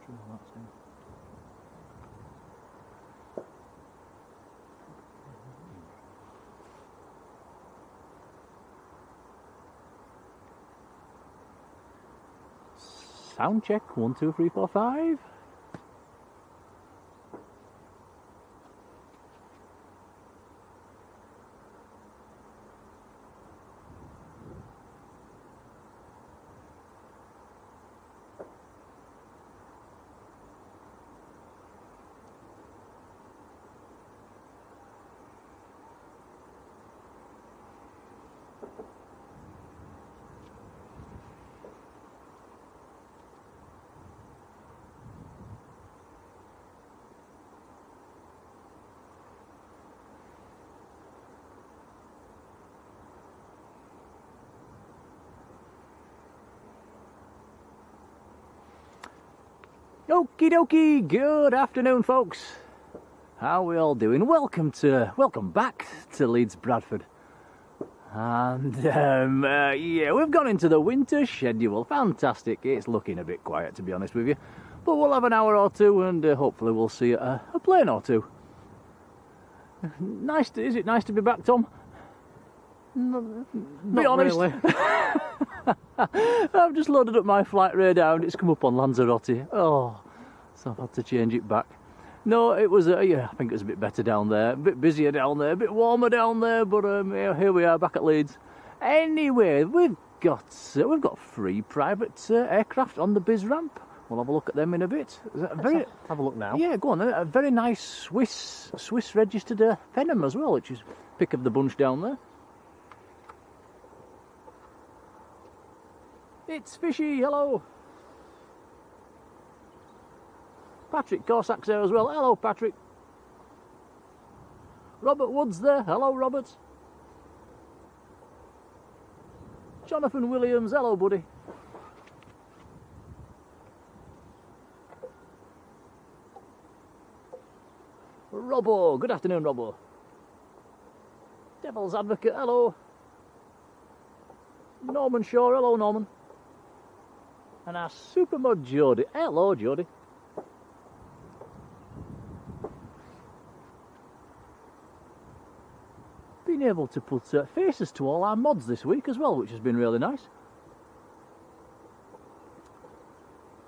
sure that's him. Sound check, 1, 2, 3, 4, 5. Okie dokie, good afternoon folks. How are we all doing? Welcome back to Leeds Bradford. And yeah, we've gone into the winter schedule. Fantastic. It's looking a bit quiet, to be honest with you, but we'll have an hour or two and hopefully we'll see a plane or two. Is it nice to be back, Tom? Be honest. Really. I've just loaded up my flight radar and it's come up on Lanzarote. Oh, so I've had to change it back. No, it was yeah, I think it was a bit better down there, a bit busier down there, a bit warmer down there, but yeah, here we are back at Leeds. Anyway, we've got 3 private aircraft on the biz ramp. We'll have a look at them in a bit. Have a look now. Yeah, go on. A very nice Swiss registered Phenom as well, which is pick of the bunch down there. It's Fishy, hello. Patrick Corsack's there as well. Hello, Patrick. Robert Woods there. Hello, Robert. Jonathan Williams. Hello, buddy. Robbo. Good afternoon, Robbo. Devil's Advocate. Hello. Norman Shaw. Hello, Norman. And our Supermod Jodie. Hello, Jodie. Been able to put faces to all our mods this week as well, which has been really nice.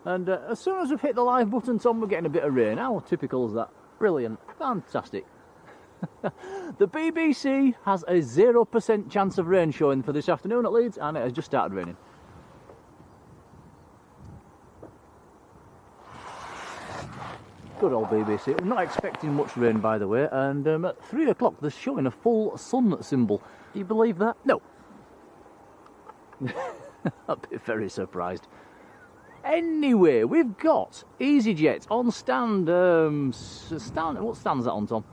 And as soon as we've hit the live button, Tom, we're getting a bit of rain. How typical is that? Brilliant. Fantastic. The BBC has a 0% chance of rain showing for this afternoon at Leeds, and it has just started raining. Good old BBC. I'm not expecting much rain, by the way, and at 3 o'clock they're showing a full sun symbol. Do you believe that? No. I'd be very surprised. Anyway, we've got EasyJet on stand. What stand's that on, Tom?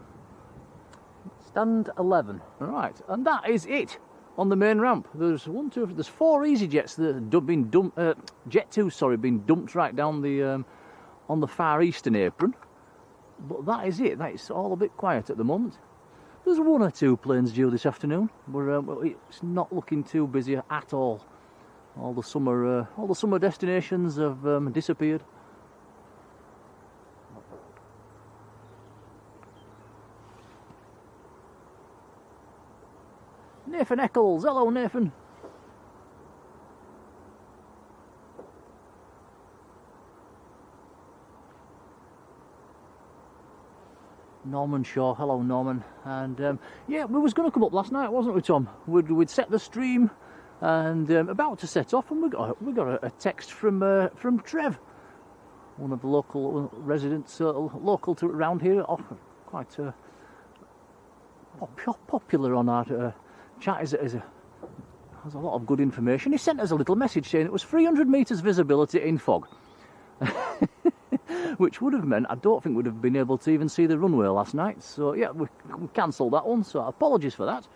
Stand 11. Right, and that is it on the main ramp. There's 4 EasyJets that have been dumped. Jet 2, sorry, been dumped right down the on the far eastern apron. But that is it. That's all a bit quiet at the moment. There's 1 or 2 planes due this afternoon, but it's not looking too busy at all. All the summer destinations have disappeared. Nathan Eccles, hello Nathan. Norman Shaw, hello Norman. And yeah, we was going to come up last night, wasn't we, Tom? We'd set the stream and about to set off, and we got a text from Trev, one of the local residents, local to around here, quite popular on our chat. Has a lot of good information. He sent us a little message saying it was 300 metres visibility in fog. Which would have meant I don't think we'd have been able to even see the runway last night. So yeah, we cancelled that one, so apologies for that.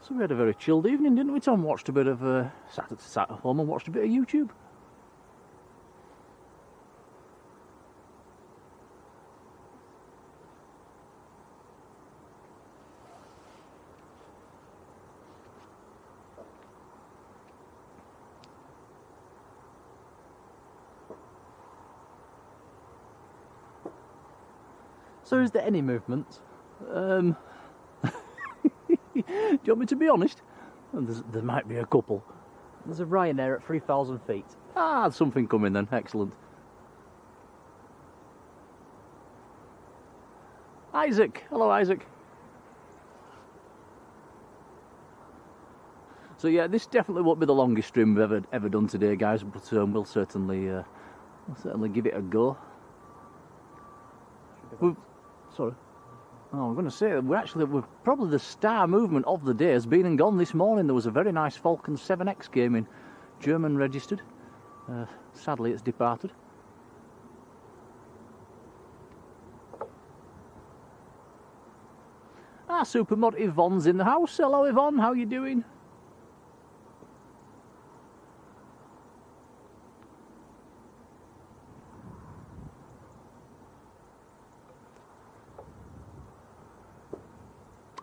So we had a very chilled evening, didn't we, Tom? Watched a bit of sat at home and watched a bit of YouTube. So is there any movement? Do you want me to be honest? There might be a couple. There's a Ryanair at 3,000 feet. Ah, something coming then. Excellent. Isaac. Hello, Isaac. So yeah, this definitely won't be the longest stream we've ever done today, guys. But we'll certainly give it a go. Sorry. Oh, I'm going to say we're probably the star movement of the day has been and gone this morning. There was a very nice Falcon 7X game in, German registered. Sadly, it's departed. Our supermod Yvonne's in the house. Hello, Yvonne. How you doing?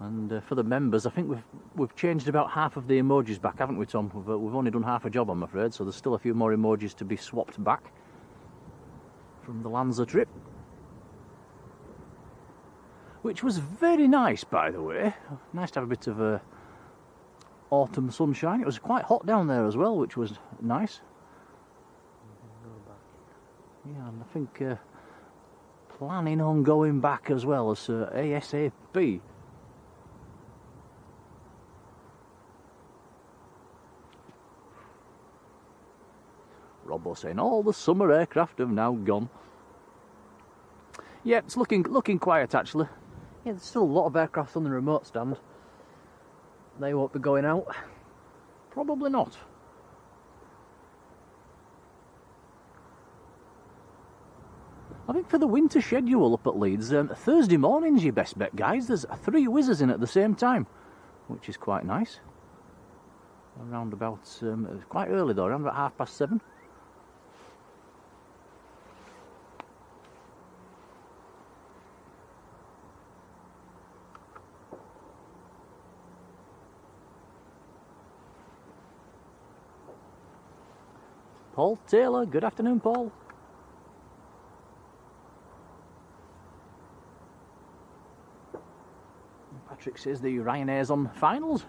And for the members, I think we've changed about half of the emojis back, haven't we, Tom? We've only done half a job, I'm afraid, so there's still a few more emojis to be swapped back from the Lanza trip. Which was very nice, by the way. Nice to have a bit of autumn sunshine. It was quite hot down there as well, which was nice. Yeah, and I think planning on going back as well as ASAP. Robbo saying all the summer aircraft have now gone. Yeah, it's looking quiet actually. Yeah, there's still a lot of aircraft on the remote stand. They won't be going out. Probably not. I think for the winter schedule up at Leeds, Thursday morning's your best bet, guys. There's 3 whizzers in at the same time, which is quite nice. Around about, quite early though, around about 7:30. Paul Taylor, good afternoon, Paul. Patrick says the Ryanair's on finals.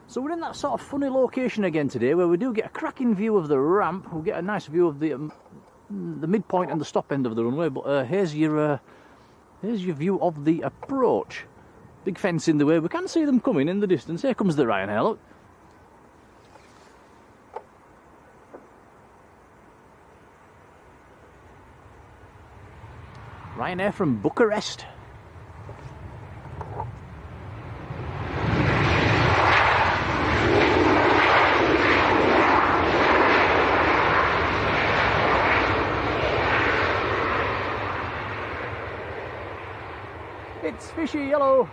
So we're in that sort of funny location again today where we do get a cracking view of the ramp. We'll get a nice view of the midpoint and the stop end of the runway, but here's your view of the approach. Big fence in the way, we can see them coming in the distance. Here comes the Ryanair, look. Ryanair from Bucharest. It's fishy yellow.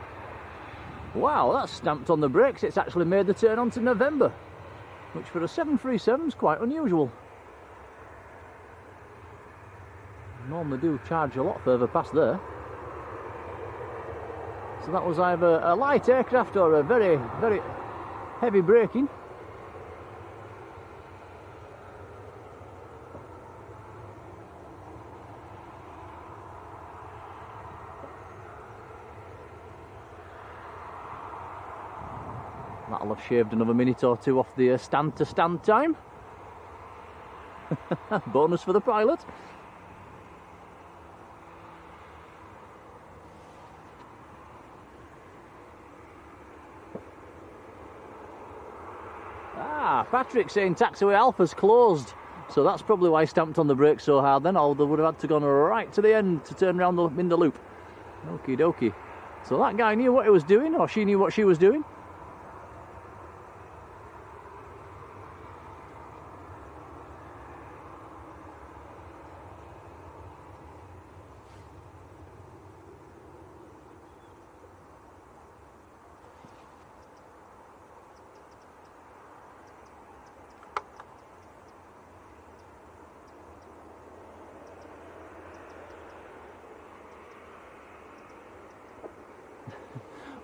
Wow, that's stamped on the brakes. It's actually made the turn on to November, which for a 737 is quite unusual. Normally do charge a lot further past there. So that was either a light aircraft or a very, very heavy braking. That'll have shaved another minute or two off the stand to stand time. Bonus for the pilot. Patrick saying taxiway Alpha's closed, so that's probably why he stamped on the brakes so hard then, or they would have had to gone right to the end to turn around in the loop. Okie dokie. So that guy knew what he was doing, or she knew what she was doing.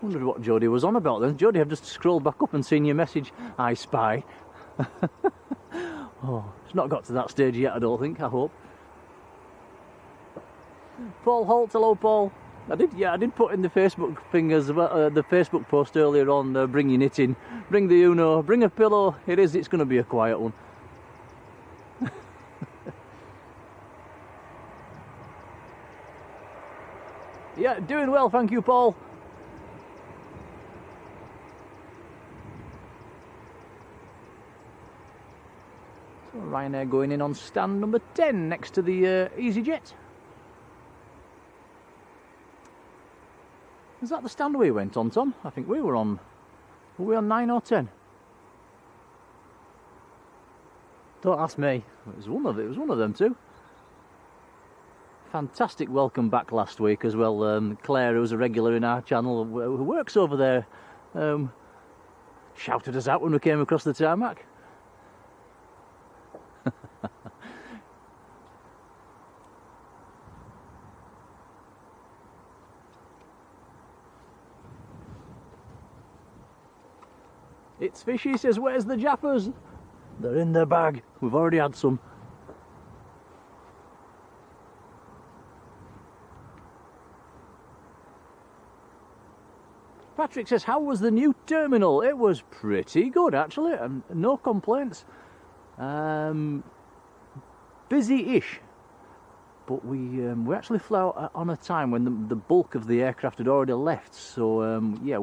Wondered what Jodie was on about then. Jodie, I've just scrolled back up and seen your message, I spy. Oh, it's not got to that stage yet, I don't think, I hope. Paul Holt, hello Paul. I did put in the Facebook thing as well, the Facebook post earlier on, bring your knitting, bring the Uno, bring a pillow. It's going to be a quiet one. Yeah, doing well, thank you, Paul. So Ryanair going in on stand number 10 next to the EasyJet. Is that the stand we went on, Tom? I think we were on 9 or 10? Don't ask me. It was one of them two. Fantastic welcome back last week as well. Claire, who's a regular in our channel, who works over there, shouted us out when we came across the tarmac. It's fishy, says, where's the jappers? They're in their bag. We've already had some. Patrick says, how was the new terminal? It was pretty good, actually, and no complaints. Busy-ish, but we actually flew out on a time when the bulk of the aircraft had already left. So yeah,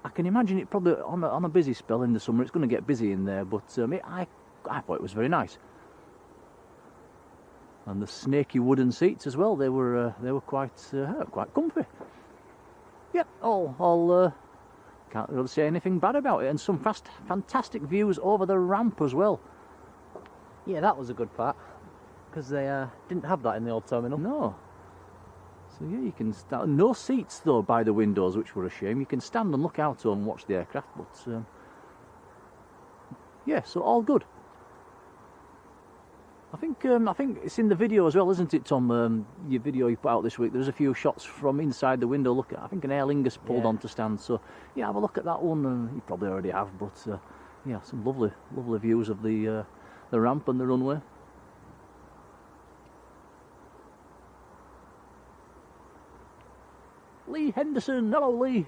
I can imagine it probably on a busy spell in the summer. It's going to get busy in there, but I thought it was very nice. And the snaky wooden seats as well. They were quite comfy. Yep, all can't really say anything bad about it, and some fantastic views over the ramp as well. Yeah, that was a good part, because they didn't have that in the old terminal. No. So yeah, you can stand. No seats though by the windows, which were a shame. You can stand and look out and watch the aircraft, but yeah, so all good. I think it's in the video as well, isn't it, Tom? Your video you put out this week. There's a few shots from inside the window. Look at, I think an Aer Lingus pulled onto stand. So yeah, have a look at that one. You probably already have, but yeah, some lovely views of the ramp and the runway. Lee Henderson, hello Lee.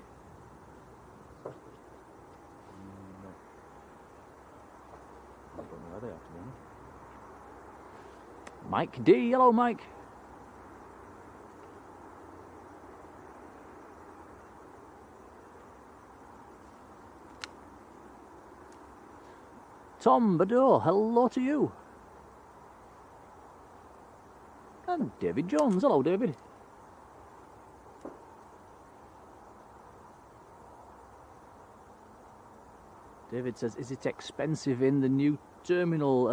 Mike D, hello Mike. Tom Bador, hello to you. And David Jones, hello David. David says, is it expensive in the new terminal?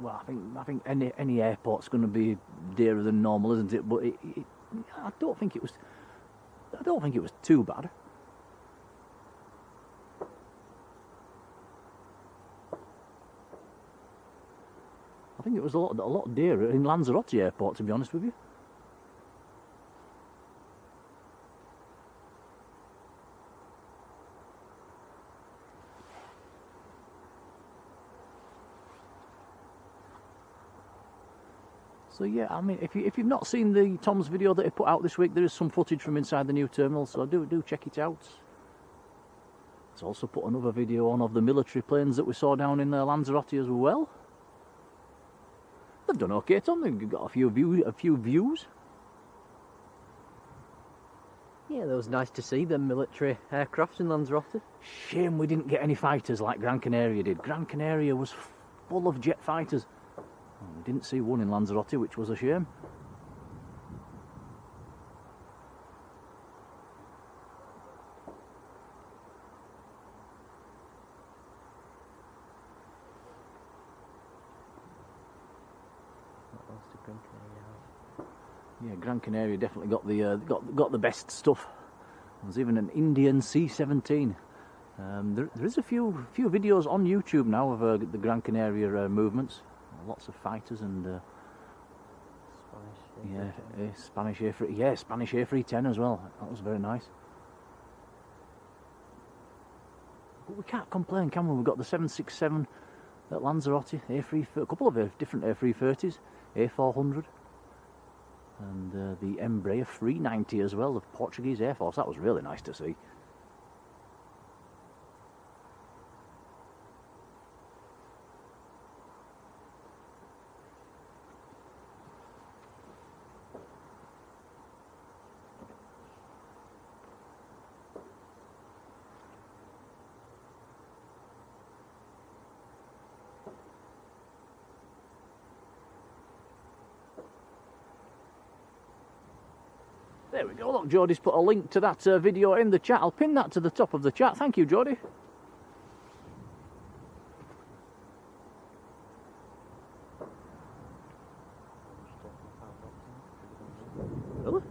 Well, I think any airport's going to be dearer than normal, isn't it? But I don't think it was too bad. I think it was a lot dearer in Lanzarote Airport, to be honest with you. So yeah, I mean, if you've not seen the Tom's video that he put out this week, there is some footage from inside the new terminal, so do check it out. He's also put another video on of the military planes that we saw down in Lanzarote as well. They've done okay, Tom. They've got a few views. Yeah, that was nice to see the military aircraft in Lanzarote. Shame we didn't get any fighters like Gran Canaria did. Gran Canaria was full of jet fighters. We didn't see one in Lanzarote, which was a shame. Yeah, Gran Canaria definitely got the best stuff. There's even an Indian C-17. There is a few videos on YouTube now of the Gran Canaria movements. Lots of fighters and Spanish A310 as well. That was very nice. But we can't complain, can we? We've got the 767 at Lanzarote, a couple of different A330s, A400. And the Embraer 390 as well, of Portuguese Air Force. That was really nice to see. There we go, look, Jodie's put a link to that video in the chat. I'll pin that to the top of the chat. Thank you, Jodie. Really?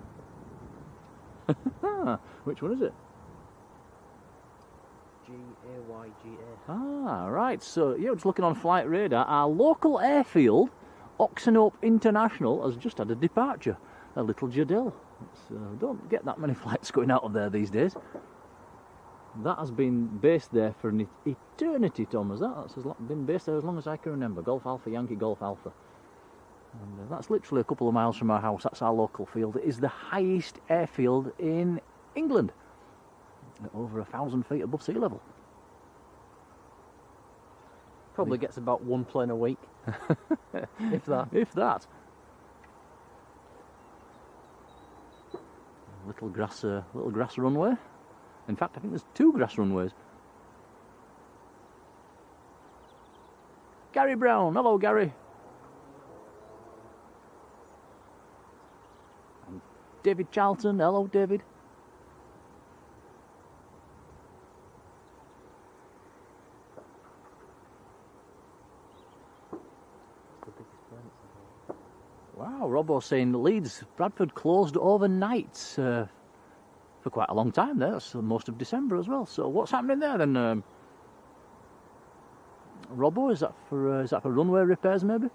Which one is it? G-A-Y-G-A. Ah, right, so, yeah, just looking on flight radar, our local airfield, Oxenhope International, has just had a departure. A little Jodie. Don't get that many flights going out of there these days. That has been based there for an eternity, Tom, has that? That's been based there as long as I can remember. Golf Alpha, Yankee Golf Alpha. And that's literally a couple of miles from our house. That's our local field. It is the highest airfield in England. Over 1,000 feet above sea level. Probably gets about one plane a week. If that. If that. Little grass runway. In fact, I think there's 2 grass runways. Gary Brown, hello Gary. And David Charlton, hello David. Wow, Robbo's saying Leeds Bradford closed overnight for quite a long time there. That's most of December as well. So what's happening there then, Robbo? Is that for runway repairs maybe?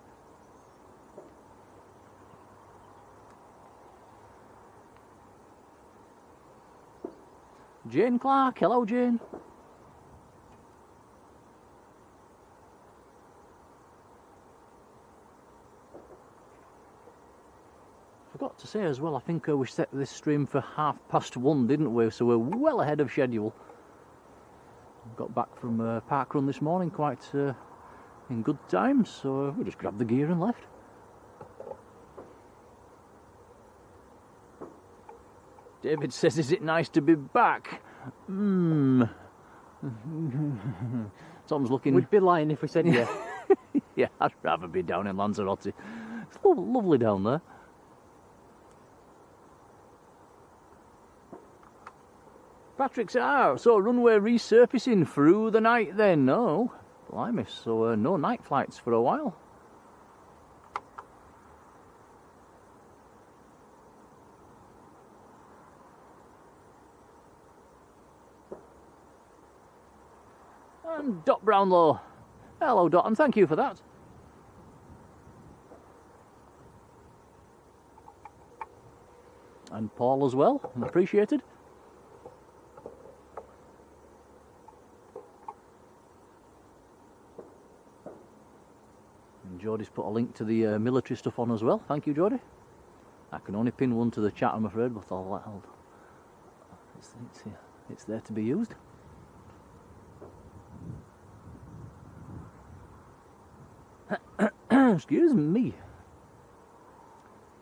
Jane Clark, hello Jane. Forgot to say as well, I think we set this stream for 1:30, didn't we? So we're well ahead of schedule. Got back from parkrun this morning quite in good time, so we just grabbed the gear and left. David says, is it nice to be back? Tom's looking... We'd be lying if we said yeah. Yeah, I'd rather be down in Lanzarote. It's lovely down there. Patrick said, so runway resurfacing through the night then? No, blimey, so no night flights for a while. And Dot Brownlow, hello Dot, and thank you for that. And Paul as well, appreciated. Jodie's put a link to the military stuff on as well. Thank you, Jodie. I can only pin one to the chat, I'm afraid, but it's there to be used. Excuse me.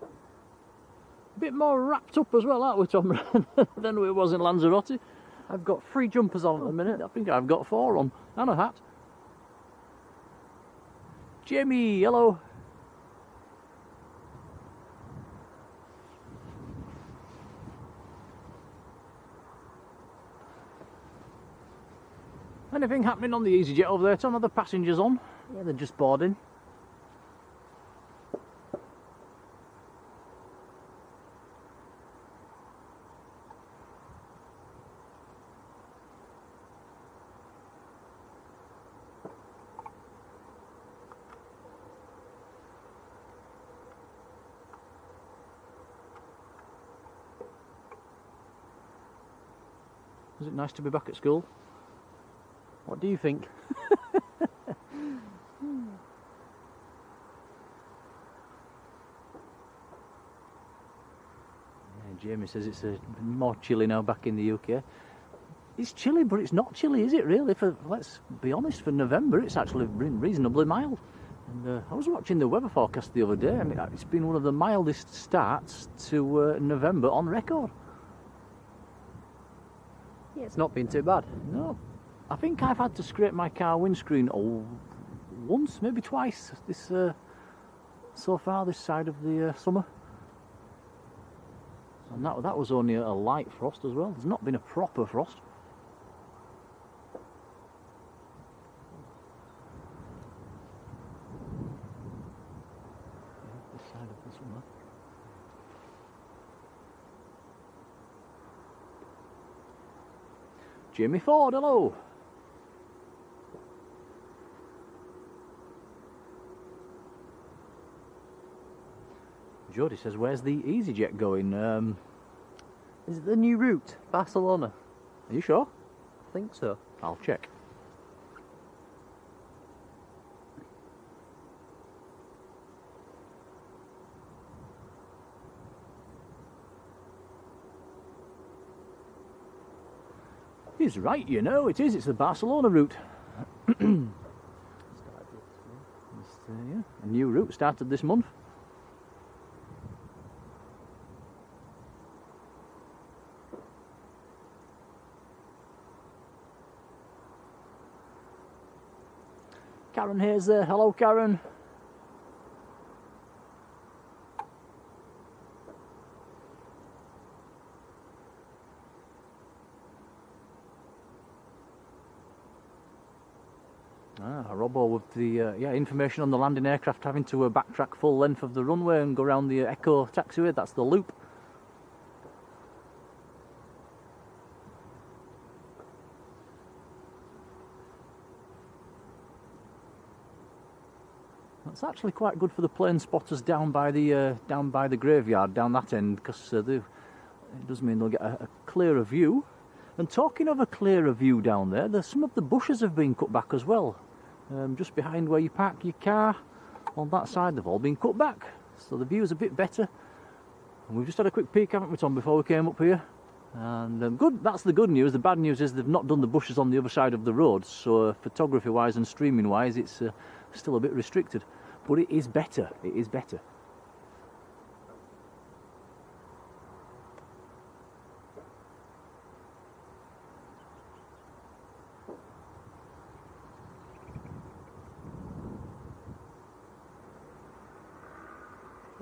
A bit more wrapped up as well, aren't we, Tom, than we was in Lanzarote? I've got 3 jumpers on at the minute. I think I've got 4 on, and a hat. Jamie, hello. Anything happening on the EasyJet over there, Tom? Are the passengers on? Yeah, they're just boarding. Is it nice to be back at school? What do you think? Jamie says it's more chilly now back in the UK. It's chilly, but it's not chilly, is it really? Let's be honest, for November it's actually been reasonably mild. And I was watching the weather forecast the other day, and it's been one of the mildest starts to November on record. Yeah, it's not been too bad. No, I think I've had to scrape my car windscreen once, maybe twice this so far this side of the summer. And that was only a light frost as well. There's not been a proper frost. This side of the summer. Jamie Ford, hello. Jodie says, where's the EasyJet going? Is it the new route, Barcelona? Are you sure? I think so. I'll check. He's right, you know, it is. It's the Barcelona route. Yeah, a new route started this month. Karen Hayes there. Hello, Karen. Robbo with the information on the landing aircraft having to backtrack full length of the runway and go around the Echo taxiway. That's the loop. That's actually quite good for the plane spotters down by the graveyard down that end, because it does mean they'll get a clearer view. And talking of a clearer view down there, some of the bushes have been cut back as well. Just behind where you park your car, on that side, they've all been cut back, so the view is a bit better. And we've just had a quick peek, haven't we, Tom, before we came up here? And good. That's the good news. The bad news is they've not done the bushes on the other side of the road, so photography-wise and streaming-wise, it's still a bit restricted. But it is better. It is better.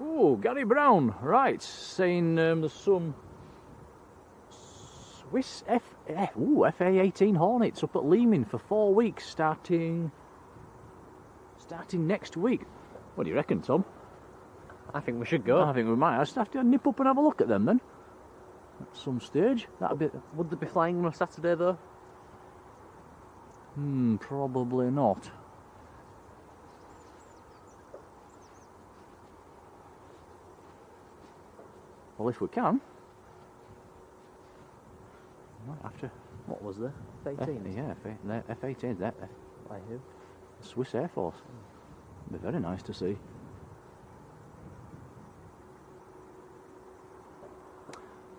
Oh, Gary Brown, right, saying there's some Swiss FA-18 Hornets up at Leeming for 4 weeks, starting next week. What do you reckon, Tom? I think we should go. I think we might just have to nip up and have a look at them then, at some stage. Would they be flying on a Saturday though? Probably not. Well, if we can, we might have to. What was there? F-18. Yeah, F-18. That By who? Swiss Air Force. It'd be very nice to see.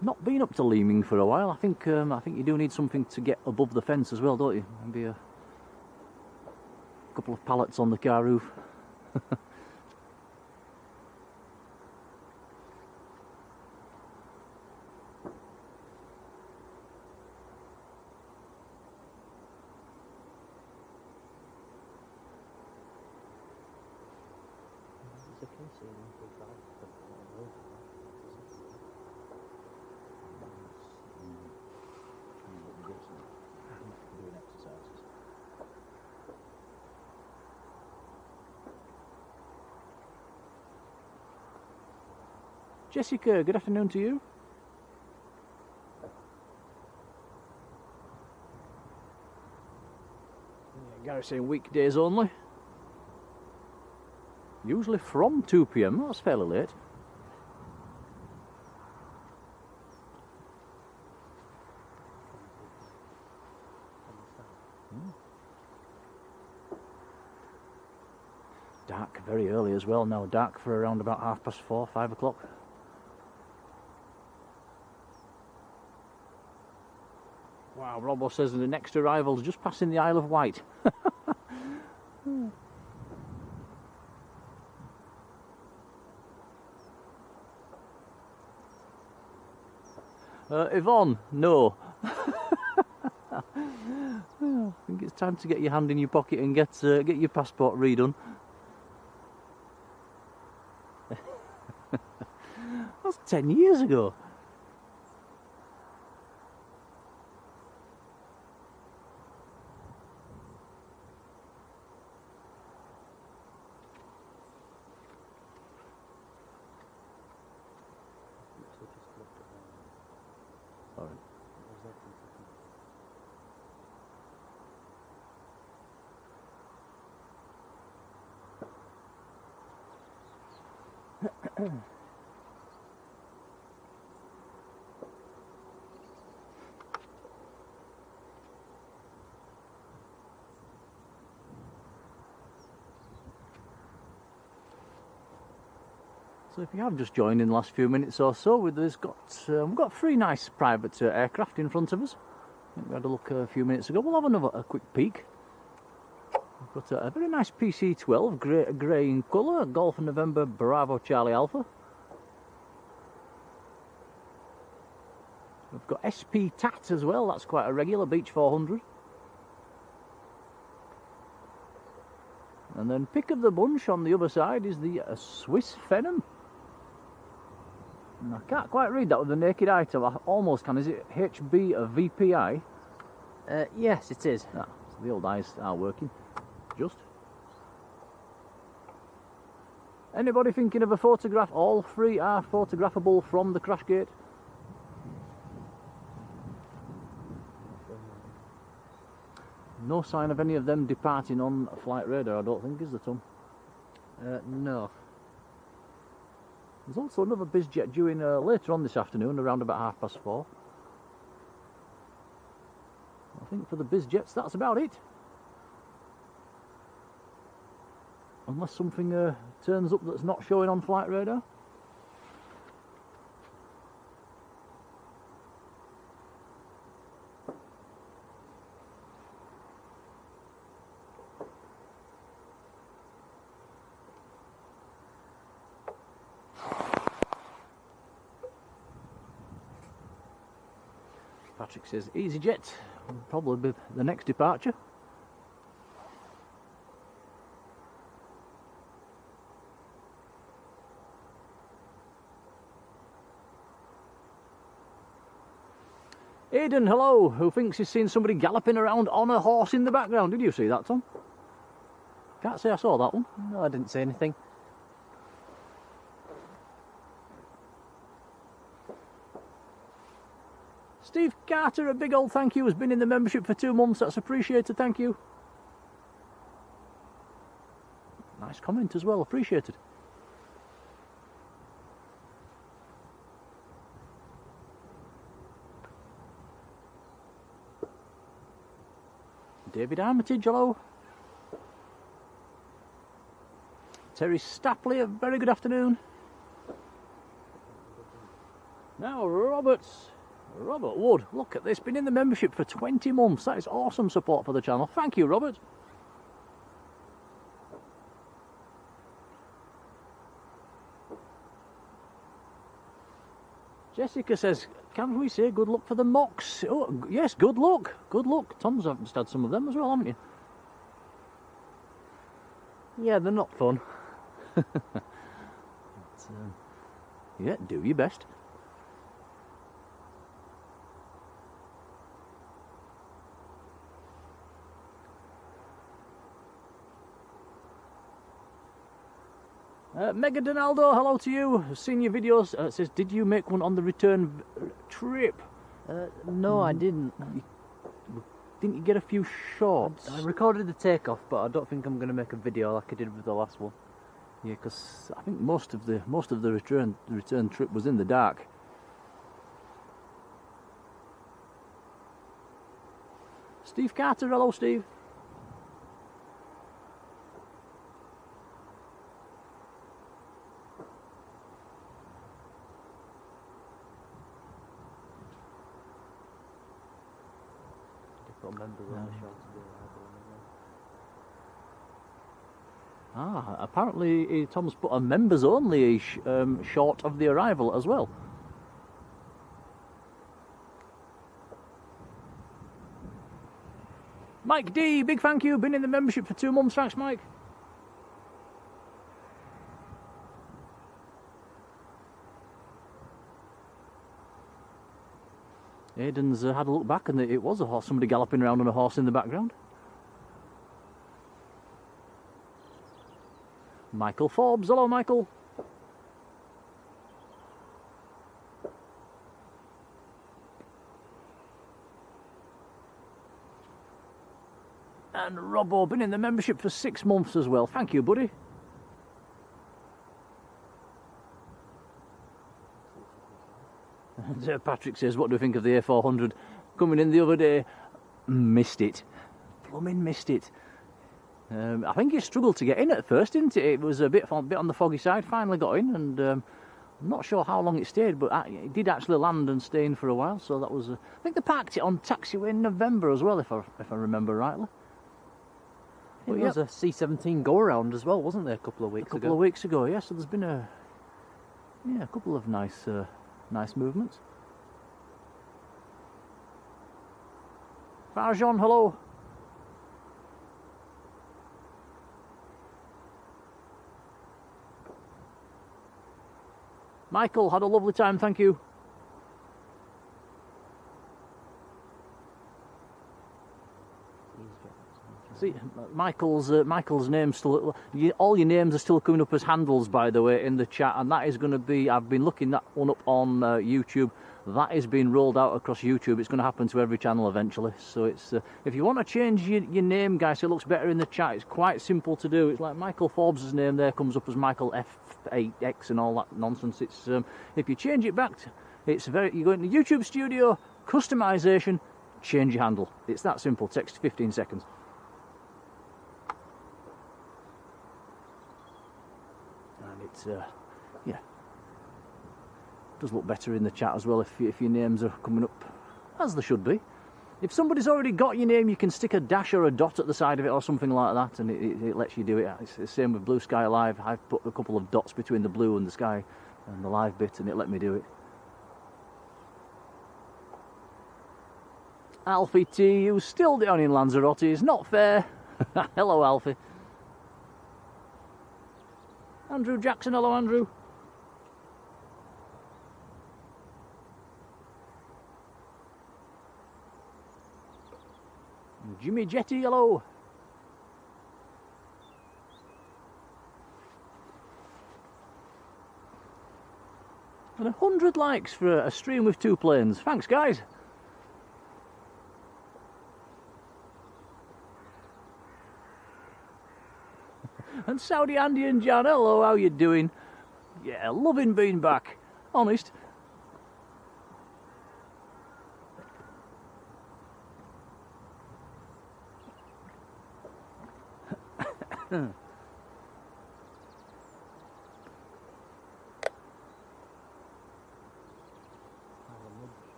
Not been up to Leeming for a while. I think you do need something to get above the fence as well, don't you? Maybe a couple of pallets on the car roof. Jessica, good afternoon to you. Gary saying weekdays only. Usually from 2 PM, that's fairly late. Dark very early as well now, dark for around about 4:30, 5 o'clock. Wow, Robbo says the next arrival is just passing the Isle of Wight. Yvonne, no. I think it's time to get your hand in your pocket and get your passport redone. That's 10 years ago. Sorry. So if you have just joined in the last few minutes or so, we've got 3 nice private aircraft in front of us. I think we had a look a few minutes ago. We'll have a quick peek. We've got a very nice PC-12, grey in colour, Golf November Bravo Charlie Alpha. We've got SP TAT as well, that's quite a regular, Beach 400. And then pick of the bunch on the other side is the Swiss Phenom. And I can't quite read that with the naked eye, I almost can. Is it HB or VPI? Yes, it is. Ah, so the old eyes are working. Just. Anybody thinking of a photograph? All 3 are photographable from the crash gate. No sign of any of them departing on flight radar, I don't think, is there, Tom? No. There's also another BizJet due in later on this afternoon, around about 4:30. I think for the BizJets, that's about it. Unless something turns up that's not showing on flight radar. Patrick says EasyJet will probably be the next departure. Aidan, hello, who thinks he's seen somebody galloping around on a horse in the background. Did you see that, Tom? Can't say I saw that one. No, I didn't say anything. Steve Carter, a big old thank you, has been in the membership for 2 months. That's appreciated, thank you. Nice comment as well, appreciated. David Armitage, hello. Terry Stapley, a very good afternoon. Now, Robert Wood, look at this, been in the membership for 20 months. That is awesome support for the channel. Thank you, Robert. Jessica says, can we say good luck for the mocks? Oh, yes, good luck. Good luck. Tom's just had some of them as well, haven't you? Yeah, they're not fun. But, yeah, do your best. Mega Donaldo, hello to you. I've seen your videos. It says, did you make one on the return trip? No, I didn't. Didn't you get a few shots? I recorded the takeoff, but I don't think I'm going to make a video like I did with the last one. Yeah, because I think most of the return trip was in the dark. Steve Carter, hello Steve. got a members only short of the arrival. Apparently Tom's put a members only short of the arrival as well. Mike D, big thank you, been in the membership for 2 months, thanks Mike. Aiden's had a look back and it was a horse, somebody galloping around on a horse in the background. Michael Forbes, hello Michael. And Robbo, been in the membership for 6 months as well, thank you buddy. And Patrick says, what do you think of the A400 coming in the other day? Missed it, plumbing missed it. I think it struggled to get in at first, didn't it? It was a bit on the foggy side, finally got in, and I'm not sure how long it stayed, but it did actually land and stay in for a while, so that was... I think they parked it on taxiway in November as well, if I remember rightly. There was a C-17 go-around as well, wasn't there, a couple of weeks ago? A couple of weeks ago, yes, so there's been a couple of nice movements. Farjon, hello. Michael, had a lovely time, thank you. See, Michael's name's still... all your names are still coming up as handles, by the way, in the chat, and that is going to be... I've been looking that one up on YouTube. That is being rolled out across YouTube. It's going to happen to every channel eventually. So it's if you want to change your name, guys, so it looks better in the chat, it's quite simple to do. It's like Michael Forbes' name there comes up as Michael F8X and all that nonsense. It's if you change it back, it's very... You go into YouTube Studio, customization, change your handle. It's that simple. Takes 15 seconds. And it's yeah. Does look better in the chat as well if your names are coming up as they should be. If somebody's already got your name, you can stick a dash or a dot at the side of it or something like that, and it lets you do it. It's the same with Blue Sky Live. I've put a couple of dots between the blue and the sky and the live bit, and it let me do it. Alfie T, who's still down in Lanzarote, is not fair. Hello Alfie. Andrew Jackson, hello Andrew. Jimmy Jetty, hello. And 100 likes for a stream with 2 planes. Thanks, guys. And Saudi Andy and Jan, hello, how you doing? Yeah, loving being back. Honest.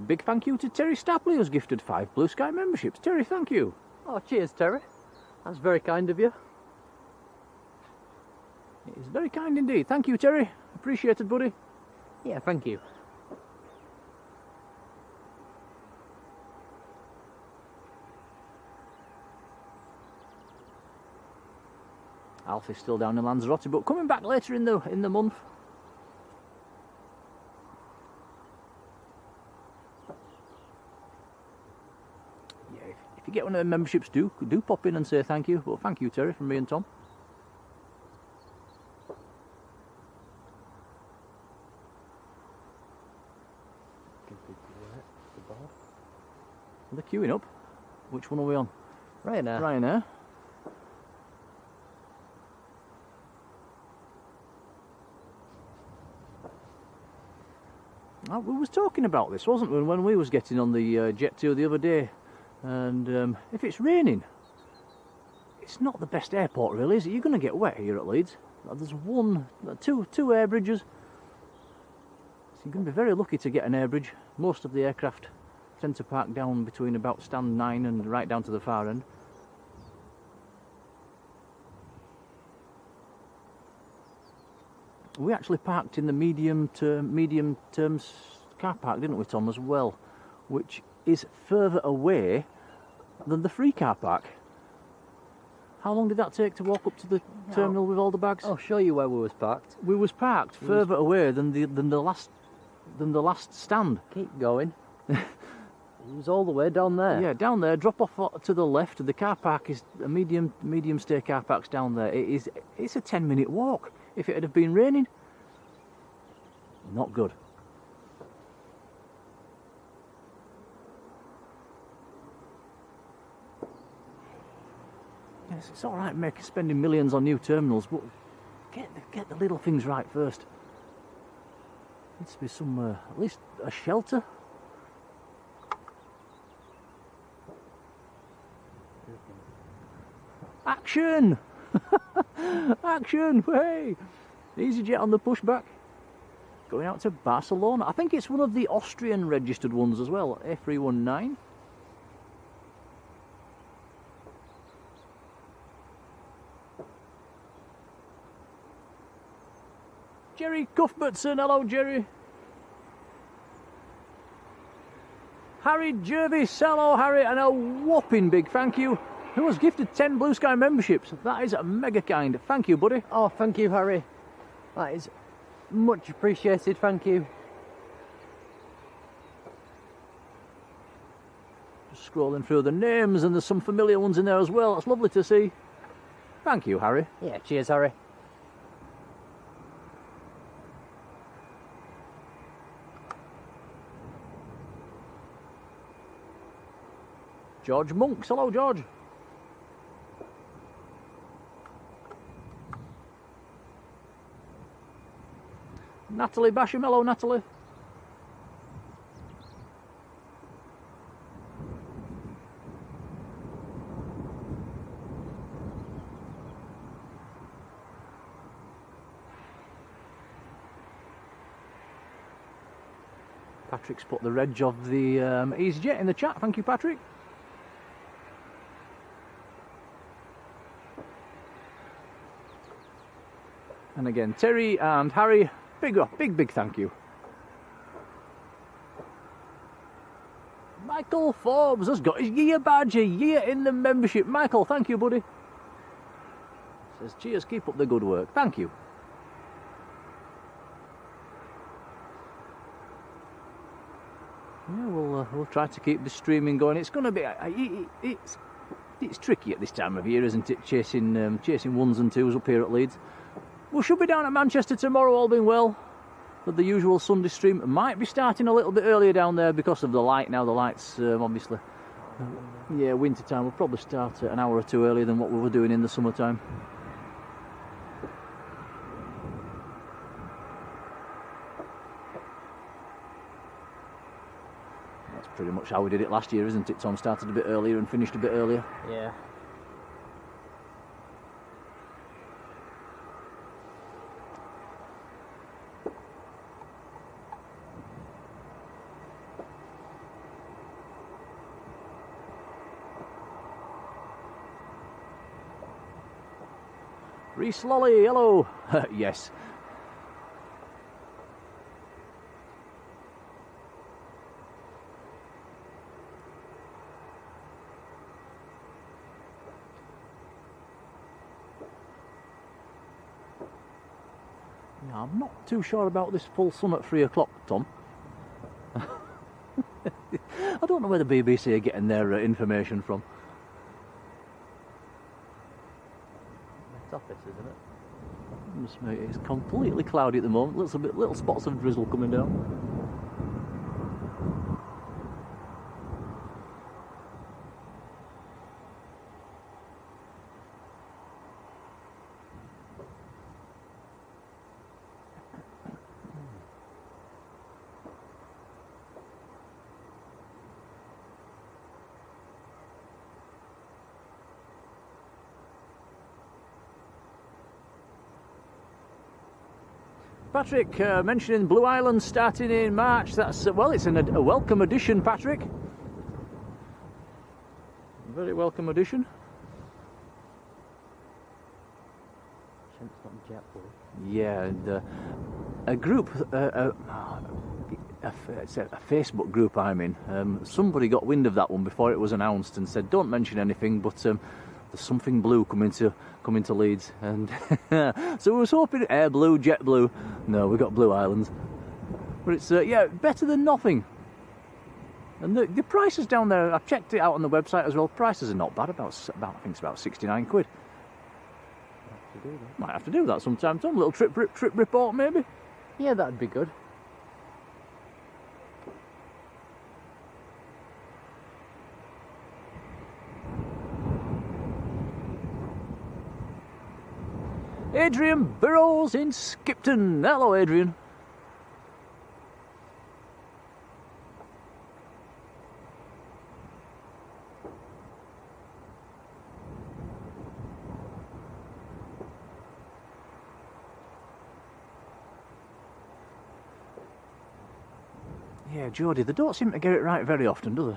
Big thank you to Terry Stapley, who's gifted 5 Blue Sky memberships. Terry, thank you. Oh, cheers, Terry. That's very kind of you. It is very kind indeed. Thank you, Terry. Appreciated, buddy. Yeah, thank you. Alfie's still down in Lanzarote, but coming back later in the month. Yeah, if you get one of the memberships, do pop in and say thank you. Well, thank you, Terry, from me and Tom. They're queuing up. Which one are we on? Ryanair. Ryanair. We was talking about this, wasn't we, when we was getting on the Jet 2 the other day? And if it's raining, it's not the best airport really, is it? You're going to get wet here at Leeds. There's two air bridges. So you're going to be very lucky to get an air bridge. Most of the aircraft tend to park down between about stand 9 and right down to the far end. We actually parked in the medium terms car park, didn't we, Tom, as well, which is further away than the free car park. How long did that take to walk up to the terminal with all the bags? I'll show you where we was parked. We was parked further away than the last stand. Keep going. It was all the way down there. Yeah, down there. Drop off to the left. The car park is a medium stay car park's down there. It's a 10-minute walk. If it had been raining, not good. Yes, it's all right spending millions on new terminals, but get the little things right first. Needs to be some at least a shelter. Action! Action! Hey! EasyJet on the pushback. Going out to Barcelona. I think it's one of the Austrian registered ones as well. A319. Jerry Cuthbertson. Hello, Jerry. Harry Jervis. Hello, Harry. And a whopping big thank you. Who was gifted 10 Blue Sky memberships. That is mega kind. Thank you, buddy. Oh, thank you, Harry. That is much appreciated, thank you. Just scrolling through the names, and there's some familiar ones in there as well. That's lovely to see. Thank you, Harry. Yeah, cheers, Harry. George Monks. Hello, George. Natalie Basham. Hello, Natalie. Patrick's put the reg of the EasyJet in the chat. Thank you, Patrick. And again, Terry and Harry, big thank you. Michael Forbes has got his year badge, a year in the membership. Michael, thank you, buddy. Says, cheers, keep up the good work. Thank you. Yeah, we'll try to keep the streaming going. It's going to be it's tricky at this time of year, isn't it? Chasing ones and twos up here at Leeds. We should be down at Manchester tomorrow, all being well, for the usual Sunday stream. Might be starting a little bit earlier down there because of the light now. The light's obviously, yeah, winter time. We'll probably start an hour or two earlier than what we were doing in the summertime. That's pretty much how we did it last year, isn't it, Tom? Started a bit earlier and finished a bit earlier. Yeah. Reese Lolly, hello. Yes. Yeah, I'm not too sure about this full sun at 3 o'clock, Tom. I don't know where the BBC are getting their information from. Office, isn't it? Yes, mate, it's completely cloudy at the moment. Little spots of drizzle coming down. Patrick mentioning Blue Island starting in March. That's well, it's a welcome addition, Patrick. A very welcome addition. It's not JetBlue. Yeah, and a group, it's a Facebook group I'm in. Somebody got wind of that one before it was announced and said, "Don't mention anything, but there's something blue coming to Leeds." And so we was hoping Air Blue, Jet Blue. No, we got Blue Islands, but it's yeah, better than nothing. And the prices down there, I've checked it out on the website as well. Prices are not bad. About I think it's about 69 quid. Might have to do that sometime, Tom. Little trip report, maybe. Yeah, that'd be good. Adrian Burrows in Skipton. Hello, Adrian. Yeah, Jodie, they don't seem to get it right very often, do they?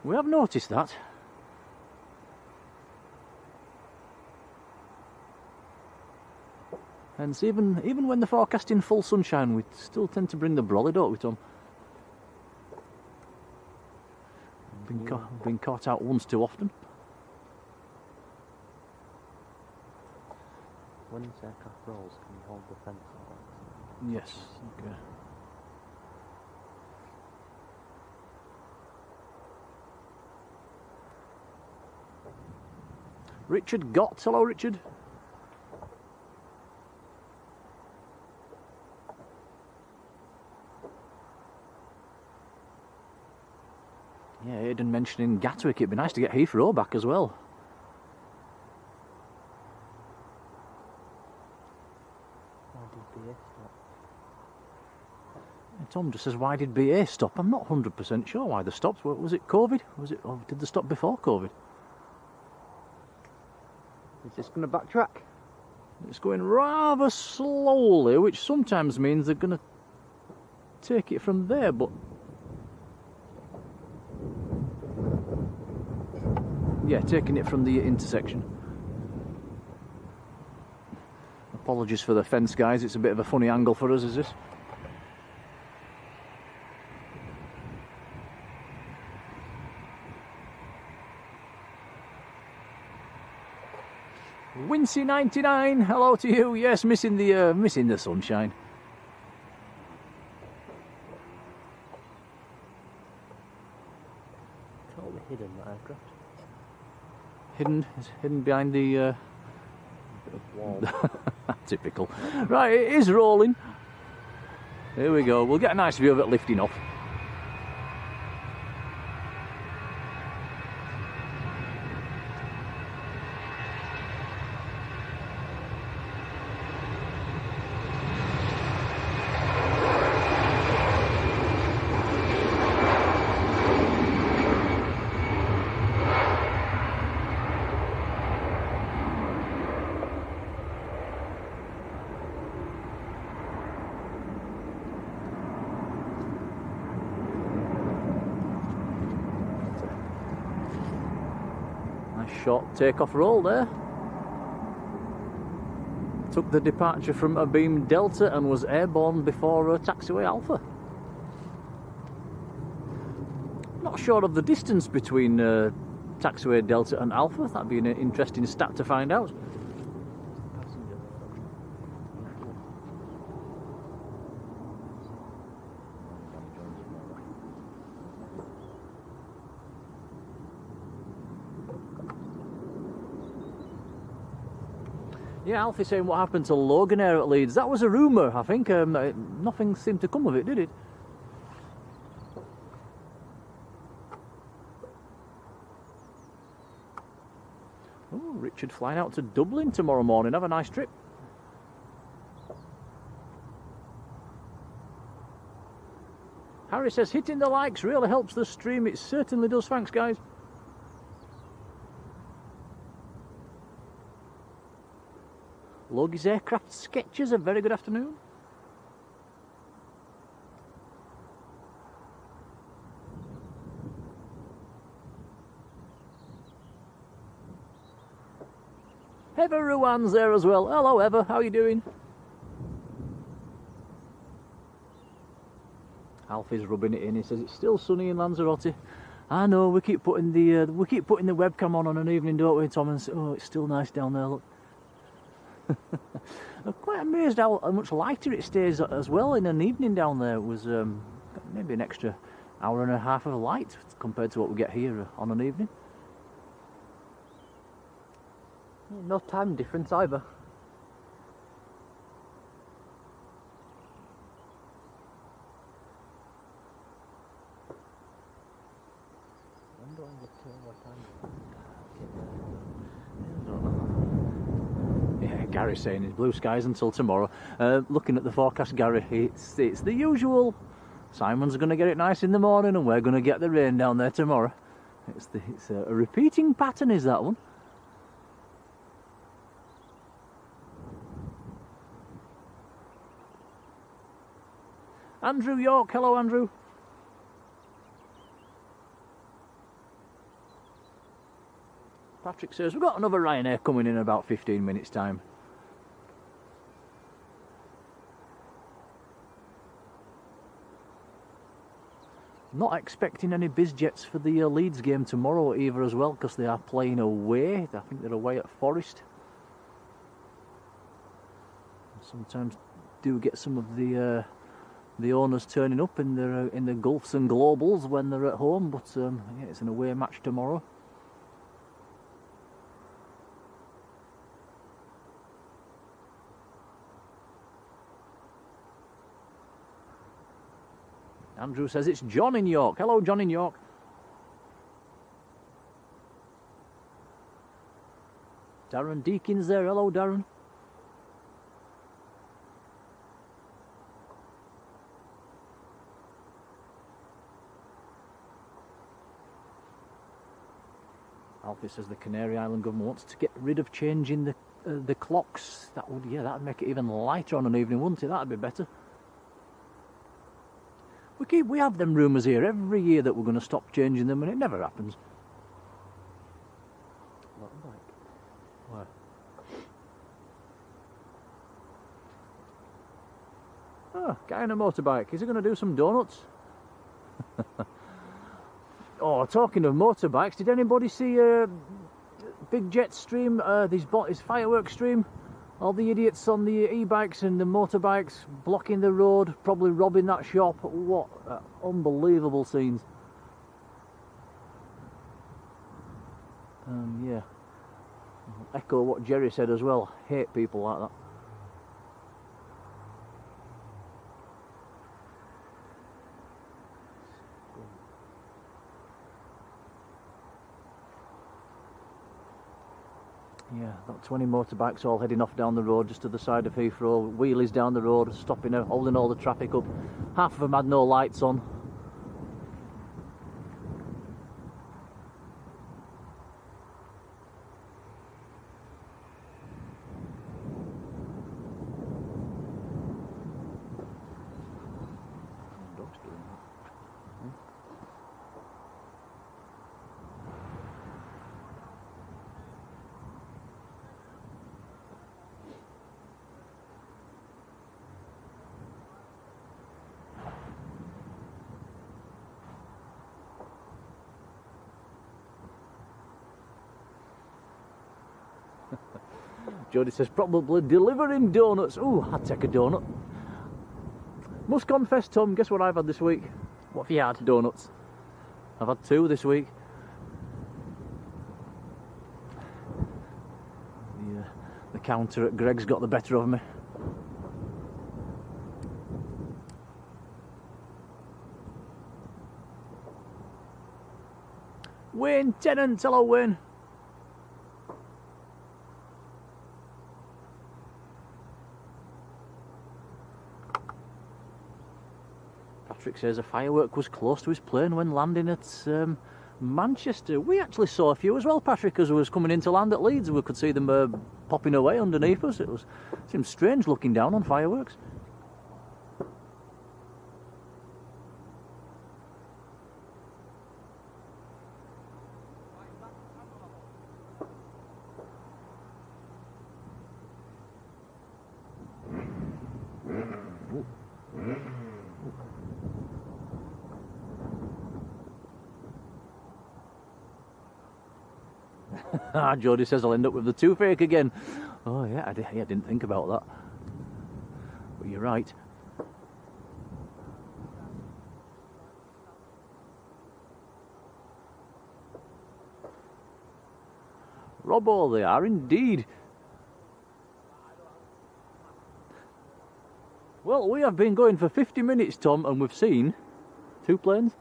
We have noticed that. Hence, even when they're forecasting full sunshine, we still tend to bring the brolly, don't we, Tom? Been caught out once too often. When this aircraft rolls, can you hold the fence? Yes, okay. Richard Gott, hello Richard. Yeah, Aidan mentioning Gatwick, it'd be nice to get Heathrow back as well. Why did BA stop? Tom just says, why did BA stop? I'm not 100% sure why they stopped. Was it COVID? Was it? Or did they stop before COVID? Is this going to backtrack? It's going rather slowly, which sometimes means they're going to take it from there, but... yeah, taking it from the intersection. Apologies for the fence, guys. It's a bit of a funny angle for us, is this? Wincy99, hello to you. Yes, missing the sunshine. Totally hidden, that aircraft. Hidden behind the wall. typical. Right, it is rolling. Here we go. We'll get a nice view of it lifting off. Short takeoff roll there. Took the departure from Abeam Delta and was airborne before taxiway Alpha. Not sure of the distance between taxiway Delta and Alpha. That'd be an interesting stat to find out. Yeah, Alfie saying what happened to Logan Air at Leeds. That was a rumour, I think. Nothing seemed to come of it, did it? Oh, Richard flying out to Dublin tomorrow morning. Have a nice trip. Harry says, hitting the likes really helps the stream. It certainly does. Thanks, guys. Logie's Aircraft Sketches, a very good afternoon. Eva Ruan's there as well. Hello Eva, how are you doing? Alfie's rubbing it in. He says it's still sunny in Lanzarote. I know, we keep putting the webcam on an evening, don't we, Tom? And say, oh, it's still nice down there. Look. I'm quite amazed how much lighter it stays as well in an evening down there. It was maybe an extra hour and a half of light compared to what we get here on an evening. No time difference either. Yeah, Gary's saying it's blue skies until tomorrow. Looking at the forecast, Gary, it's the usual. Simon's going to get it nice in the morning, and we're going to get the rain down there tomorrow. It's a repeating pattern, is that one? Andrew York, hello Andrew. Patrick says we've got another Ryanair coming in about 15 minutes time. Not expecting any BizJets for the Leeds game tomorrow either as well, because they are playing away. I think they're away at Forest. Sometimes do get some of the owners turning up in the Gulfs and Globals when they're at home, but yeah, it's an away match tomorrow. Andrew says it's John in York. Hello John in York. Darren Deakin's there. Hello Darren. Alfie says the Canary Island government wants to get rid of changing the clocks. That'd make it even lighter on an evening, wouldn't it? That'd be better. We have them rumours here every year that we're going to stop changing them, and it never happens. Where? Oh, guy on a motorbike. Is he going to do some donuts? Oh, talking of motorbikes, did anybody see Big Jet stream? His fireworks stream? All the idiots on the e-bikes and the motorbikes blocking the road, probably robbing that shop. What unbelievable scenes. Yeah. I'll echo what Jerry said as well. Hate people like that. Yeah, about 20 motorbikes all heading off down the road just to the side of Heathrow. Wheelies down the road, stopping, holding all the traffic up. Half of them had no lights on. Jodie says probably delivering donuts. Ooh, I'd take a donut. Must confess, Tom, guess what I've had this week? What have you had? Donuts. I've had 2 this week. The counter at Greg's got the better of me. Wayne Tennant, hello Wayne. Patrick says a firework was close to his plane when landing at Manchester. We actually saw a few as well, Patrick, as we was coming into land at Leeds. We could see them popping away underneath us. It seemed strange looking down on fireworks. Jodie says I'll end up with the toothache again. Oh yeah, I didn't think about that. But you're right. Robbo, they are indeed. Well, we have been going for 50 minutes, Tom, and we've seen 2 planes.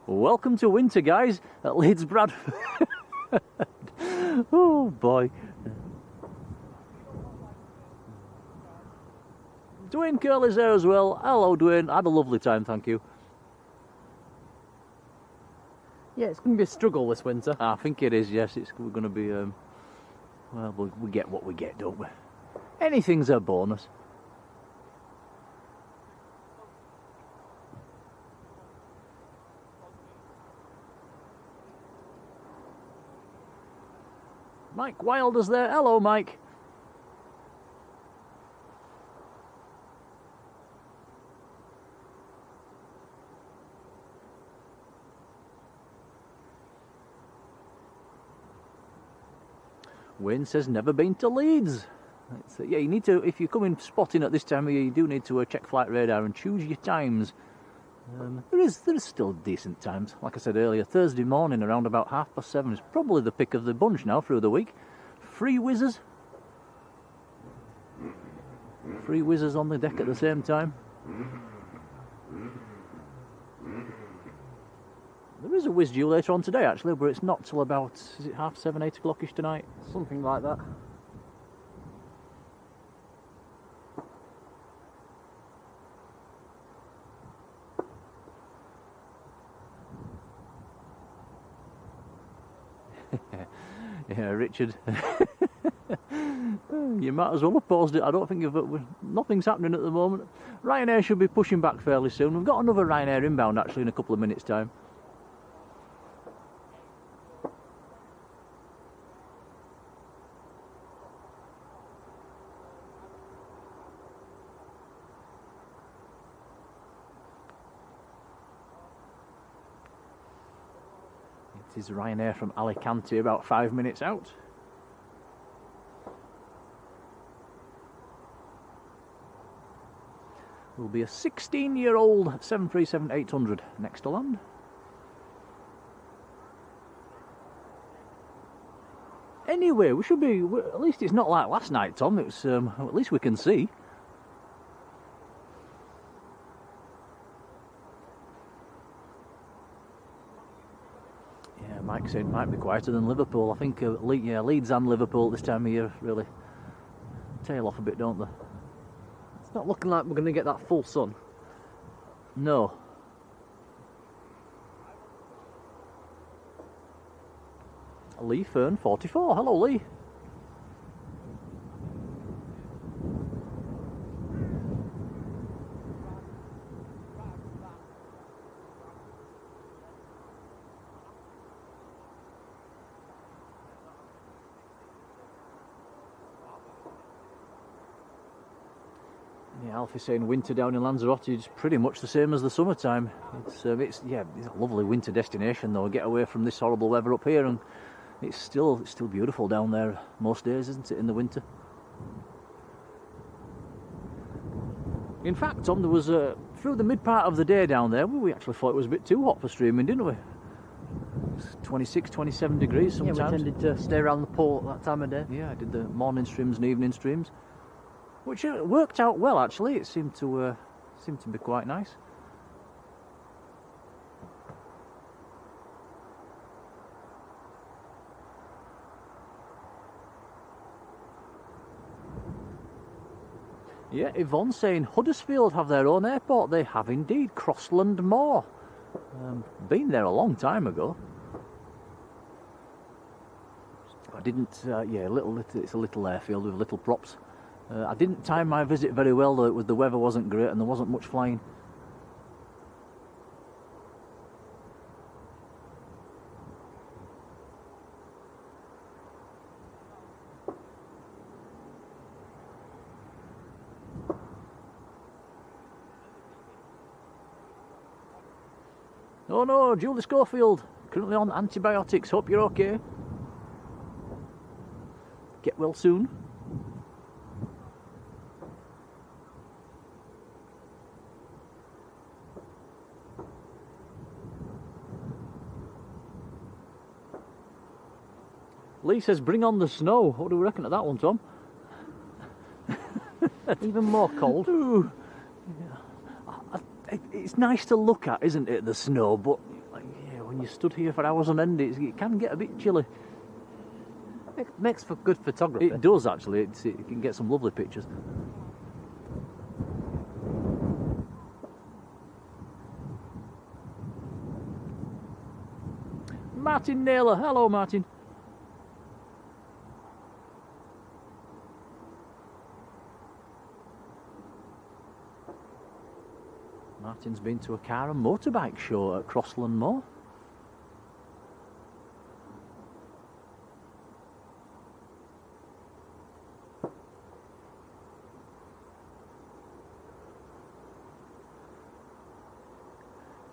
Welcome to winter, guys, at Leeds Bradford. Oh boy. Dwayne Curley's there as well. Hello Dwayne, I had a lovely time, thank you. Yeah, it's going to be a struggle this winter. I think it is, yes. We're going to be, well, we get what we get, don't we? Anything's a bonus. Mike Wilder's there. Hello, Mike. Wayne says never been to Leeds. Yeah, you need to, if you're coming spotting at this time of year, you do need to check flight radar and choose your times. There is still decent times. Like I said earlier, Thursday morning around about 7:30 is probably the pick of the bunch now through the week. Free whizzers on the deck at the same time. There is a whiz due later on today actually, but it's not till about, is it 7:30, 8 o'clock-ish tonight? Something like that. Yeah, Richard. You might as well have paused it. I don't think nothing's happening at the moment. Ryanair should be pushing back fairly soon. We've got another Ryanair inbound actually in a couple of minutes' time. It is Ryanair from Alicante, about 5 minutes out. Will be a 16-year-old 737-800 next to land. Anyway, we should be, at least it's not like last night, Tom. It's at least we can see. Mike said it might be quieter than Liverpool. I think Leeds and Liverpool this time of year really tail off a bit, don't they? It's not looking like we're going to get that full sun. No. Lee Fern 44. Hello, Lee. Yeah, Alfie's saying winter down in Lanzarote is pretty much the same as the summertime. It's a lovely winter destination though. Get away from this horrible weather up here, and it's still beautiful down there most days, isn't it, in the winter? In fact, Tom, there was through the mid part of the day down there, we actually thought it was a bit too hot for streaming, didn't we? It's 26, 27 degrees sometimes. Yeah, we tended to stay around the pool at that time of day. Yeah, I did the morning streams and evening streams, which worked out well actually. It seemed to be quite nice. Yeah, Yvonne saying Huddersfield have their own airport. They have indeed, Crossland Moor. Been there a long time ago. I didn't, yeah, it's a little airfield with little props. I didn't time my visit very well though, the weather wasn't great and there wasn't much flying. Oh no, Julie Schofield, currently on antibiotics, hope you're okay. Get well soon. Lee says bring on the snow. What do we reckon of that one, Tom? Even more cold. Ooh. It's nice to look at, isn't it, the snow, but like, yeah, when you stood here for hours on end, it can get a bit chilly. It makes for good photography. It does, actually. You can get some lovely pictures. Martin Naylor. Hello, Martin. Martin's been to a car and motorbike show at Crossland Moor.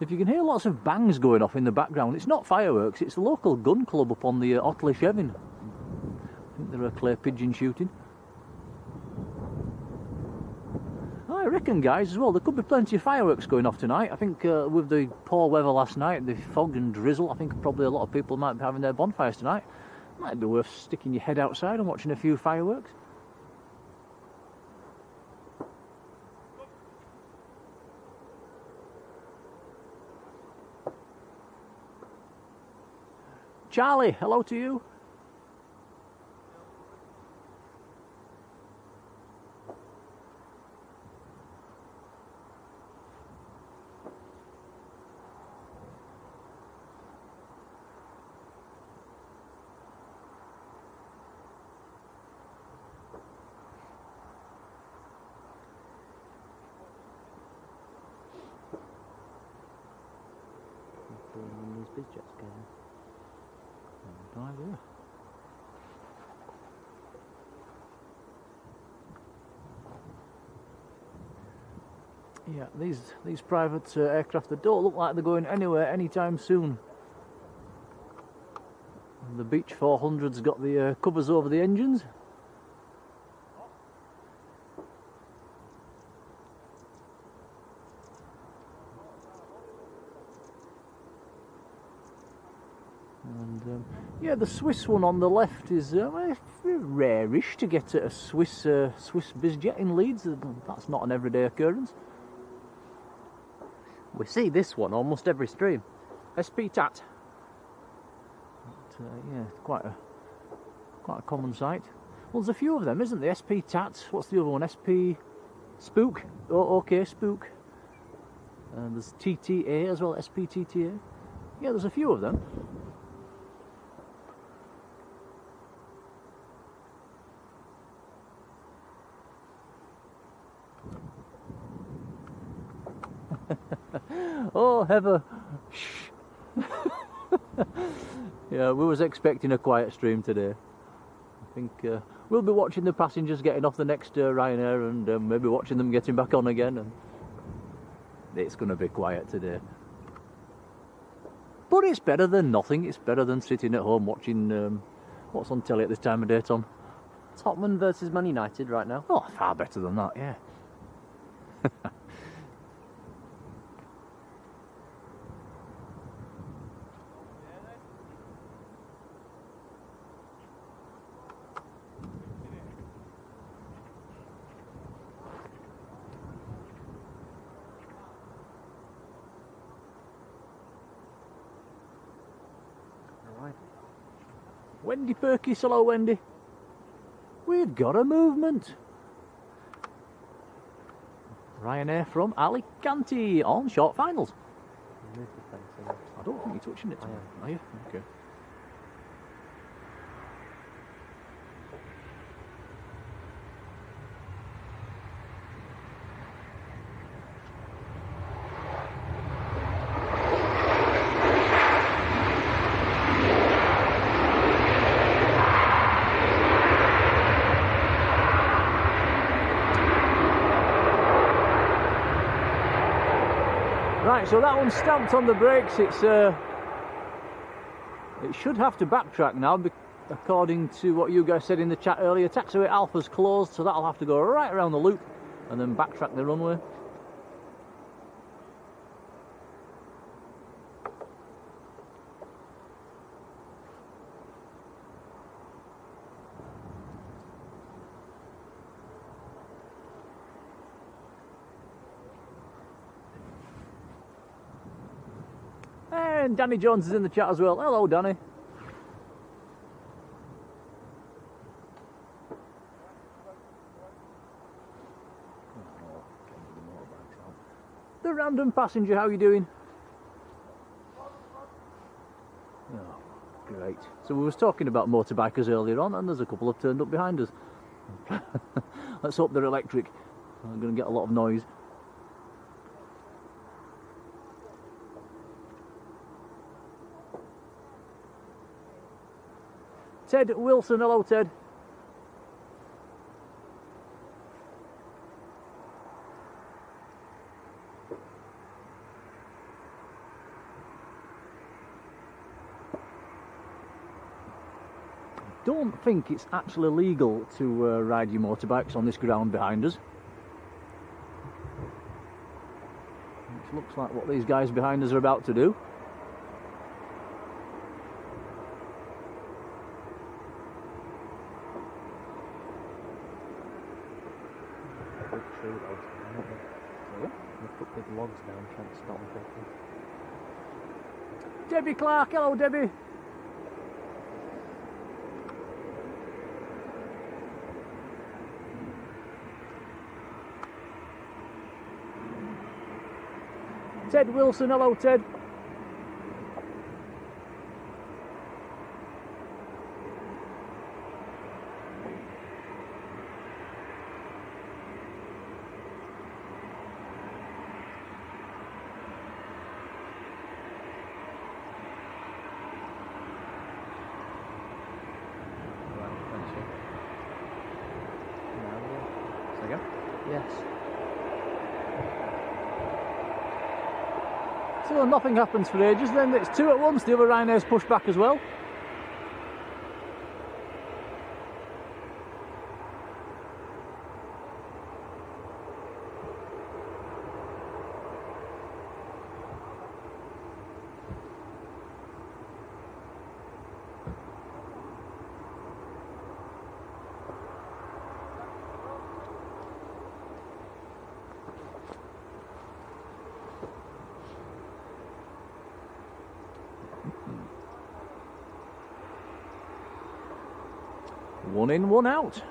If you can hear lots of bangs going off in the background, it's not fireworks, it's the local gun club up on the Otley Shevin. I think they're a clay pigeon shooting. I reckon, guys, as well, there could be plenty of fireworks going off tonight. I think with the poor weather last night, the fog and drizzle, I think probably a lot of people might be having their bonfires tonight. Might be worth sticking your head outside and watching a few fireworks. Charlie, hello to you. These big jets going. Yeah, these private aircraft, they don't look like they're going anywhere anytime soon. And the Beech 400's got the covers over the engines. And yeah, the Swiss one on the left is rarish to get a Swiss bizjet in Leeds. That's not an everyday occurrence. We see this one almost every stream. SP Tat. But, yeah, quite a common sight. Well, there's a few of them, isn't there? SP Tat. What's the other one? SP Spook. Oh, okay, Spook. And there's TTA as well. SP TTA. Yeah, there's a few of them. Oh, Heather. Shh. Yeah, we was expecting a quiet stream today. I think we'll be watching the passengers getting off the next Ryanair and maybe watching them getting back on again. And it's going to be quiet today. But it's better than nothing. It's better than sitting at home watching what's on telly at this time of day, Tom. Tottenham versus Man United right now. Oh, far better than that, yeah. Wendy Perkis, hello Wendy. We've got a movement. Ryanair from Alicante on short finals. I don't think you're touching it, Tom. Are you? Okay. so that one's stamped on the brakes. It should have to backtrack now, according to what you guys said in the chat earlier. Taxiway Alpha's closed, so that'll have to go right around the loop and then backtrack the runway. And Danny Jones is in the chat as well. Hello, Danny. The random passenger, how are you doing? Oh, great. So we was talking about motorbikers earlier on, and there's a couple have turned up behind us. Let's hope they're electric. I'm going to get a lot of noise. Ted Wilson, hello Ted. Don't think it's actually legal to ride your motorbikes on this ground behind us. Which looks like what these guys behind us are about to do. Put big logs down, trying to stop people. Debbie Clark, hello Debbie. Ted Wilson, hello Ted. Yes. So nothing happens for ages, then it's two at once. The other Ryanair's pushed back as well. One in, one out.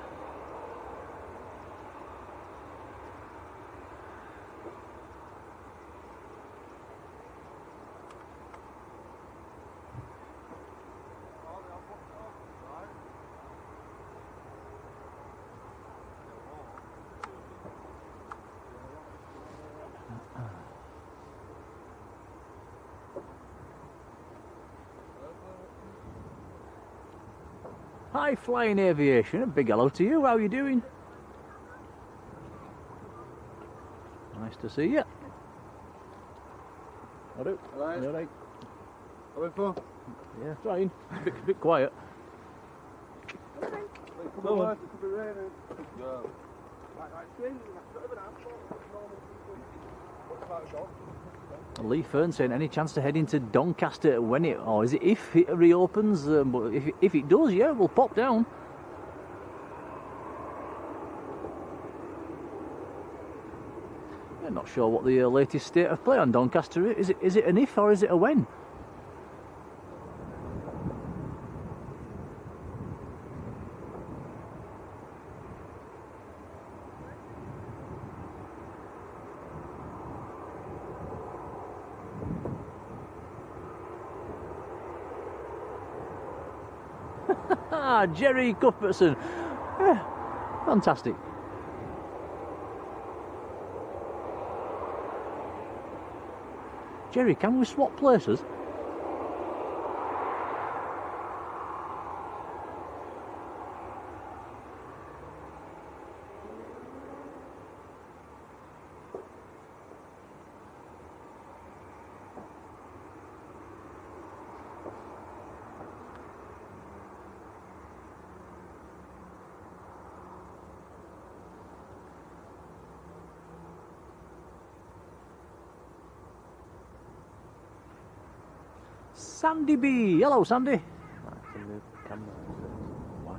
Hi Flying Aviation, a big hello to you, how are you doing? Nice to see you. Hello. Hello. Alright. Having fun? Yeah, trying. It's a bit quiet. Come on. It could be raining. Yeah. Like spring, that's not even What's about a dog? Lee Fern saying, any chance to head into Doncaster when it, or is it if it reopens? But if it does, yeah, we'll pop down. I'm not sure what the latest state of play on Doncaster is. Is it an if or is it a when? Jerry Cuthbertson. Yeah, fantastic. Jerry, can we swap places? Sandy B. Hello, Sandy. I have to move the camera. Why?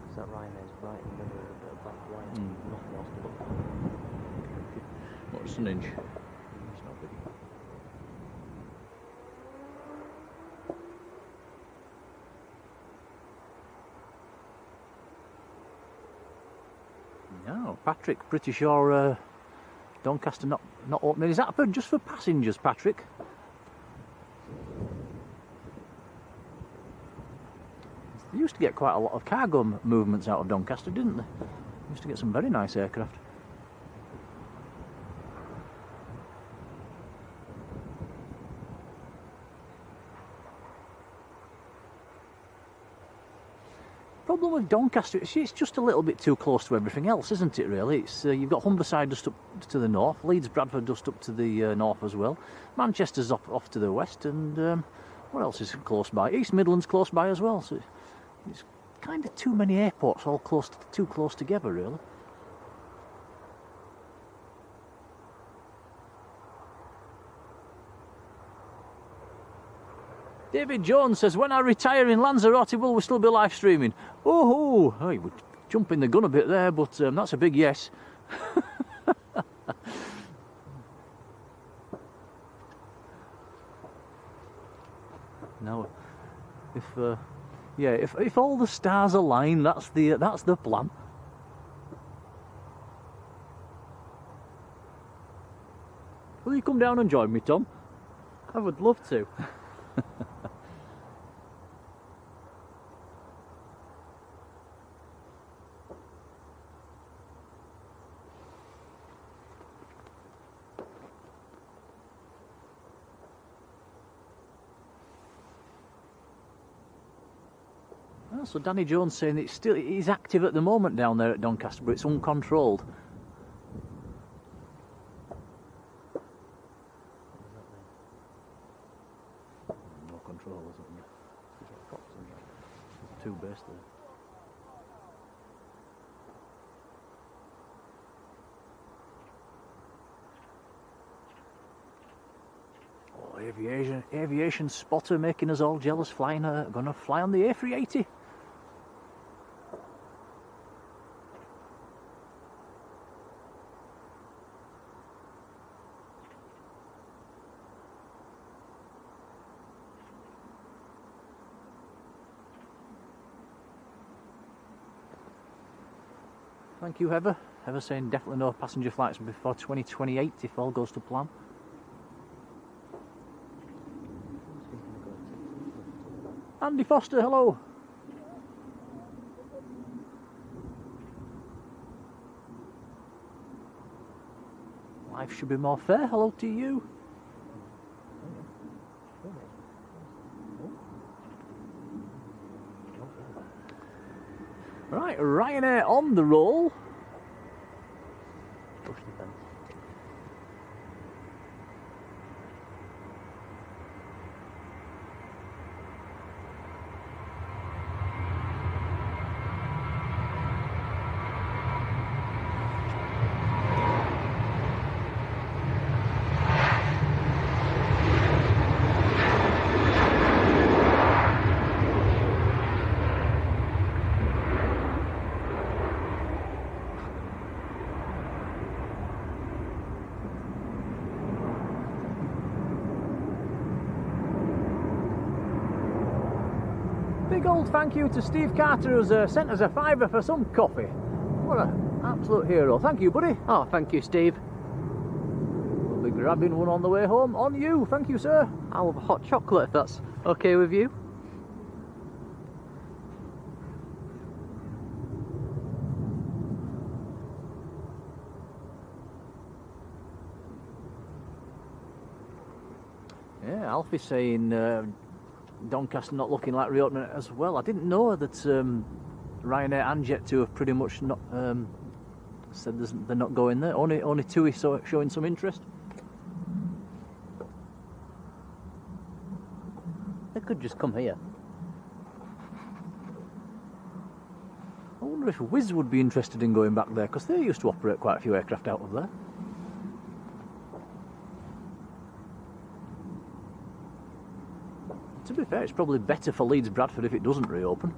Because that Ryanair's right in the middle of a bit of black wire. Nothing else to look for. What's an inch? It's not big. No, Patrick, pretty sure Doncaster not opening. Is that just for passengers, Patrick? They used to get quite a lot of cargo movements out of Doncaster, didn't they? Used to get some very nice aircraft. Problem with Doncaster, it's just a little bit too close to everything else, isn't it, really? It's you've got Humberside just up to the north, Leeds Bradford just up to the north as well, Manchester's off to the west, and what else is close by? East Midlands close by as well, so it's kind of too many airports all too close together, really. David Jones says, when I retire in Lanzarote, will we still be live streaming? Oh, you would jump in the gun a bit there, but that's a big yes. No, if all the stars align, that's the plan. Will you come down and join me, Tom? I would love to. So Danny Jones saying it's active at the moment down there at Doncaster, but it's uncontrolled. No control, isn't there? There's two bass there. Oh, aviation spotter making us all jealous, gonna fly on the A380. Thank you, Heather. Heather saying definitely no passenger flights before 2028 if all goes to plan. Andy Foster, hello. Life should be more fair. Hello to you. Right, Ryanair on the roll. Push the fence. Big old thank you to Steve Carter who's sent us a £5 for some coffee. What an absolute hero. Thank you, buddy. Oh, thank you, Steve. We'll be grabbing one on the way home. On you. Thank you, sir. I'll have a hot chocolate if that's okay with you. Yeah, Alfie's saying Doncaster not looking like reopening as well. I didn't know that Ryanair and Jet2 have pretty much not said they're not going there. Only TUI showing some interest. They could just come here. I wonder if Wizz would be interested in going back there, because they used to operate quite a few aircraft out of there. To be fair, it's probably better for Leeds Bradford if it doesn't reopen.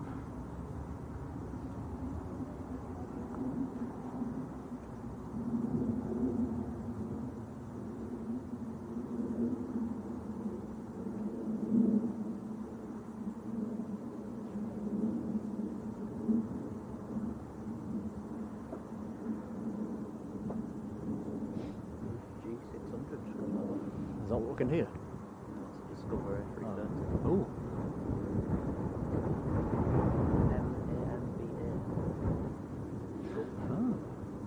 Is that what we can hear? Discovery 330. Oh.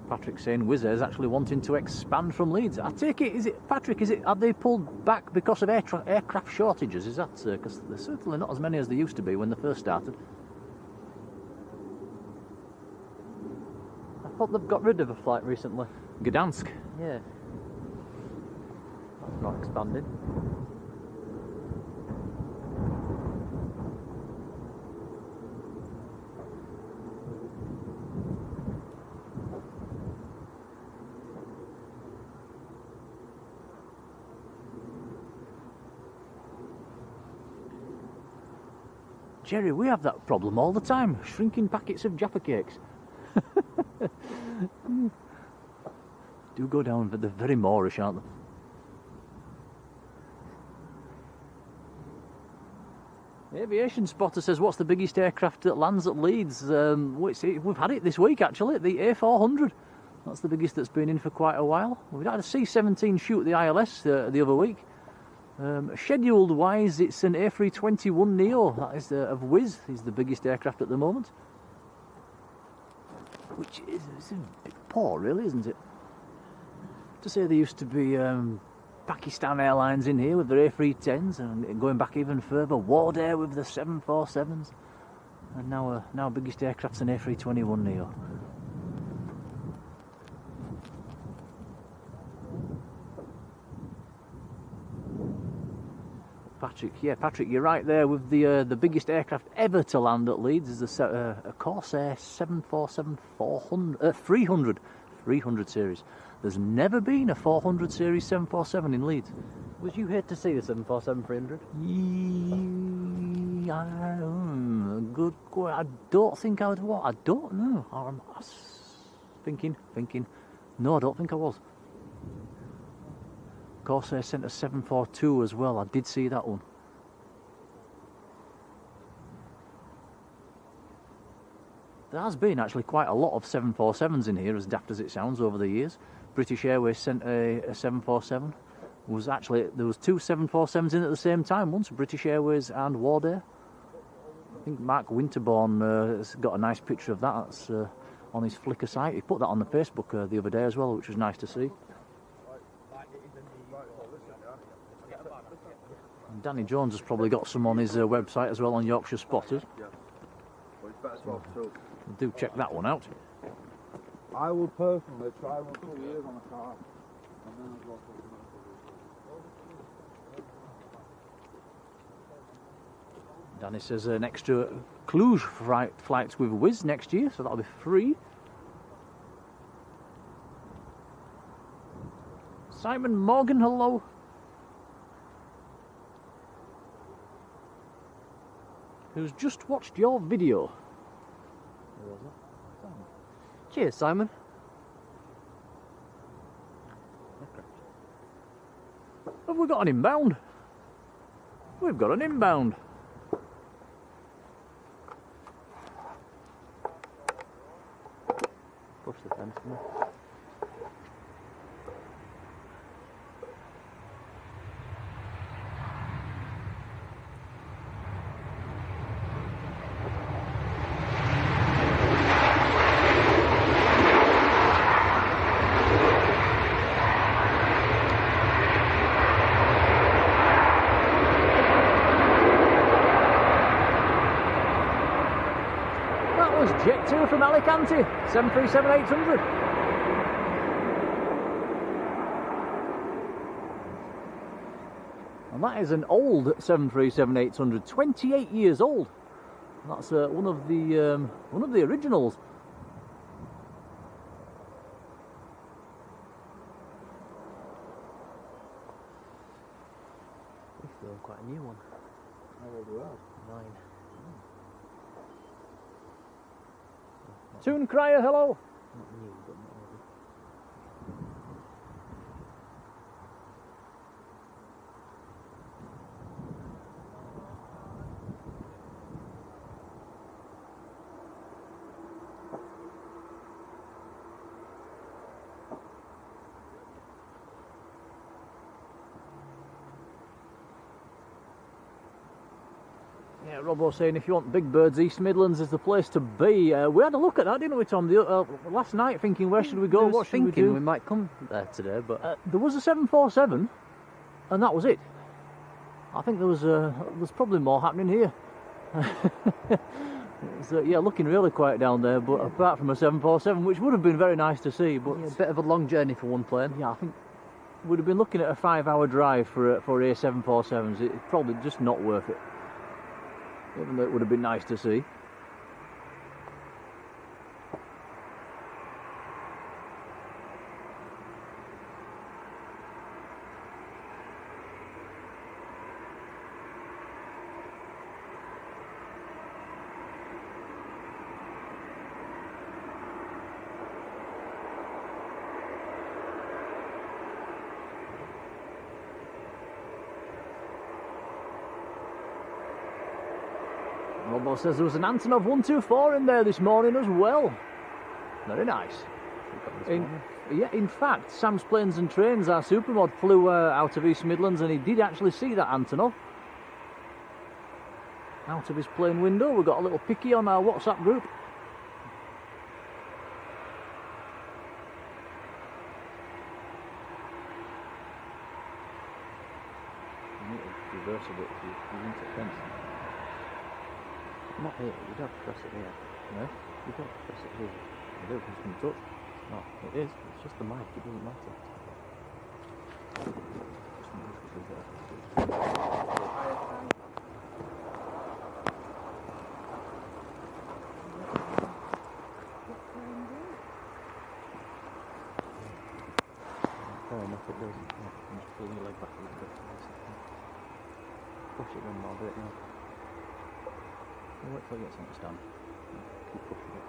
Patrick saying Wizz Air's actually wanting to expand from Leeds. I take it, is it, Patrick, have they pulled back because of aircraft shortages? Is that, because there's certainly not as many as there used to be when they first started. I thought they've got rid of a flight recently. Gdansk. Yeah. That's not expanding. Jerry, we have that problem all the time, shrinking packets of Jaffa cakes. Do go down, but they're very Moorish, aren't they? Aviation Spotter says, what's the biggest aircraft that lands at Leeds? We've had it this week, actually, the A400. That's the biggest that's been in for quite a while. We've had a C-17 shoot at the ILS the other week. Scheduled wise, it's an A321neo, that is of Wizz, is the biggest aircraft at the moment. Which is a bit poor, really, isn't it? To say there used to be Pakistan Airlines in here with their A310s, and going back even further, Wardair with the 747s, and now biggest aircraft's an A321neo. Patrick, you're right there with the biggest aircraft ever to land at Leeds is a Corsair 747 300 series. There's never been a 400 series 747 in Leeds. Was you here to see the 747-300? Good. I don't think I would. What? I don't know. I'm thinking. No, I don't think I was. Corsair sent a 742 as well. I did see that one. There has been actually quite a lot of 747s in here, as daft as it sounds, over the years. British Airways sent a 747. There was two 747s in at the same time once, British Airways and Wardair. I think Mark Winterbourne has got a nice picture of that. That's on his Flickr site. He put that on the Facebook the other day as well, which was nice to see. And Danny Jones has probably got some on his website as well, on Yorkshire Spotters. Yeah. Well, it's better to have two. Do check that one out. I will personally try one for years on a car, and then I've lost it. Danny says an extra Cluj flights with Wizz next year, so that'll be free. Simon Morgan, hello. Who's just watched your video. Who was that? Simon. Cheers, Simon. Have we got an inbound? We've got an inbound. Push the fence for me. Jet 2 from Alicante, 737-800. And that is an old 737-800, 28 years old. That's one of the originals. This feels quite a new one. I will Toon Crier, hello. Not new, but not old. Yeah, Robbo saying if you want big birds, East Midlands is the place to be. We had a look at that, didn't we, Tom? Last night, thinking where should we go? What should we do? We might come there today, but there was a 747, and that was it. I think there's probably more happening here. Yeah, looking really quiet down there. But apart from a 747, which would have been very nice to see, but yeah, a bit of a long journey for one plane. yeah, I think we'd have been looking at a 5-hour drive for A747s. It's probably just not worth it. Even though it would have been nice to see. Robo says there was an Antonov 124 in there this morning as well. Very nice. In fact, Sam's Planes and Trains, our supermod, flew out of East Midlands, and he did actually see that Antonov out of his plane window. We've got a little picky on our WhatsApp group. You need to reverse a bit to use the fence. Not here, you don't press it here. Yeah? You don't press it here. I do, it's been touched. No, it is. It's just the mic, it doesn't matter. Fair enough, it does. Yeah, I'm just pulling your leg back a little bit. Push it one more bit, yeah. Wait till it gets on the stand. Keep pushing it.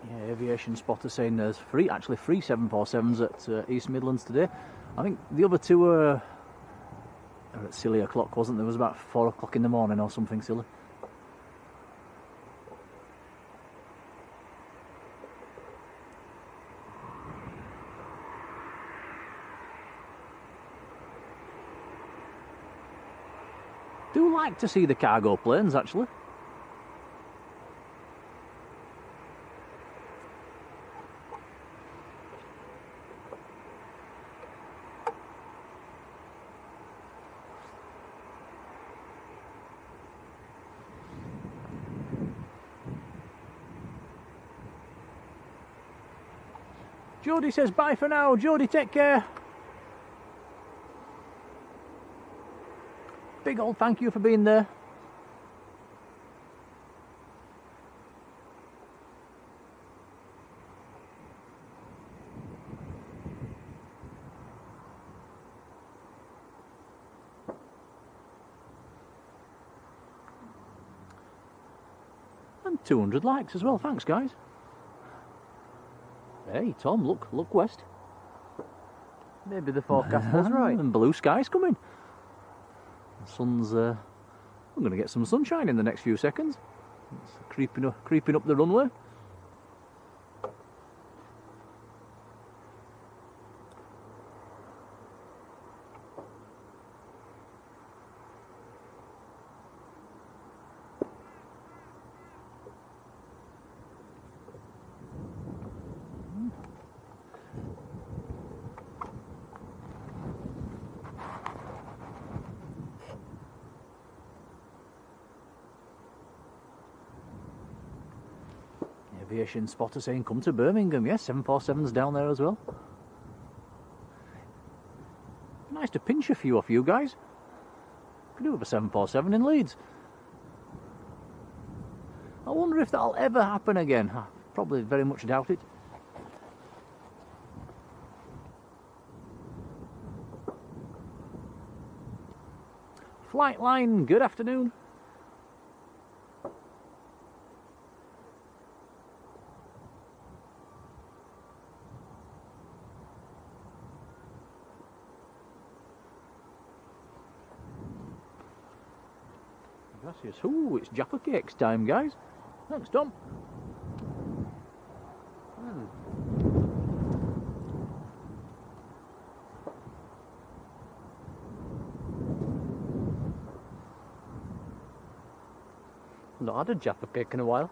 Yeah, Aviation spotter saying there's actually three 747s at East Midlands today. I think the other two are at silly o'clock, wasn't there? It was about 4 o'clock in the morning or something silly. Do like to see the cargo planes actually. Jodie says bye for now. Jodie, take care. Big old thank you for being there. And 200 likes as well. Thanks, guys. Hey, Tom, look west. Maybe the forecast was right. And blue skies coming. The sun's. I'm going to get some sunshine in the next few seconds. It's creeping up the runway. Aviation spotter saying come to Birmingham. Yes, 747's down there as well. Nice to pinch a few off you guys. Could do with a 747 in Leeds. I wonder if that'll ever happen again. I probably very much doubt it. Flightline, good afternoon. Gracias. Ooh, it's Jaffa Cakes time, guys. Thanks, Tom. Not had a Jaffa cake in a while.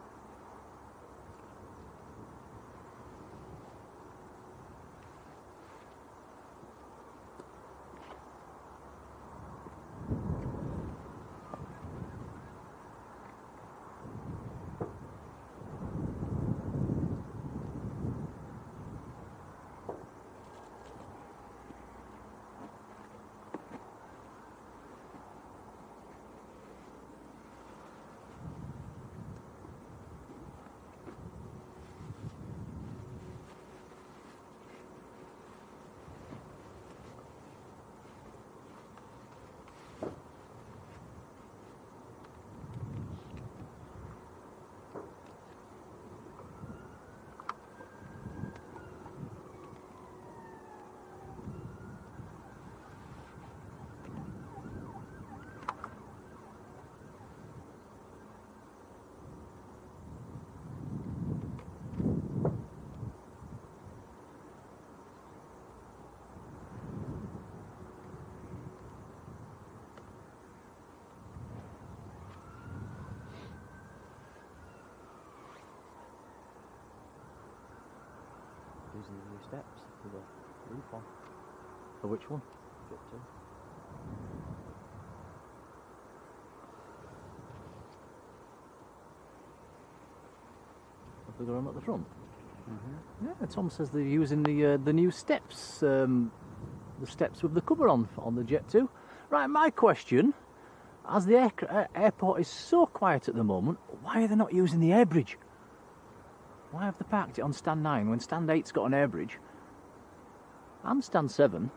Using the new steps with the roof on. For which one? Jet 2. The bigger one at the front. Yeah, Tom says they're using the new steps, the steps with the cover on the Jet 2. Right, my question: as the airport is so quiet at the moment, why are they not using the air bridge? Why have they parked it on stand 9 when stand 8's got an air bridge? And stand 7.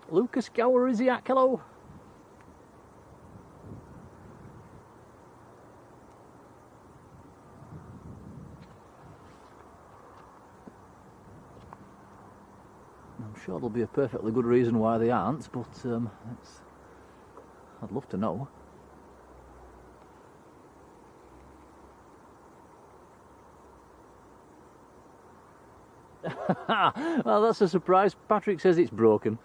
Lucas Gower, is he at? Hello. I'm sure there'll be a perfectly good reason why they aren't, but I'd love to know. Well, that's a surprise. Patrick says it's broken.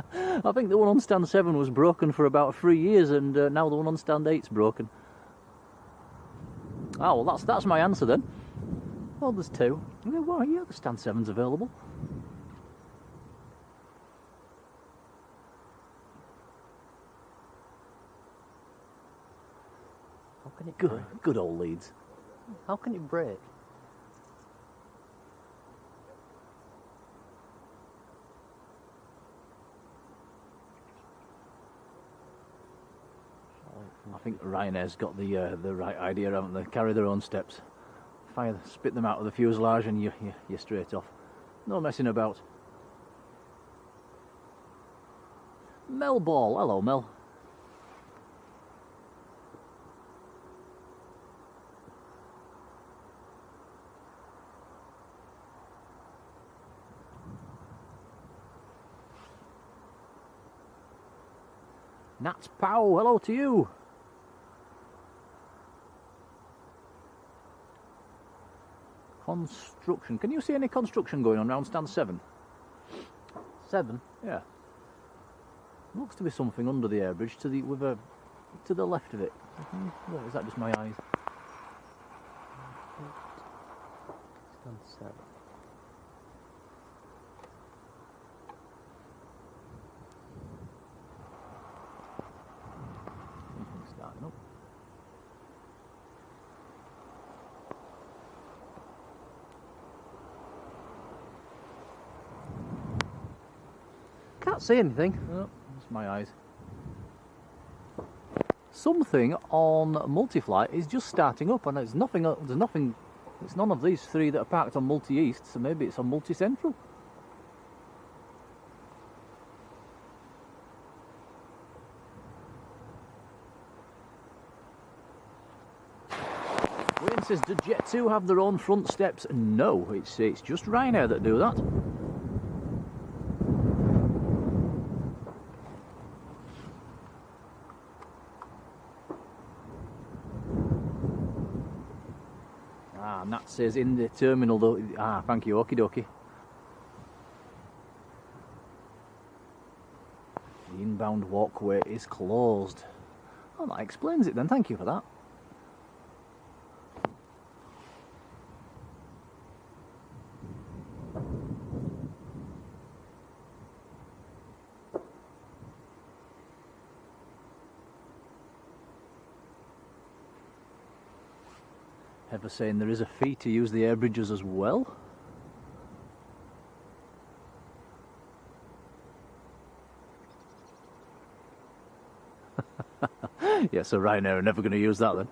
I think the one on stand 7 was broken for about 3 years, and now the one on stand 8's broken. Oh, well, that's my answer then. Well, there's 2. Yeah, well, yeah, the stand 7's available. How can it break? Good old Leeds. How can it break? I think Ryanair's got the right idea, haven't they? Carry their own steps. Spit them out of the fuselage and you're straight off. No messing about. Mel Ball. Hello, Mel. Nats Pow, hello to you. Construction. Can you see any construction going on around stand 7? 7? Yeah. Looks to be something under the air bridge to the left of it. Or is that just my eyes? Stand 7. Something's starting up. can't see anything. Oh, that's my eyes. Something on multi-flight is just starting up, and there's nothing. It's none of these three that are parked on multi-east, so maybe it's on multi-central. Wayne says, do Jet 2 have their own front steps? No, it's just Ryanair that do that. Nat says in the terminal though. Thank you, okie dokie. The inbound walkway is closed. Oh, that explains it then, thank you for that. Ever saying there is a fee to use the air bridges as well? Yeah, so Ryanair are never going to use that then.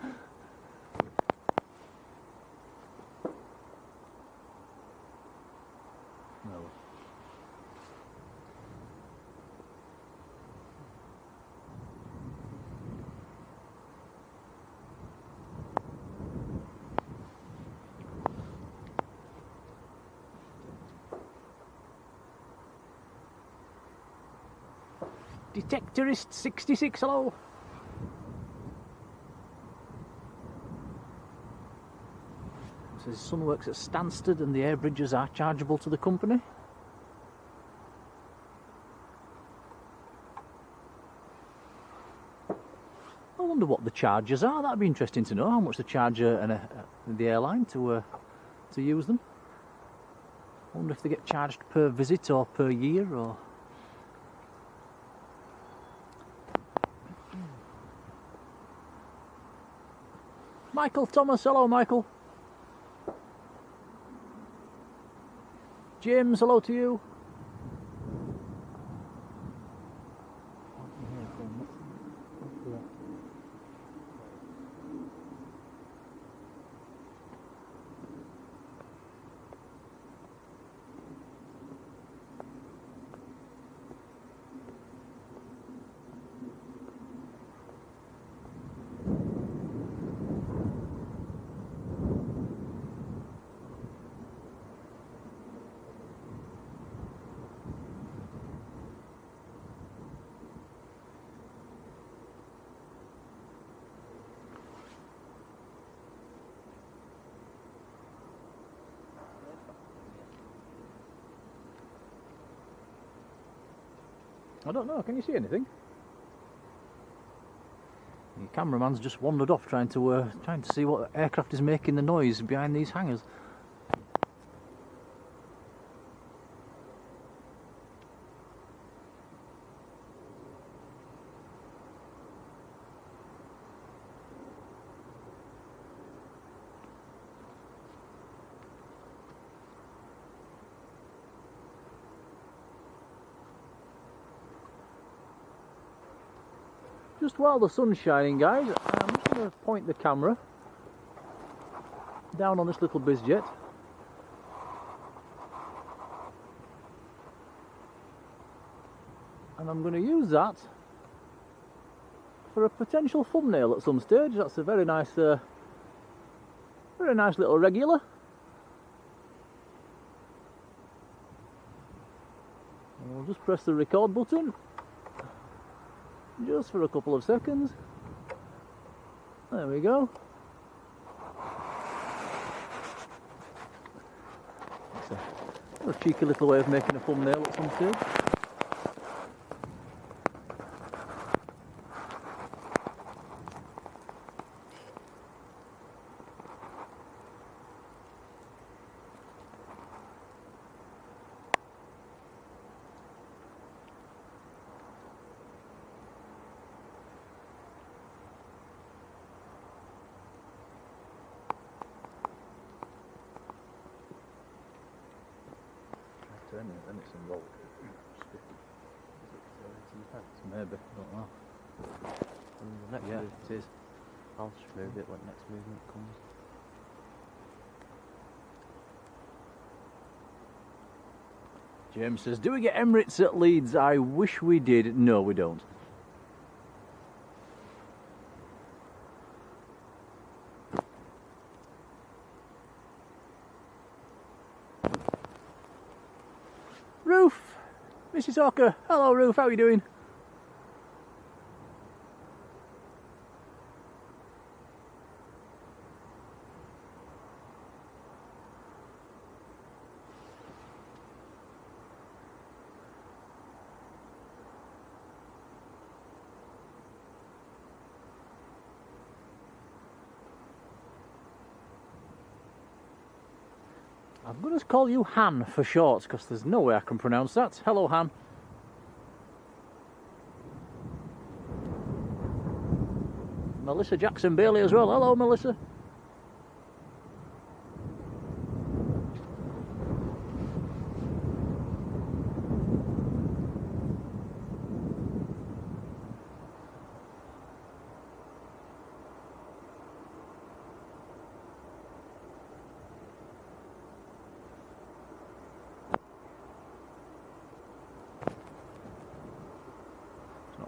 No. Detectorist 66, hello. Says his son works at Stansted and the air bridges are chargeable to the company. I wonder what the charges are. That'd be interesting to know how much the charger and the airline to use them. I wonder if they get charged per visit or per year or. Michael Thomas, hello Michael. James, hello to you. I don't know, can you see anything? The cameraman's just wandered off trying to see what aircraft is making the noise behind these hangars. Just while the sun's shining, guys, I'm just going to point the camera down on this little bizjet. And I'm going to use that for a potential thumbnail at some stage. That's a very nice little regular. And we'll just press the record button. Just for a couple of seconds. There we go. It's a cheeky little way of making a thumbnail at some stage. Then it's involved. Maybe, don't know. And the next Yeah, move, it is. I'll just move it when next movement comes. James says, do we get Emirates at Leeds? I wish we did. No, we don't. Ruth! Mrs. Hawker. Hello, Ruth. How are you doing? I'm going to call you Han for short, because there's no way I can pronounce that. Hello, Han. Melissa Jackson Bailey as well. Hello, Melissa.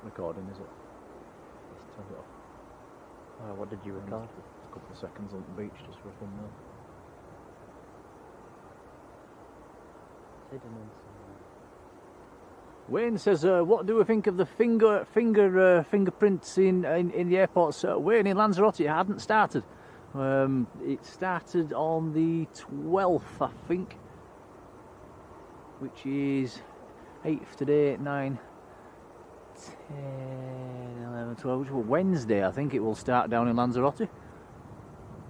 Recording, is it? Let's turn it off. What did you record? A couple of seconds on the beach just for a thumbnail. Wayne says, what do we think of the fingerprints in the airports? Wayne, in Lanzarote, it hadn't started. It started on the 12th, I think, which is 8th today, 9, 10, 11, 12, which was Wednesday, I think it will start down in Lanzarote. We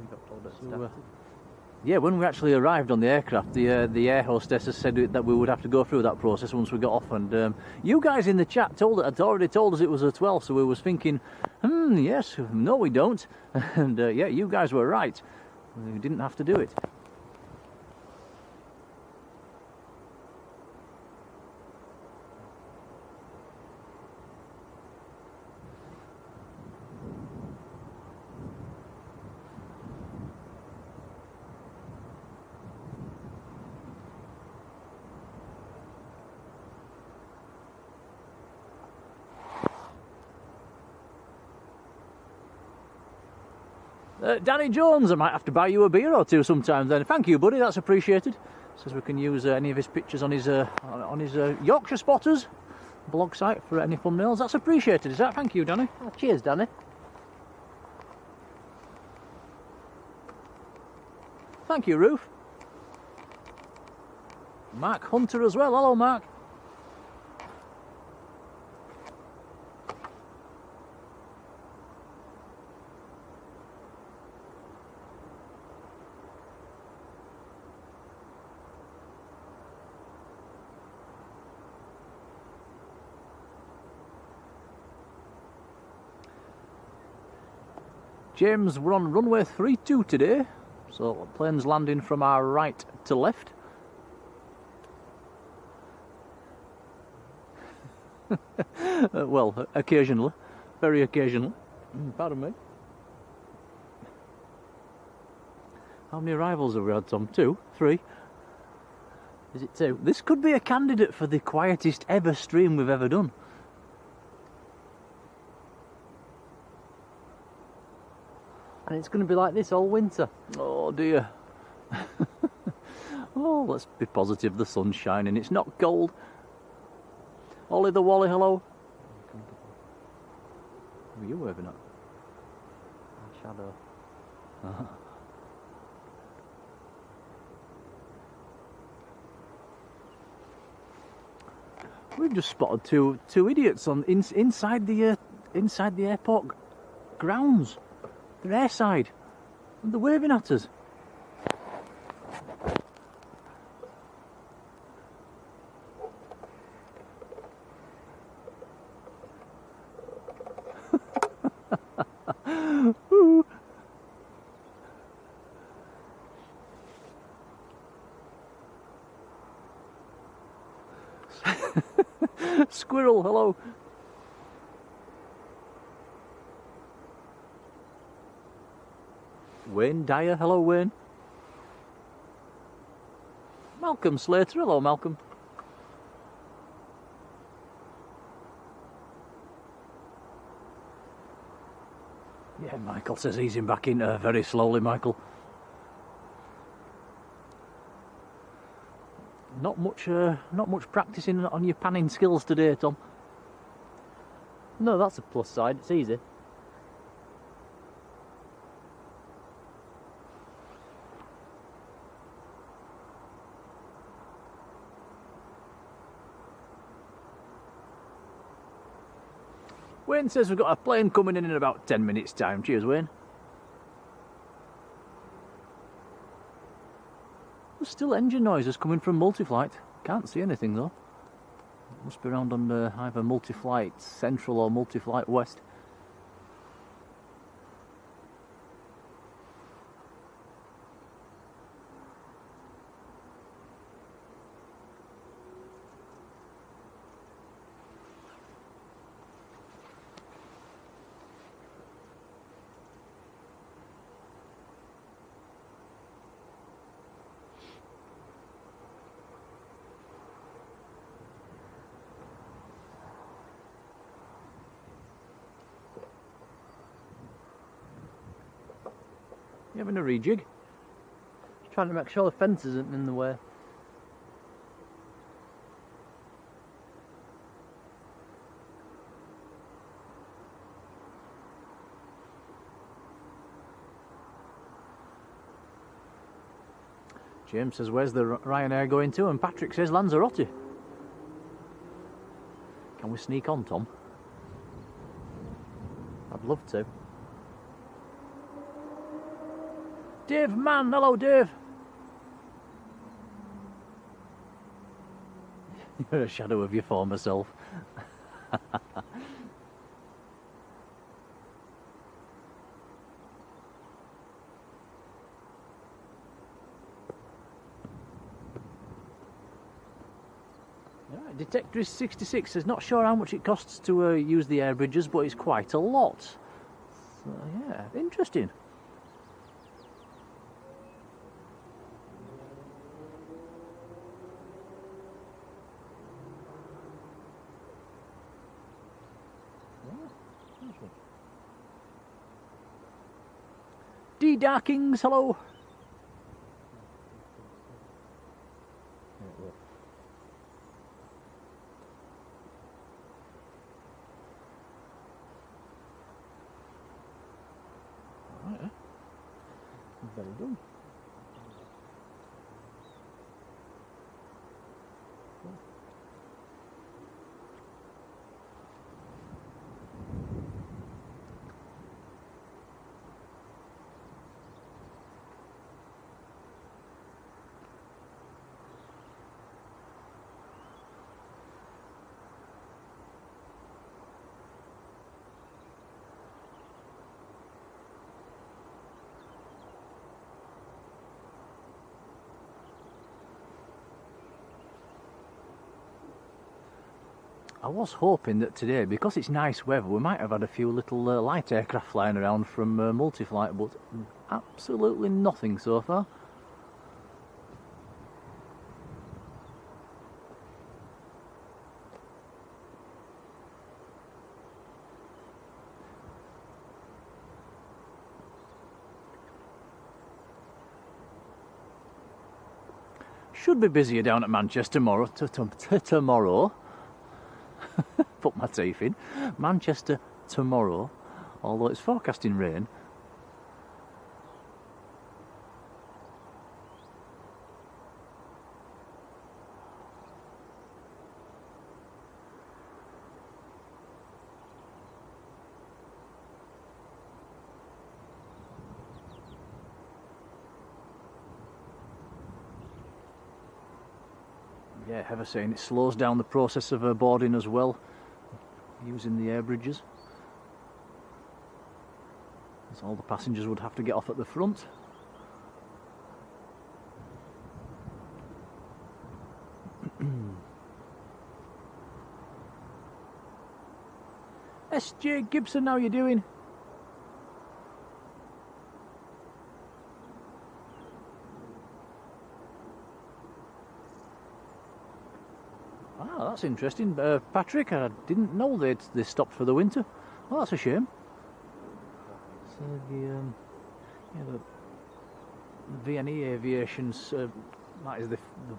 got told it started. Yeah, when we actually arrived on the aircraft, the air hostesses said that we would have to go through that process once we got off, and you guys in the chat had already told us it was the 12th, so we was thinking, yes, no we don't, and yeah, you guys were right, we didn't have to do it. Danny Jones, I might have to buy you a beer or two sometime then. Thank you, buddy, that's appreciated. Says we can use any of his pictures on his Yorkshire Spotters blog site for any thumbnails. That's appreciated, is that? Thank you, Danny. Oh, cheers, Danny. Thank you, Ruth. Mark Hunter as well. Hello, Mark. James, we're on runway 32 today, so planes landing from our right to left. Well, occasionally, very occasionally. Pardon me. How many arrivals have we had, Tom? 2? 3? Is it 2? This could be a candidate for the quietest ever stream we've ever done. And it's going to be like this all winter. Oh dear. Oh, let's be positive, the sun's shining, it's not cold. Ollie the Wally, hello. Who are you waving at? Shadow. We've just spotted two idiots on inside the airport grounds. They're airside, and they're waving at us. Squirrel, hello. Wayne Dyer, hello Wayne. Malcolm Slater, hello Malcolm. Yeah, Michael says easing back in very slowly, Michael. Not much practicing on your panning skills today, Tom. No, that's a plus side. It's easy. Wayne says we've got a plane coming in about 10 minutes time. Cheers, Wayne. There's still engine noises coming from Multiflight. Can't see anything though. Must be around on either Multiflight Central or Multiflight West. You having a rejig? Just trying to make sure the fence isn't in the way. James says, where's the Ryanair going to? And Patrick says, Lanzarote. Can we sneak on, Tom? I'd love to. Dave Mann, hello Dave. You're a shadow of your former self. Detectorist 66 says, not sure how much it costs to use the air bridges, but it's quite a lot. So, yeah, interesting. D Darkings, hello. Right. Very done. I was hoping that today, because it's nice weather, we might have had a few little light aircraft flying around from Multiflight, but absolutely nothing so far. Should be busier down at Manchester tomorrow. Put my teeth in. Manchester tomorrow, although it's forecasting rain. Yeah, Heather saying it slows down the process of boarding as well, using the air bridges. So all the passengers would have to get off at the front. SJ Gibson, how you doing? Oh, that's interesting. Patrick, I didn't know they stopped for the winter. Well, that's a shame. So the VNE Aviation's that is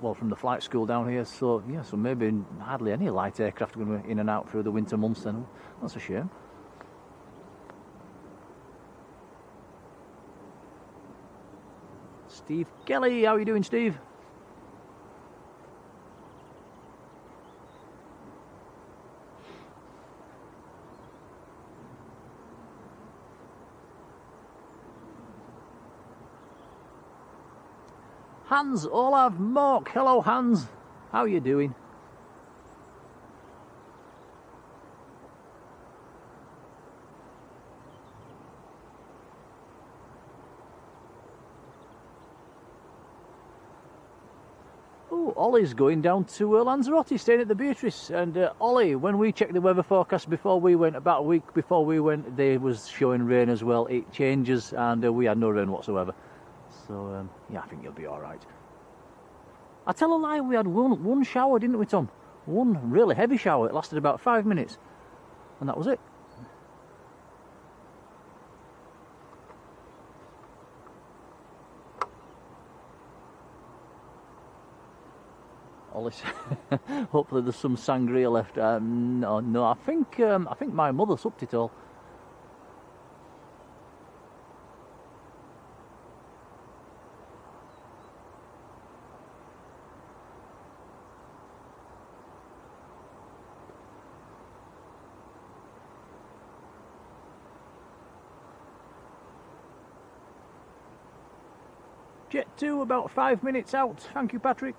well from the flight school down here. So yeah, so maybe hardly any light aircraft going in and out through the winter months. Then that's a shame. Steve Kelly, how are you doing, Steve? Hans Olav Mork, hello Hans, how are you doing? Oh, Ollie's going down to Lanzarote, staying at the Beatrice. And Ollie, when we checked the weather forecast before we went, about a week before we went, they was showing rain as well. It changes, and we had no rain whatsoever. So, yeah, I think you'll be alright. I tell a lie, we had one shower, didn't we, Tom? One really heavy shower. It lasted about 5 minutes. And that was it. Ollie, hopefully there's some sangria left. No, I think my mother supped it all. Jet 2 about 5 minutes out. Thank you, Patrick.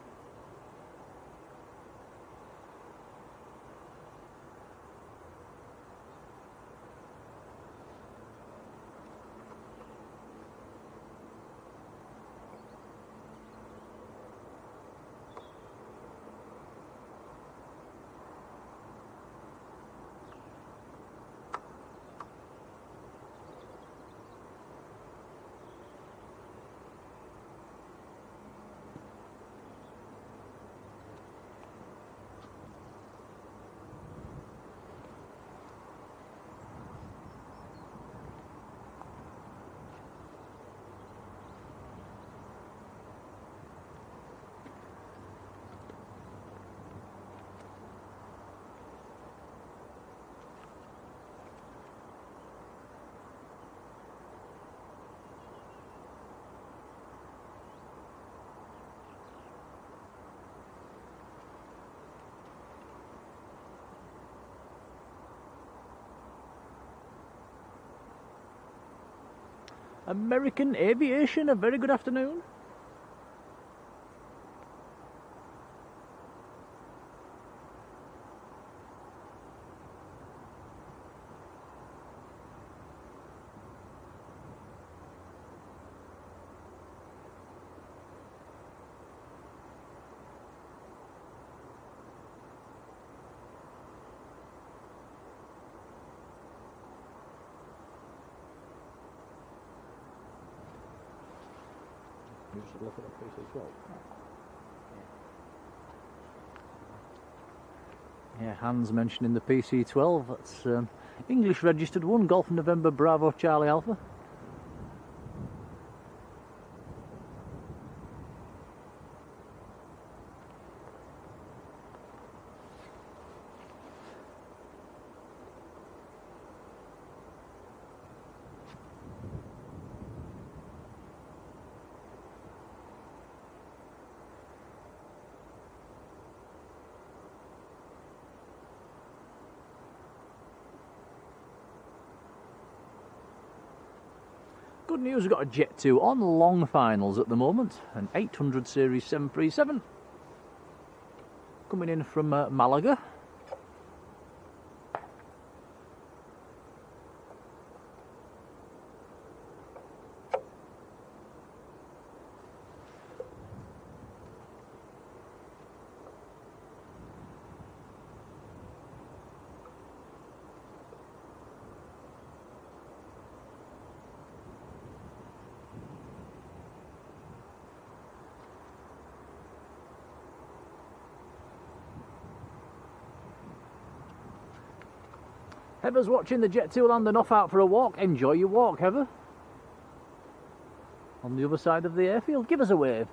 American Aviation, a very good afternoon. You just look at the PC12. Yeah, Hans mentioning the PC12. That's English registered one, Golf November Bravo Charlie Alpha. Good news, we've got a Jet 2 on long finals at the moment, an 800 series 737 coming in from Malaga. Heather's watching the Jet 2 land and off out for a walk. Enjoy your walk, Heather. On the other side of the airfield, give us a wave.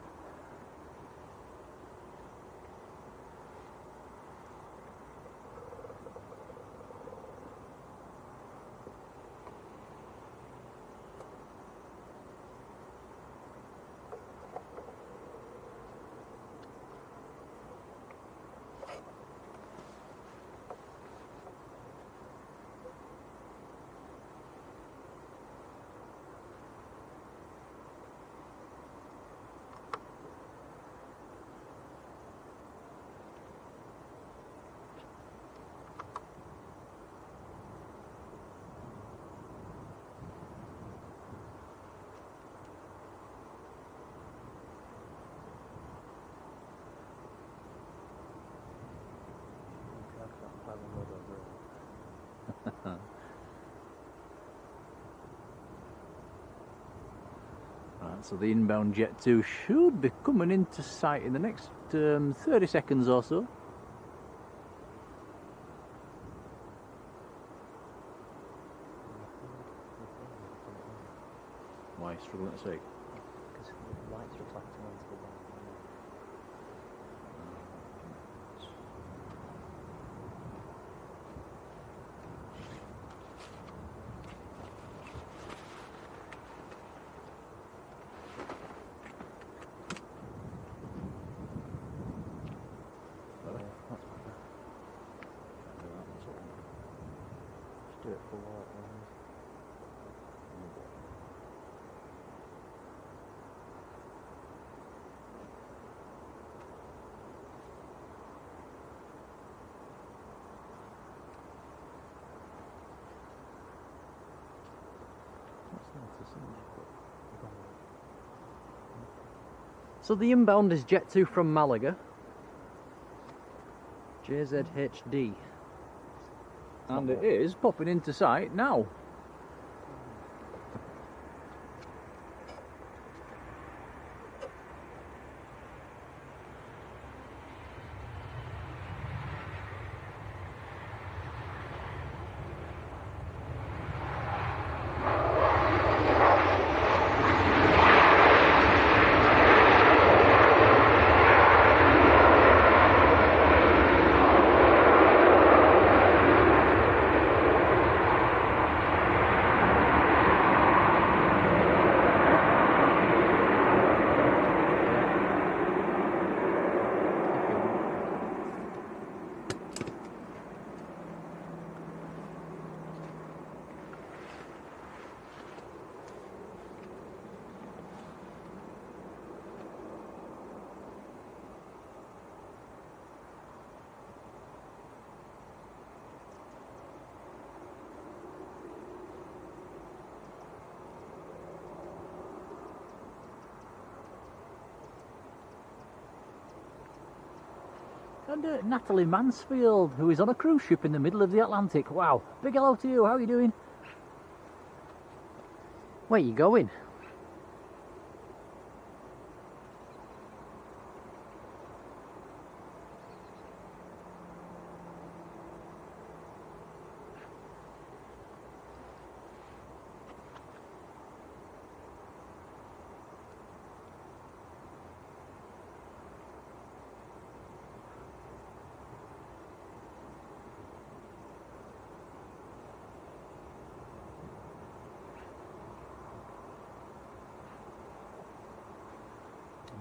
Right, so the inbound Jet 2 should be coming into sight in the next 30 seconds or so. Why are you struggling to see? Because the light's reflecting onto the back. Just do it for what? So the inbound is Jet 2 from Malaga. JZHD. And it is popping into sight now. And Natalie Mansfield, who is on a cruise ship in the middle of the Atlantic. Wow, big hello to you, how are you doing? Where you going?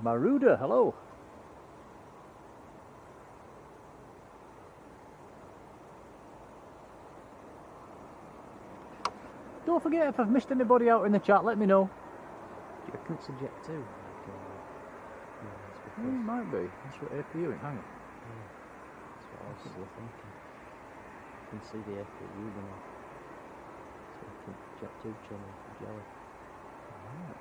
Maruda, hello. Don't forget, if I've missed anybody out in the chat, let me know. Do you reckon it's a Jet 2? Like, It might be. That's what APU in, hang on. That's what I was sort of thinking. You can see the APU going. So Jet 2 channel for Jelly. Right.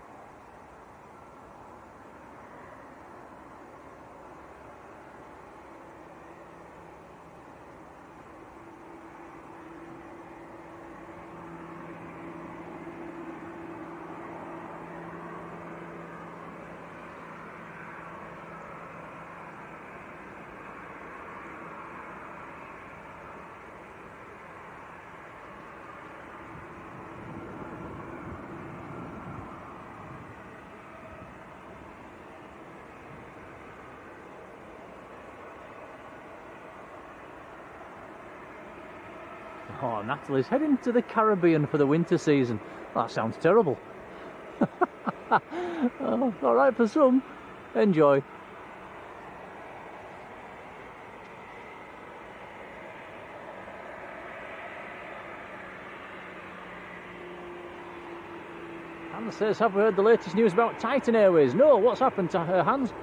Oh, Natalie's heading to the Caribbean for the winter season. That sounds terrible. Oh, all right for some. Enjoy. Anne says, have we heard the latest news about Titan Airways? No, what's happened to her hands?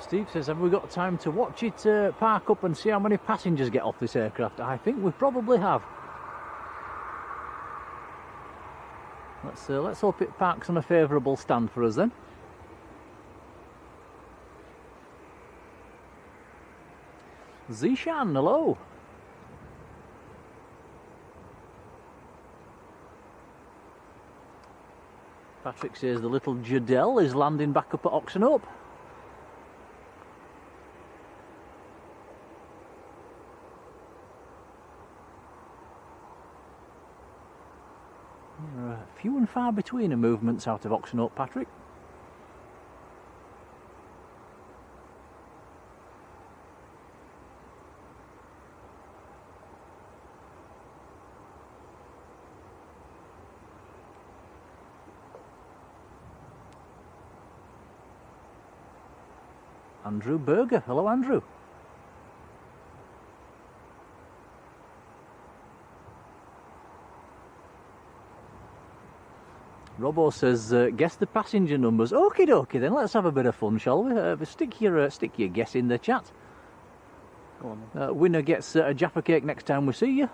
Steve says, have we got time to watch it park up and see how many passengers get off this aircraft? I think we probably have. Let's hope it parks on a favourable stand for us then. Zishan, hello. Patrick says the little Jodelle is landing back up at Oxenhope. Few and far between are movements out of Oxenhope, Patrick. Andrew Berger, hello Andrew. Robbo says, guess the passenger numbers. Okie dokie then, let's have a bit of fun, shall we? Stick your guess in the chat. Go on then. Winner gets a Jaffa cake next time we see you.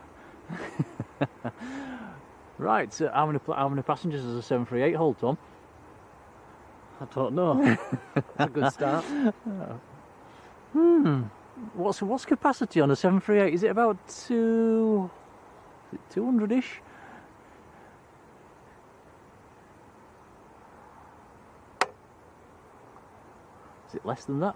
Right, how many passengers does a 738 hold, Tom? I don't know. It's a good start. What's capacity on a 738? Is it about 200-ish? Is it less than that?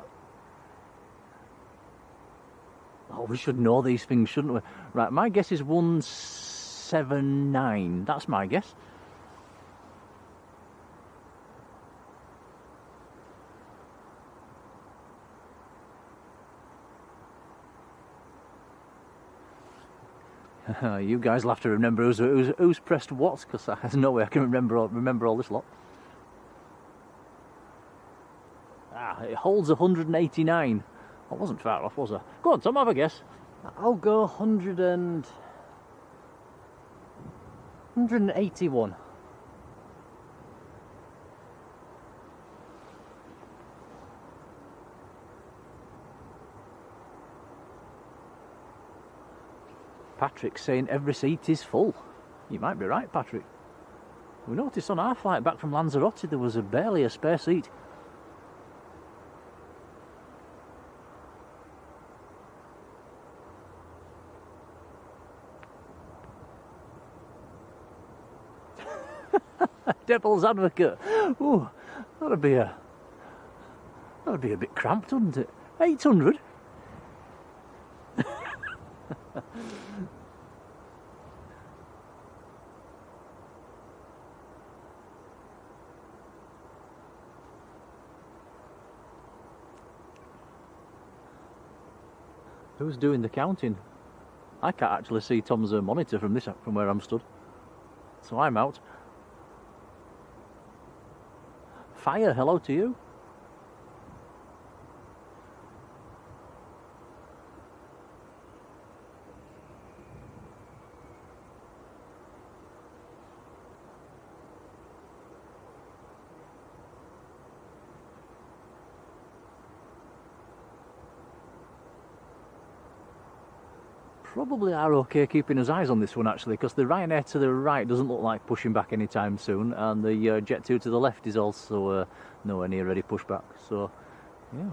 Oh, we should know these things, shouldn't we? Right, my guess is 179. That's my guess. You guys will have to remember who's pressed what, because there's no way I can remember all this lot. It holds 189. I wasn't far off, was I? Go on, Tom, have a guess. I'll go 181. Patrick's saying every seat is full. You might be right, Patrick. We noticed on our flight back from Lanzarote there was barely a spare seat. Devil's advocate. Ooh, that'd be a bit cramped, wouldn't it? 800. Who's doing the counting? I can't actually see Tom's monitor from where I'm stood, so I'm out. Fire, hello to you. probably are okay keeping his eyes on this one actually, because the Ryanair to the right doesn't look like pushing back anytime soon, and the Jet 2 to the left is also nowhere near ready pushback. So yeah,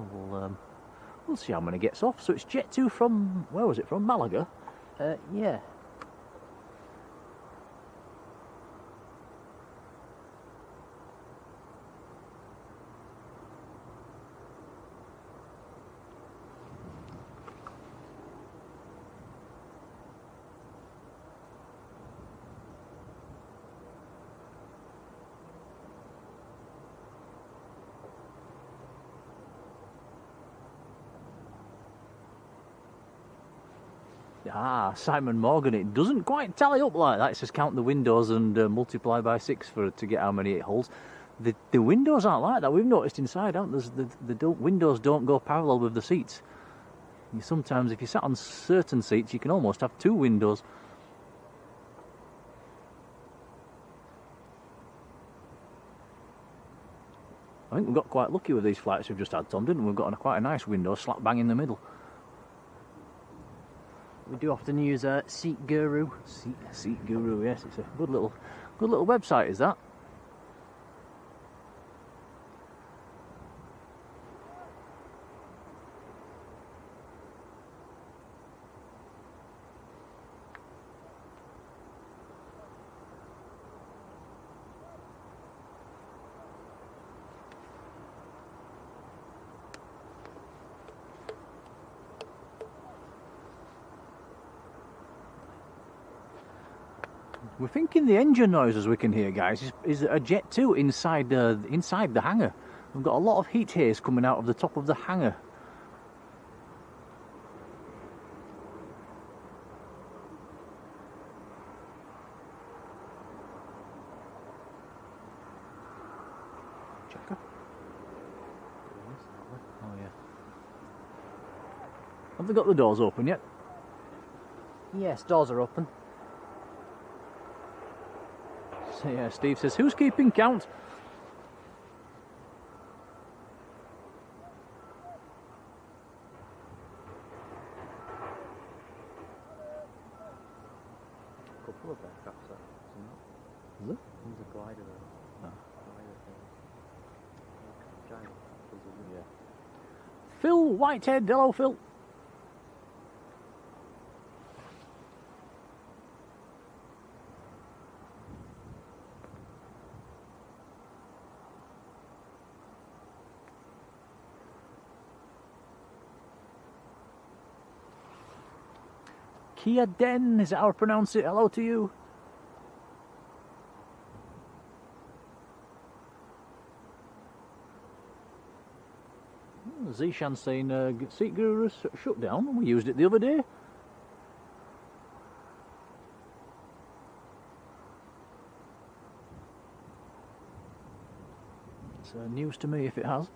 we'll see how many gets off. So it's Jet 2 from, where was it from? Malaga? Yeah. Ah, Simon Morgan, it doesn't quite tally up like that. It says count the windows and multiply by 6 to get how many it holds. The windows aren't like that. We've noticed inside, haven't we? The windows don't go parallel with the seats. Sometimes if you sat on certain seats, you can almost have 2 windows. I think we got quite lucky with these flights we've just had, Tom, didn't we? We've got quite a nice window slap bang in the middle. We do often use a Seat Guru. Seat Guru, yes, it's a good little website, is that? We're thinking the engine noises we can hear, guys, is a Jet 2 inside the hangar. We've got a lot of heat haze coming out of the top of the hangar. Checker. Oh yeah. Have they got the doors open yet? Yes, doors are open. So yeah, Steve says, who's keeping count? A couple of aircraft, isn't it? Is it? There's a glider there. Oh. Giant. Yeah. Phil Whitehead, hello Phil. Kia Den, is that how I pronounce it? Hello to you. Zishan saying Seat Guru shut down. We used it the other day. It's news to me if it has.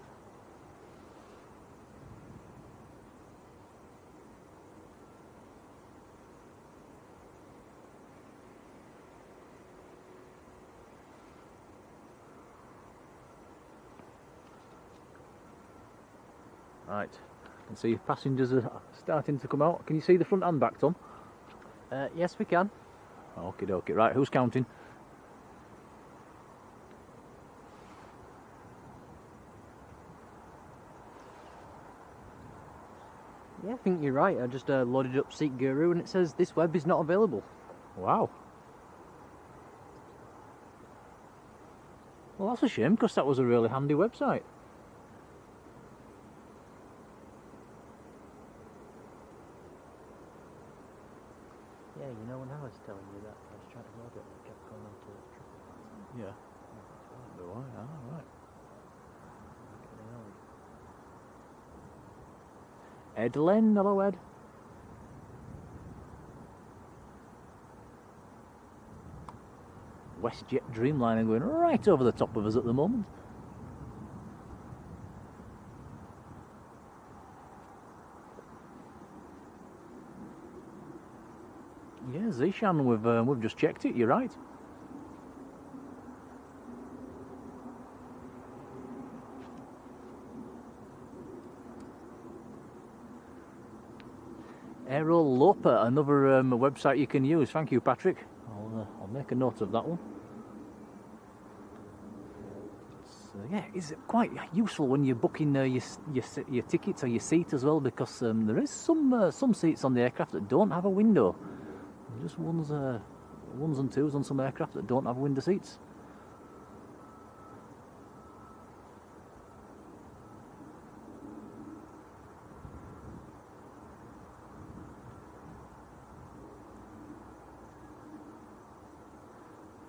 Right, I can see passengers are starting to come out. Can you see the front and back, Tom? Yes, we can. Okie dokie. Right, who's counting? Yeah, I think you're right. I just loaded up Seat Guru and it says this web is not available. Wow. Well, that's a shame, because that was a really handy website. Yeah, you know when I was telling you that, I was trying to load it and it kept going on to triple. Yeah. Do I? Ah, right. Ed Len, hello Ed. WestJet Dreamliner going right over the top of us at the moment. Yeah, Zishan, we've just checked it. You're right. Aerolopa, another website you can use. Thank you, Patrick. I'll make a note of that one. Yeah, it's quite useful when you're booking your tickets or your seat as well, because there is some seats on the aircraft that don't have a window. Just ones and twos on some aircraft that don't have window seats.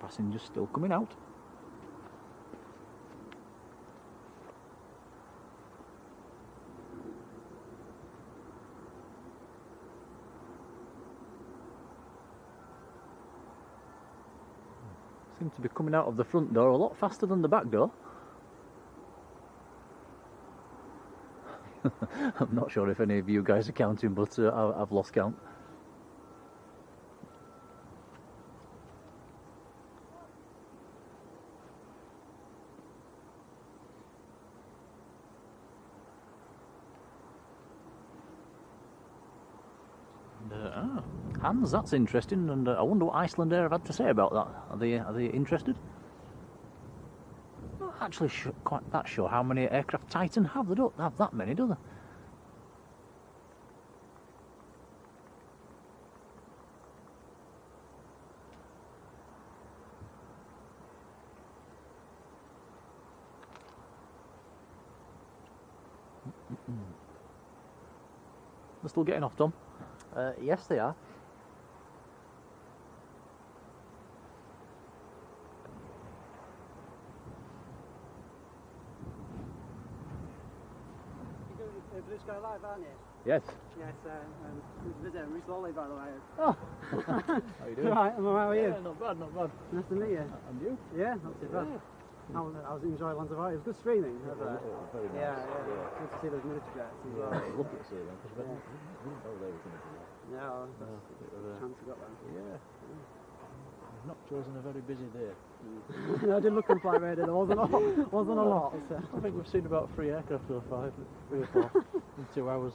Passengers still coming out. Seem to be coming out of the front door a lot faster than the back door. I'm not sure if any of you guys are counting, but I've lost count. Hands, that's interesting, and I wonder what Iceland Air have had to say about that. Are they interested? Not actually quite that sure how many aircraft Titan have. They don't have that many, do they? They're still getting off, Tom? Yes, they are. Blue Sky Live, aren't you? Yes. Yes, visiting Reese Lolly, by the way. Oh. How you doing? Right, I'm alright, how are you? Yeah, not bad, not bad. Nice to meet you. And you? Yeah, not too bad. Yeah. I was enjoying Lanzarote. It was good streaming over there. Very nice. Yeah. Good to see those miniature jets as well. Yeah, lovely to see them, because we didn't know they were going to do that. Yeah, that's a chance we got there. Yeah. I've not chosen a very busy day. No, I did look on flight radar. There wasn't a lot. So. I think we've seen about 3 aircraft so far, 3 or 4 in 2 hours.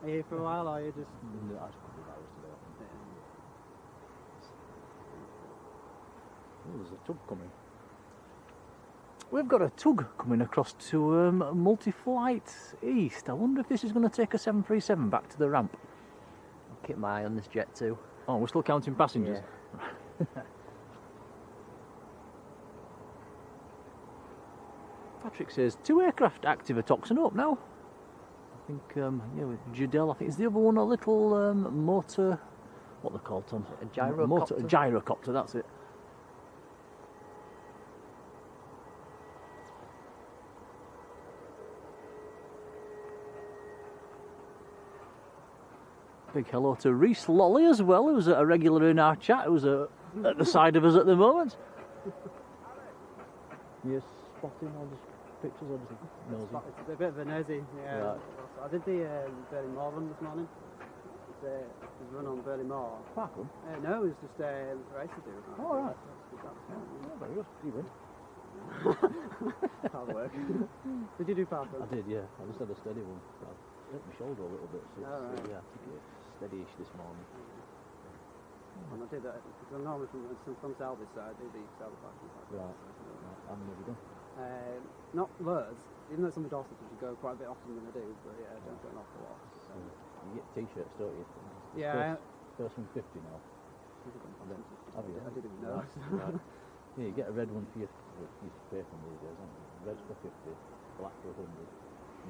Are you here for a while, or are you just... No, that's a couple of hours today, I think. Oh, there's a tug coming. We've got a tug coming across to Multi-Flight East. I wonder if this is going to take a 737 back to the ramp. I'll keep my eye on this jet too. Oh, we're still counting passengers. Yeah. Patrick says 2 aircraft active at Oxenhope now. I think, yeah, with Jodie, I think is the other one a little motor, what they're called, Tom? A gyrocopter? A gyrocopter, that's it. Big hello to Reese Lolly as well, who's a regular in our chat, who's at the side of us at the moment. You're spotting all the pictures, obviously. Nosy. It's a bit of a nosy, yeah. Right. I did the Burley Moor run this morning. It was a run on Burley Moor. Parkrun? No, it was just a race to do. Oh, right. Oh, very good. You win. Hard work. Did you do parkrun? I did, yeah. I just had a steady one. I hit my shoulder a little bit, so right. yeah, I took it steady-ish this morning. And I did that because I'm normally from Selby, so I do the Selby parkrun. Right. How many have you done? Not loads, even though it's on my doorstep, I should go quite a bit often than I do, but yeah, I don't go an awful lot. So. You get t-shirts, don't you? Yeah. First one 50 now. Have you? I didn't know. Right. Yeah, you get a red one for your piece of paper these days, don't you? Red's for 50, black for 100.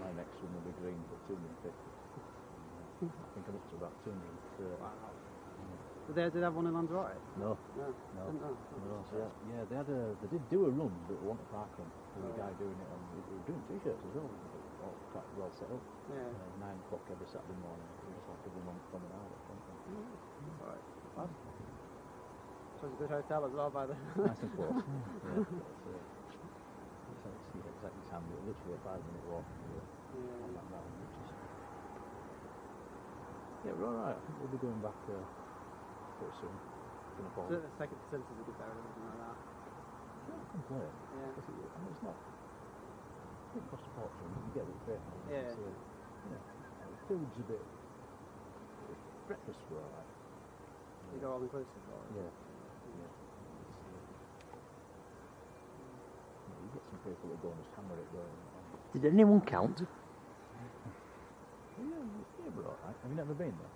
My next one will be green for 250. I think I'm up to about 230. Wow. Did they have one in Lanzarote? No. No. No. So yeah, they did do a run, but they want a park run. There was a guy doing it, and they were doing t-shirts as well. All quite well set up. Yeah. 9 o'clock every Saturday morning. It was like every month from an hour or something. Alright. So it's a good hotel as well, by the Nice and close. Yeah. It's exactly time. We're literally a 5-minute walk from on that mountain, which is. Yeah, we're alright. I think we'll be going back pretty soon. So the second facilities are good there or anything like that? Can't complain. Yeah. I mean, it's not. It doesn't cost a fortune. You get what you pay for. Yeah. The food's a bit breakfast were alright. You go all inclusive, or? Yeah. You get some people that go and just hammer it going. Did anyone count? Yeah, we're alright. Have you never been there?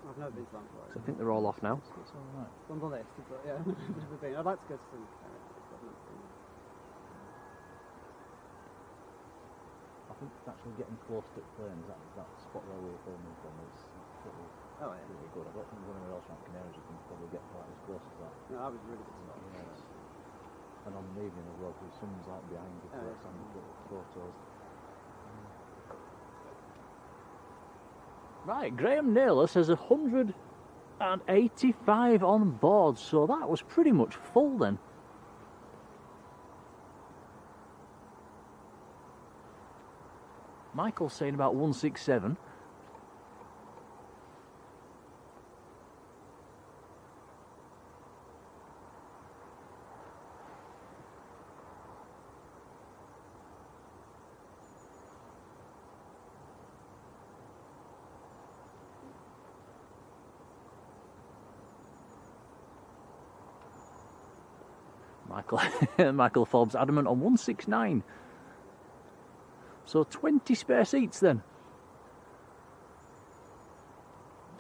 I've never been to Lanzarote. So I think they're all off now. It's alright. It's on the list, but yeah, I've never been. I'd like to go to some areas, but I've never been. I think actually getting close to the planes, that spot where we were filming from is pretty, Oh yeah. pretty good. I don't think there's anywhere else around Canaries you can probably get quite as close as that. No, that was a really good spot. Yes. And on the evening as well, because the sun's like behind you, Oh, for yeah. some little photos. Right, Graham Naylor says 185 on board, so that was pretty much full then. Michael's saying about 167. Michael Forbes adamant on 169. So 20 spare seats then.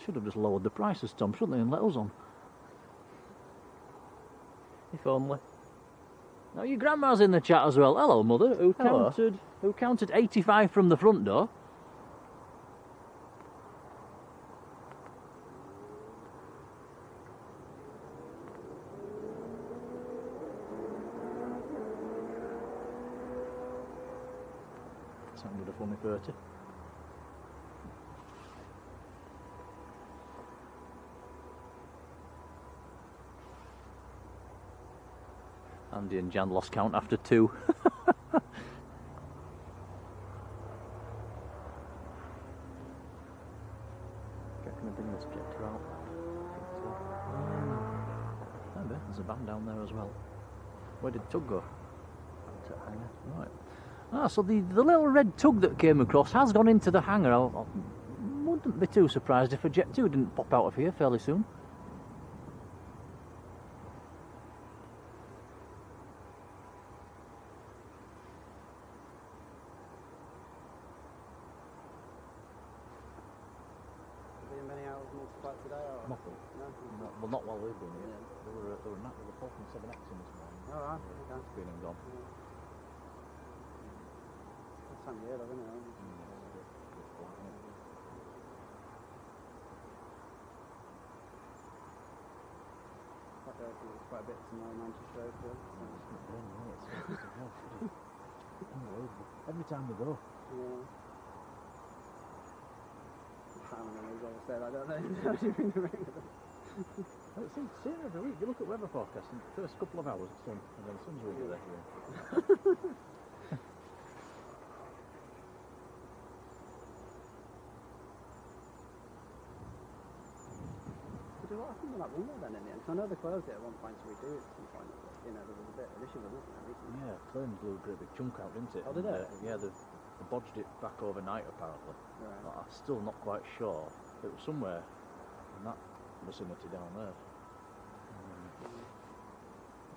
Should have just lowered the prices, Tom, shouldn't they, and let us on? If only. Now your grandma's in the chat as well. Hello, mother. Hello. Who counted 85 from the front door? Something with a funny 30. Andy and Jan lost count after 2. Can I bring this projector out? Maybe. There's a van down there as well. Where did Tug go? To hanger. Right. Ah, so the little red Tug that came across has gone into the hangar. I wouldn't be too surprised if a Jet 2 didn't pop out of here fairly soon. Been many hours multiplied today, or? Nothing. No? Well, not while we've been here. There were a Falcon 7X in this morning. Oh, right. Okay. It's been and gone. This time of year, though, isn't it? Like there's quite a bit tomorrow, Manchester, hopefully. Unbelievable. Every time we go. Yeah. Simon and Liz always say that, don't they? How do you bring the rain with them? It seems to see every week. You look at weather forecast and the first couple of hours it's sun, and then the sun's really there. So what happened with that runway then in the end? 'Cause I know they closed it at one point to redo it at some point, but you know, there was a bit of an issue with it recently. Yeah, planes blew a great big chunk out, didn't it? Oh, did And, it? yeah, they bodged it back overnight apparently. Right. But I'm still not quite sure. It was somewhere in that vicinity down there.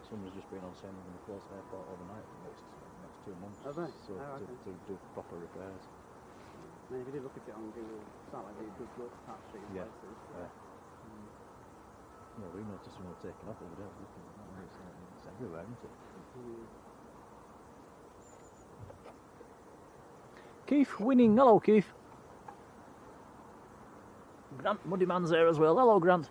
Someone's just been on saying they're going to close the airport overnight for the next 2 months. Have they? So Oh, okay. to do proper repairs. I mean, if you did look at it on Google, it's not like the good look patch these Yeah. places. Yeah. Yeah, we noticed when we were taking off the other day. Looking at that, it's everywhere, isn't it? Keith winning. Hello, Keith. Grant Muddy Man's there as well. Hello, Grant.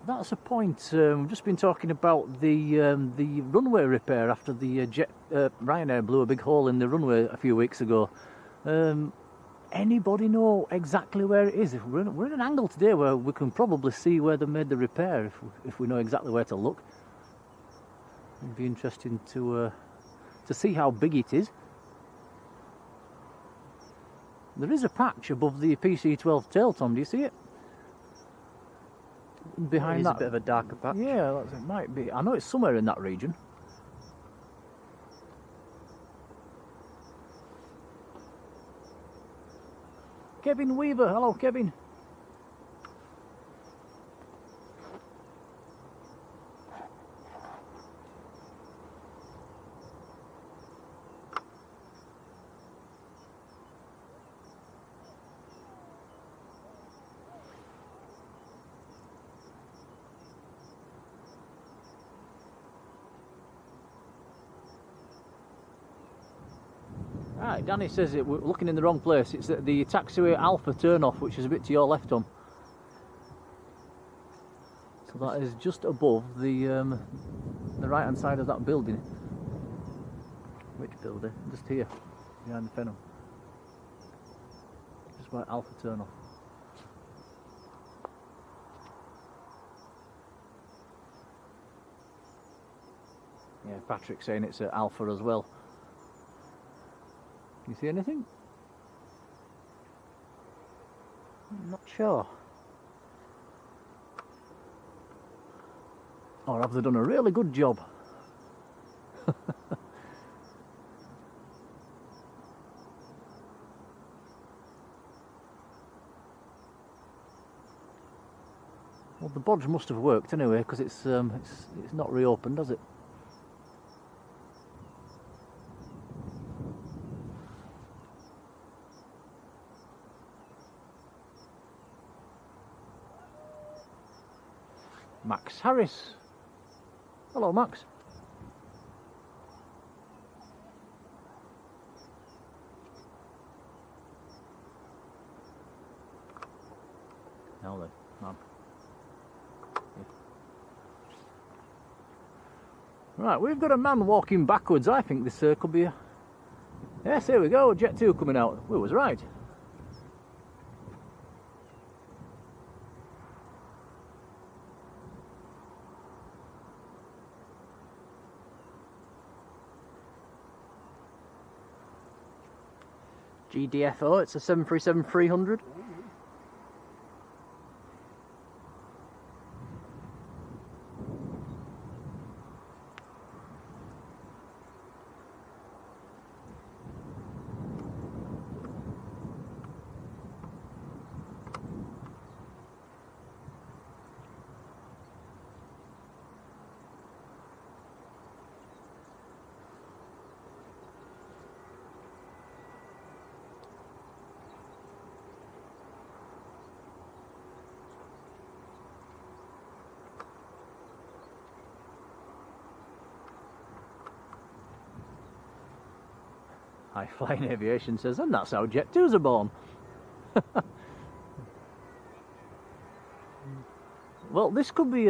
That's a point. We've just been talking about the runway repair after the Ryanair blew a big hole in the runway a few weeks ago. Anybody know exactly where it is? We're in an angle today where we can probably see where they made the repair if we know exactly where to look. It'd be interesting to see how big it is. There is a patch above the PC-12 tail, Tom. Do you see it? behind It is that. a bit of a darker patch. Yeah, it might be. I know it's somewhere in that region. Kevin Weaver, hello Kevin. Right, Danny says we're looking in the wrong place. It's at the taxiway Alpha turnoff, which is a bit to your left, Tom. So that is just above the right hand side of that building. Which building? Just here, behind the Fenham. Just where Alpha turnoff. Yeah, Patrick's saying it's at Alpha as well. You see anything? I'm not sure. Or have they done a really good job? Well, the bodge must have worked anyway, because it's not reopened, has it? Max Harris. Hello, Max. Now then, man. Yeah. Right, we've got a man walking backwards. I think this could be a... Yes, here we go, Jet 2 coming out. We was right. GDFO, it's a 737-300. High Flying Aviation says, and that's how Jet 2s are born. Well, this could be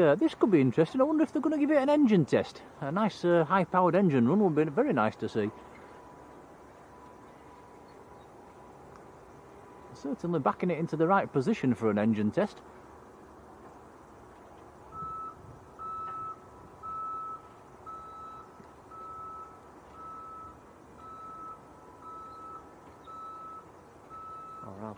interesting. I wonder if they're going to give it an engine test. A nice high-powered engine run would be very nice to see. Certainly backing it into the right position for an engine test. Or rather.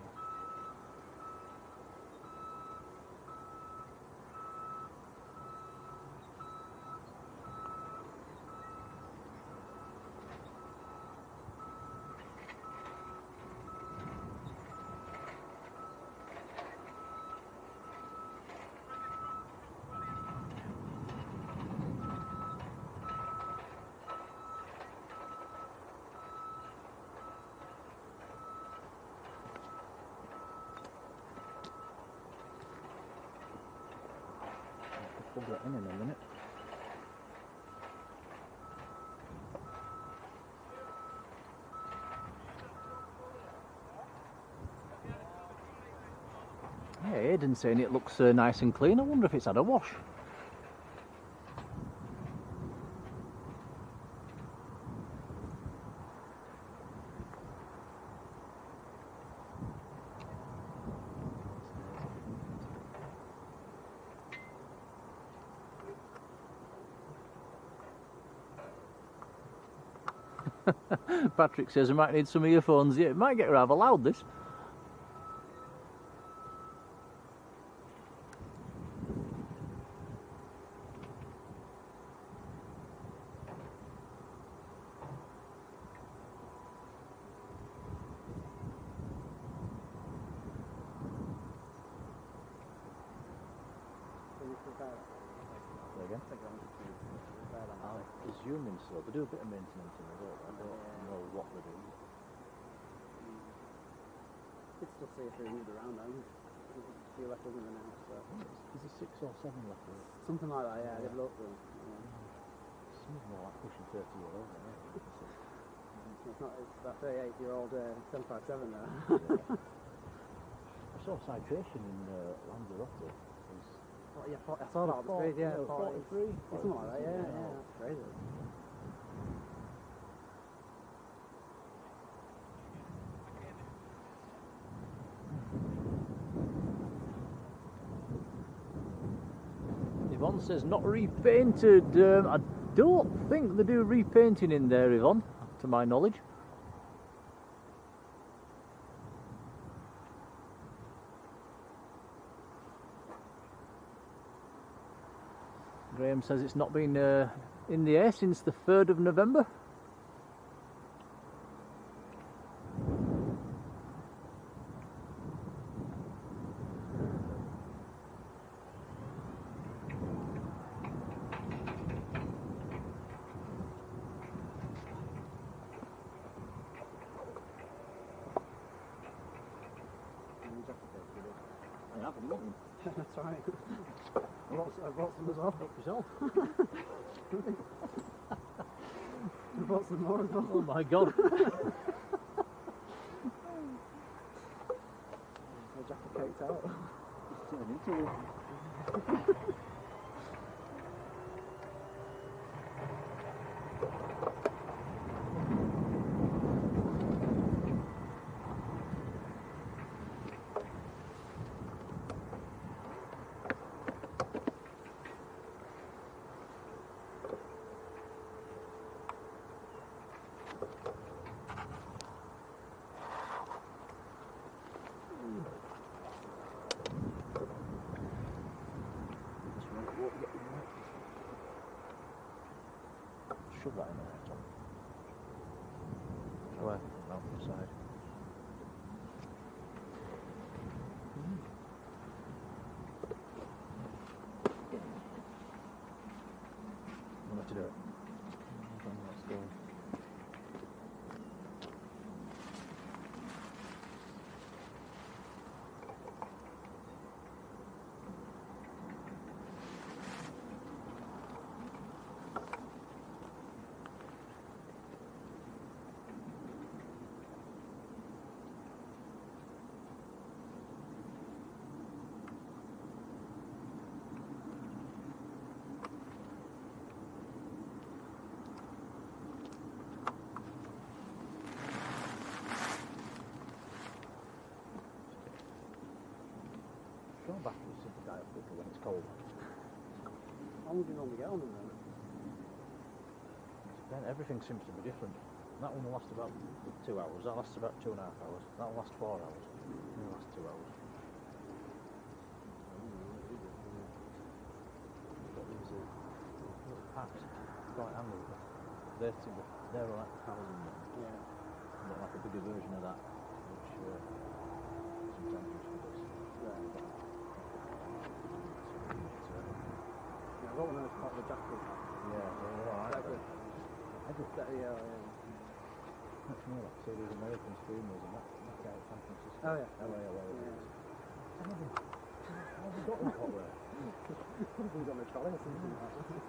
Plug that in a minute. Yeah, Aiden's saying it looks nice and clean. I wonder if it's had a wash. Patrick says I might need some earphones. Yeah, it might get rather loud, this. assuming so. They do a bit of maintenance in it, don't they? I don't know what they do. It's still see if they moved around though. There's a few left over there now, so. Is there 6 or 7 left there? Something like that, yeah, they've looked them. Yeah. Seems more like pushing 30 year old, isn't it? It's not, it's that 38-year-old 757 there. Yeah. I saw a citation in Lanzarote. Oh, yeah, I saw that on the screen, yeah. 43? Something like that, yeah, that's crazy. Yvonne says not repainted. I don't think they do repainting in there, Yvonne, to my knowledge. Graham says it's not been in the air since the 3rd of November. That's right. I brought some as well. Help yourself. I brought some more as well. Oh my god. My jacket caked out. It's turned into one. Shove that in there, Tom. Where? No, inside. I'm going to do it. Let's go. Go back to the super diet quicker when it's cold. How long do you normally get on them then? Then everything seems to be different. That one will last about 2 hours, that lasts about 2.5 hours, that will last 4 hours, that will last 2 hours. But these are little packs, quite handy. They're like 1,000 yen. Yeah. But like a bigger version of that, which sometimes useful does. Yeah, I've got one of those part of the jacket. Yeah, they're alright. I just, yeah. Much more like, say, these American streamers and that out of San Francisco. Oh, yeah. LA, Yeah. How have you got that hot there? Probably got my trolley or something like that.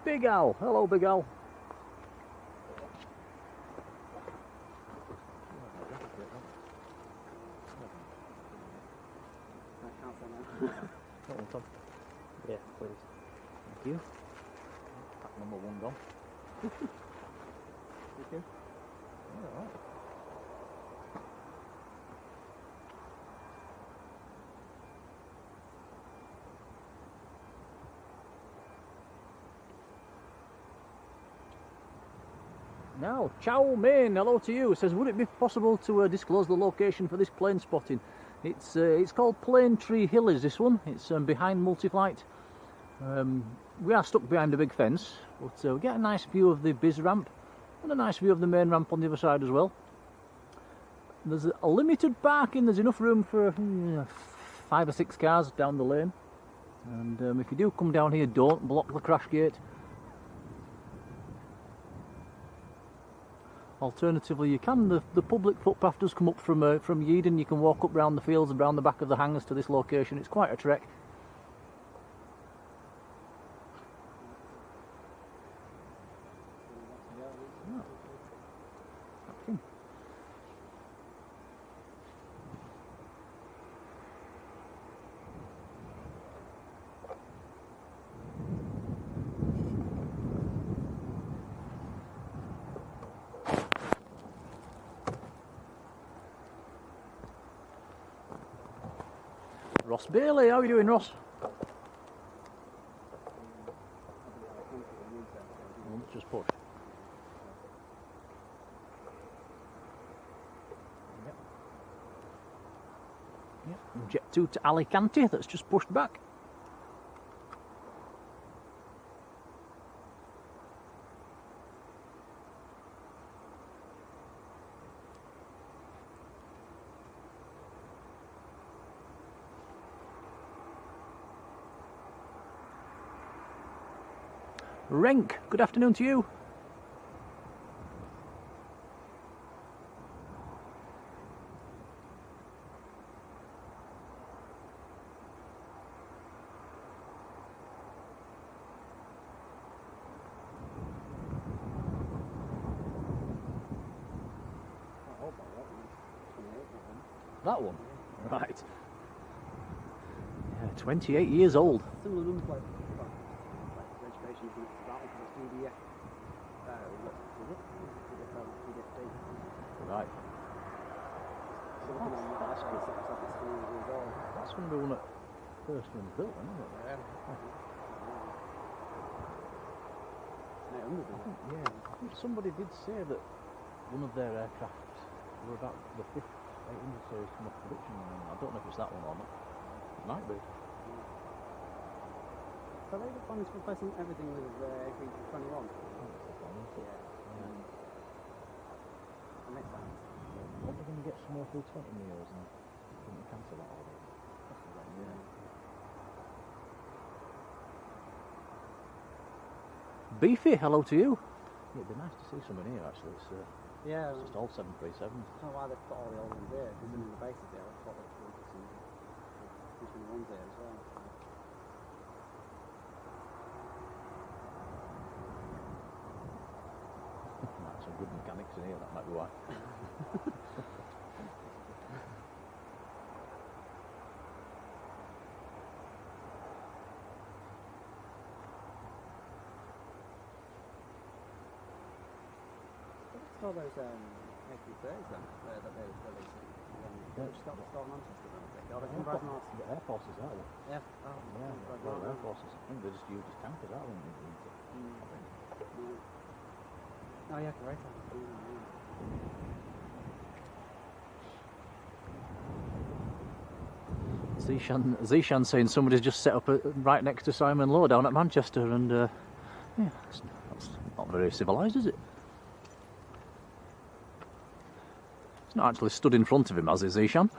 Big Al, hello Big Al. I can't say no. Got one, Tom. Yeah, please. Thank you. Pack number 1 gone. Thank you. Alright. Now, Chow Mein, hello to you. Says, would it be possible to disclose the location for this plane spotting? It's called Plane Tree Hill, is this one. It's behind Multiflight. We are stuck behind a big fence, but we get a nice view of the biz ramp and a nice view of the main ramp on the other side as well. There's a limited parking, there's enough room for 5 or 6 cars down the lane. And if you do come down here, don't block the crash gate. Alternatively, you can, the public footpath does come up from Yeadon. You can walk up round the fields and round the back of the hangars to this location. It's quite a trek. Ross Bailey, how are you doing, Ross? Just push. Yep. Jet 2 to Alicante, that's just pushed back. Renk, good afternoon to you. That one? Right. Yeah, 28 years old. Similar numbers like registration for that one for the CDF. Right. So looking on that, that's like 6 years old. That's when the one that first one built, isn't it? Yeah. Yeah, I think somebody did say that one of their aircraft were about the 5th 800 series come off production line. I don't know if it's that one or not. It might be. So they were planning to replace everything with A321. Yeah. That makes sense. What are we going to get some more 320 meals and couldn't cancel that order? Yeah. Beefy, hello to you. Yeah, it'd be nice to see some in here actually. It's just all 737s. I don't know why they've got all the old ones here, because in the bases there, I thought there was some ones there as well. Some good mechanics in here, that might be why. What's all those A330s then, that they're releasing? They've just got the store in Manchester, don't they? Or they're from Air Forces, aren't they? Yeah. Oh, Yeah, Air Forces. I think they're just used as tankers, aren't they? Oh yeah, great. Zishan saying somebody's just set up right next to Simon Lowe down at Manchester, and yeah, that's not very civilised, is it? It's not actually stood in front of him, has he, Zishan?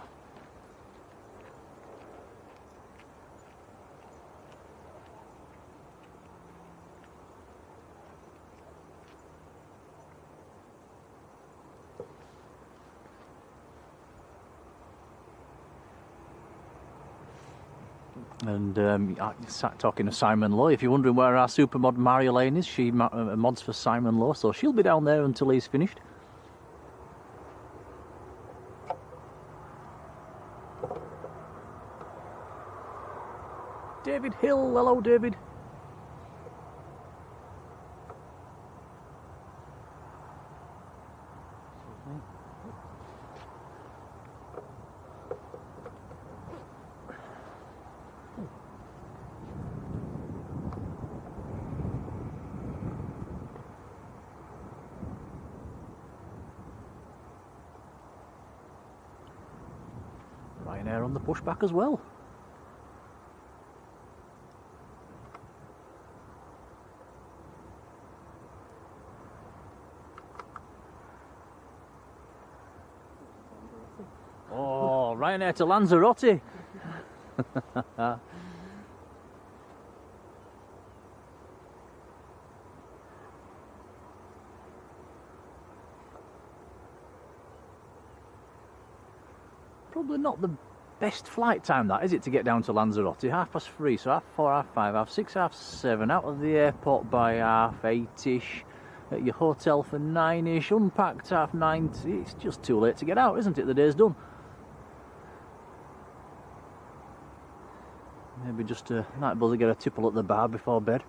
And I sat talking to Simon Lowe. If you're wondering where our supermod Marjolein is, she mods for Simon Lowe, so she'll be down there until he's finished. David Hill, hello David. Ryanair on the pushback as well. Oh, Ryanair to Lanzarote. Probably not the best flight time, that is it, to get down to Lanzarote. 3:30, so 4:30, 5:30, 6:30, 7:30, out of the airport by 8:30ish, at your hotel for 9ish, unpacked 9:30. It's just too late to get out, isn't it? The day's done. Maybe just might bother get a tipple at the bar before bed.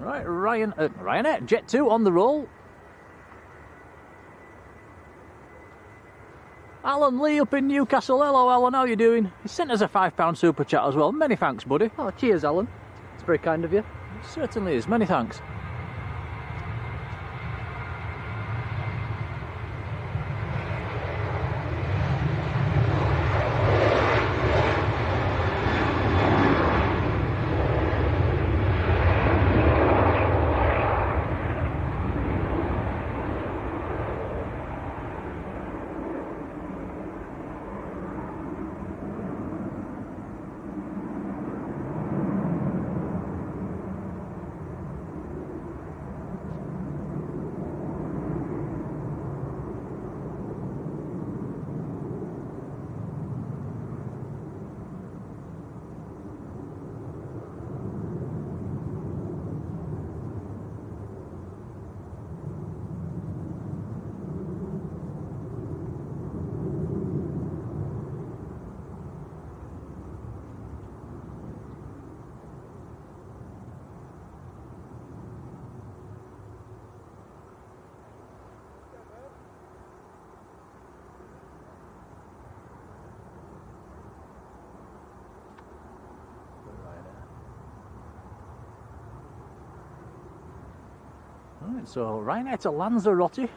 Right, Ryanair, Jet 2 on the roll. Alan Lee up in Newcastle. Hello, Alan, how you doing? He sent us a £5 super chat as well. Many thanks, buddy. Oh, cheers, Alan. It's very kind of you. It certainly is. Many thanks. Right, so Ryanair to Lanzarote,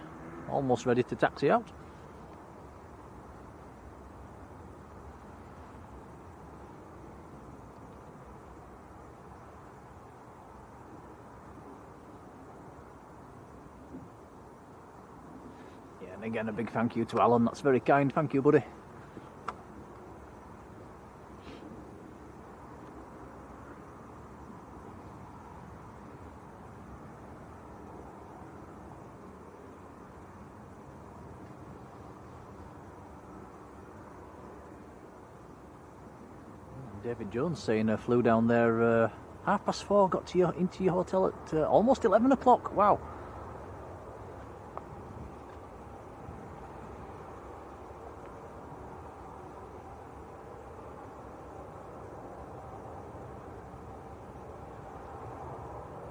almost ready to taxi out. Yeah, and again a big thank you to Alan, that's very kind, thank you, buddy. David Jones saying flew down there 4:30, got to into your hotel at almost 11 o'clock. Wow.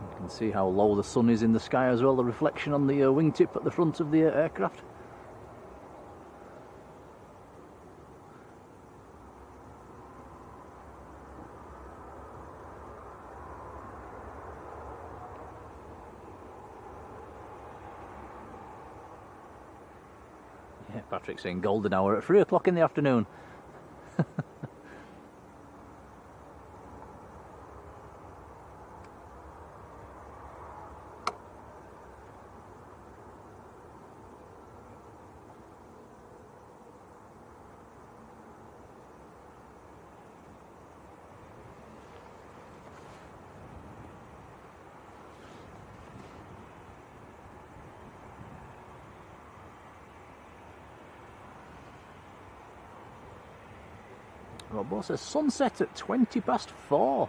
You can see how low the sun is in the sky as well, the reflection on the wingtip at the front of the aircraft. Yeah, Patrick's saying golden hour at 3 o'clock in the afternoon. Robo says sunset at 4:20.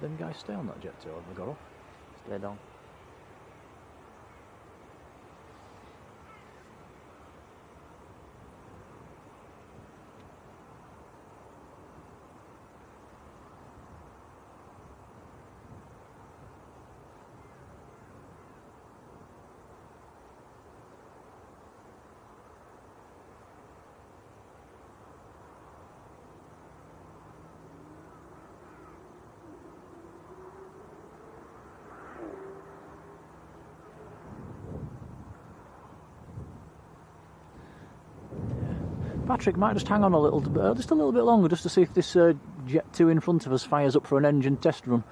Them guys stay on that jet too, have they got off? Stayed on. Patrick might just hang on a little bit, just a little bit longer, just to see if this Jet 2 in front of us fires up for an engine test run.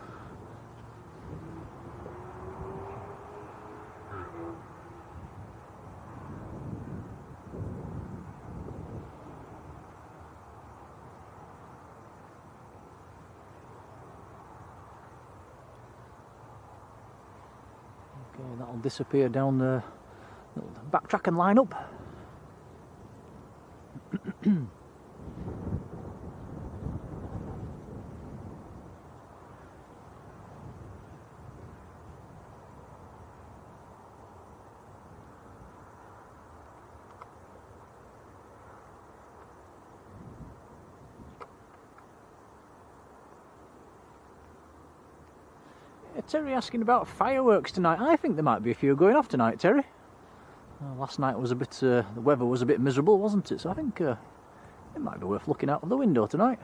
Okay, that'll disappear down the backtrack and line up. Terry asking about fireworks tonight. I think there might be a few going off tonight, Terry. Last night was a bit, the weather was a bit miserable, wasn't it? So I think it might be worth looking out of the window tonight.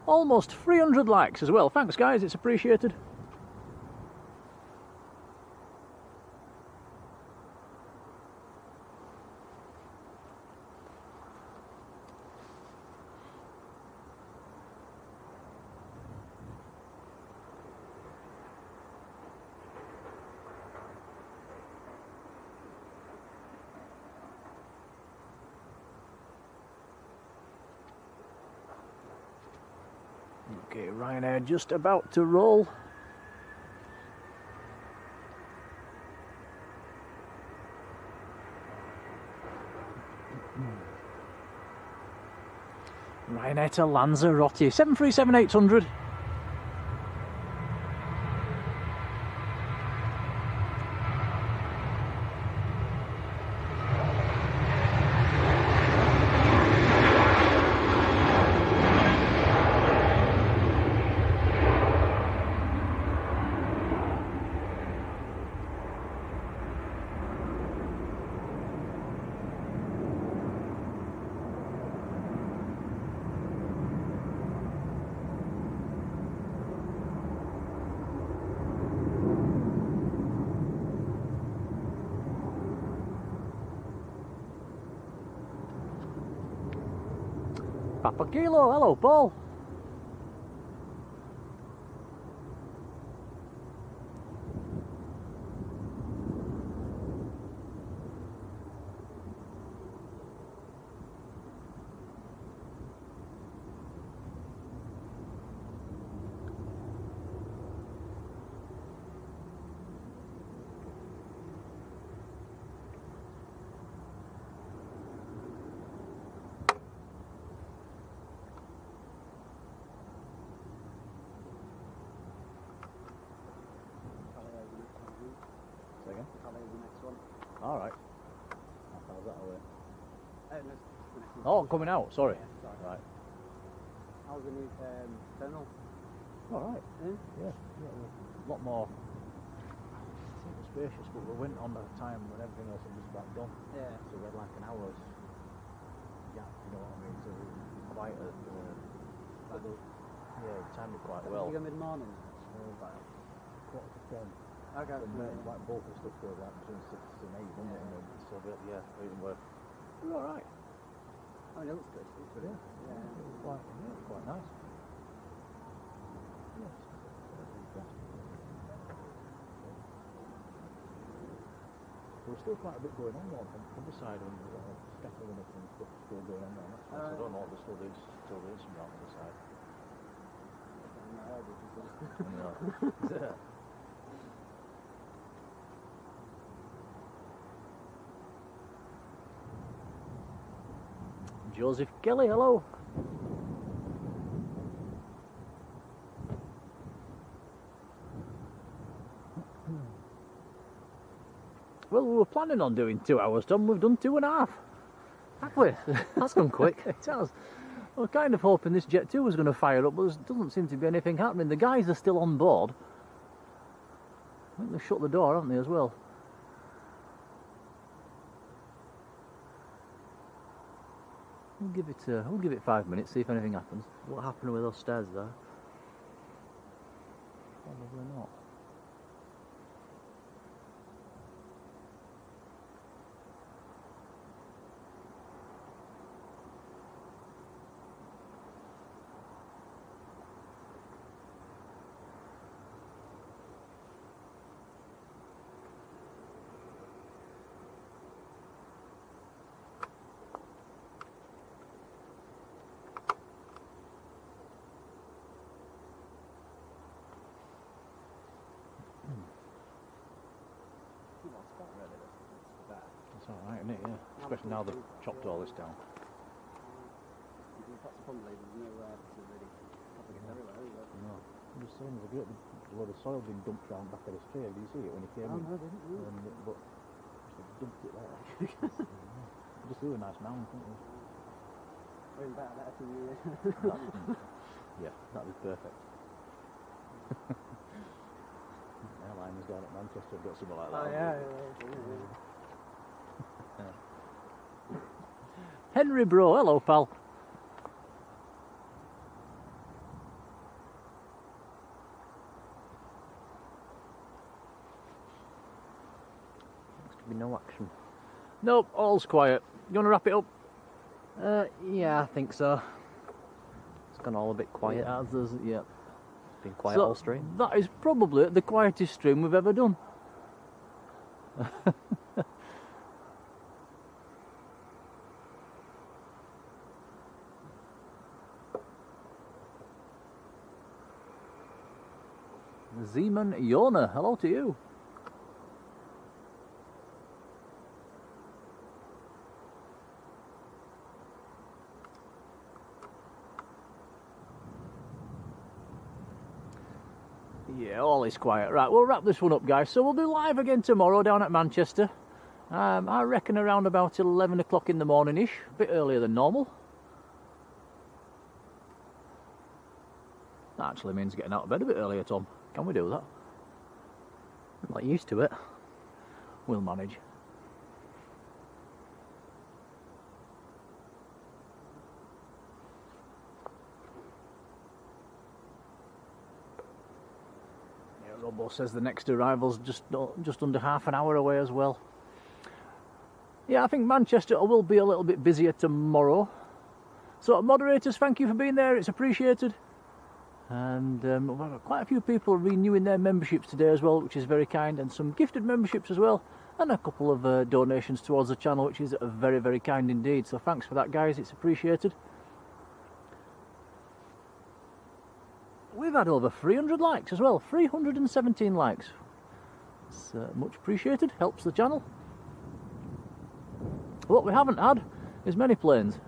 Almost 300 likes as well. Thanks guys, it's appreciated. Okay, Ryanair just about to roll. Ryanair to Lanzarote, 737-800. Papa Kilo, hello Paul. Alright. How's that away? Oh, coming out, sorry. Yeah, sorry. Right. How's the new terminal? Alright. Yeah? Yeah, a lot more spacious, but we went on at a time when everything else was just about done. Yeah. So we had like an hour's gap, you know what I mean? So it was quite a... yeah, it timed it quite well. Did you go mid-morning? About 10:15. Okay. Like bulk of stuff goes out between 6 and 8, doesn't it? And then so yeah, even work. We're alright. I mean, it looks good. Yeah. It was quite nice. Yes. There's still quite a bit going on though on the side, and scaffolding and stuff still going on there. So I don't know what they're still doing some around on the side. Yeah. Joseph Kelly, hello. Well, we were planning on doing 2 hours, Tom. We've done 2.5. Have we? That's gone quick. It has. I was kind of hoping this Jet 2 was going to fire up, but there doesn't seem to be anything happening. The guys are still on board. I think they've shut the door, haven't they, as well? We'll give it 5 minutes, see if anything happens. What happened with those stairs there? Probably not. It's alright, isn't it? Yeah. Especially now they've chopped all this down. That's the problem, there's nowhere to really propagate everywhere, is there? No. I'm just saying there's a load of soil being dumped round back of this tree. Did you see it when you came in? No, I didn't. But just dumped it there. Just do a nice mound, couldn't you? Going back that 2 years. Yeah, that'd be perfect. Airliners down at Manchester have got something like that. Oh, yeah. Henry Bro, hello pal. Looks to be no action. Nope, all's quiet. You want to wrap it up? Yeah, I think so. It's gone all a bit quiet. Yeah. It's been quiet all stream. That is probably the quietest stream we've ever done. Zeman Yona, hello to you. Yeah, all is quiet. Right, we'll wrap this one up, guys. So we'll be live again tomorrow down at Manchester. I reckon around about 11 o'clock in the morning-ish, a bit earlier than normal. That actually means getting out of bed a bit earlier, Tom. Can we do that? I'm not used to it. We'll manage. Yeah, Robo says the next arrival's just under half an hour away as well. Yeah, I think Manchester will be a little bit busier tomorrow. So, moderators, thank you for being there. It's appreciated. And we've got quite a few people renewing their memberships today as well, which is very kind, and some gifted memberships as well, and a couple of donations towards the channel, which is very, very kind indeed. So thanks for that, guys, it's appreciated. We've had over 300 likes as well, 317 likes. It's much appreciated, helps the channel. What we haven't had is many planes.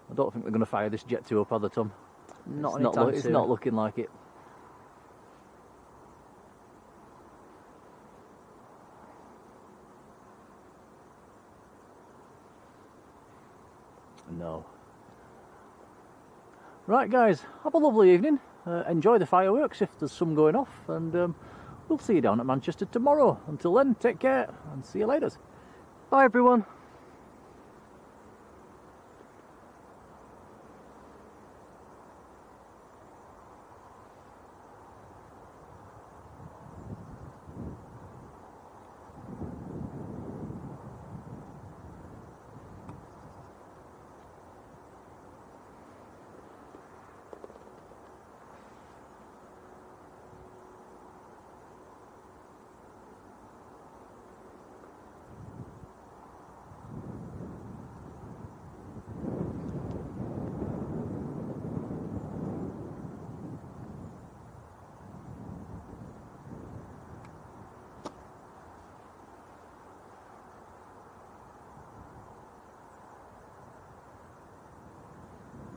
I don't think they're going to fire this Jet 2 up, are they, Tom? It's not looking like it. No. Right, guys, have a lovely evening. Enjoy the fireworks if there's some going off, and we'll see you down at Manchester tomorrow. Until then, take care and see you later. Bye, everyone.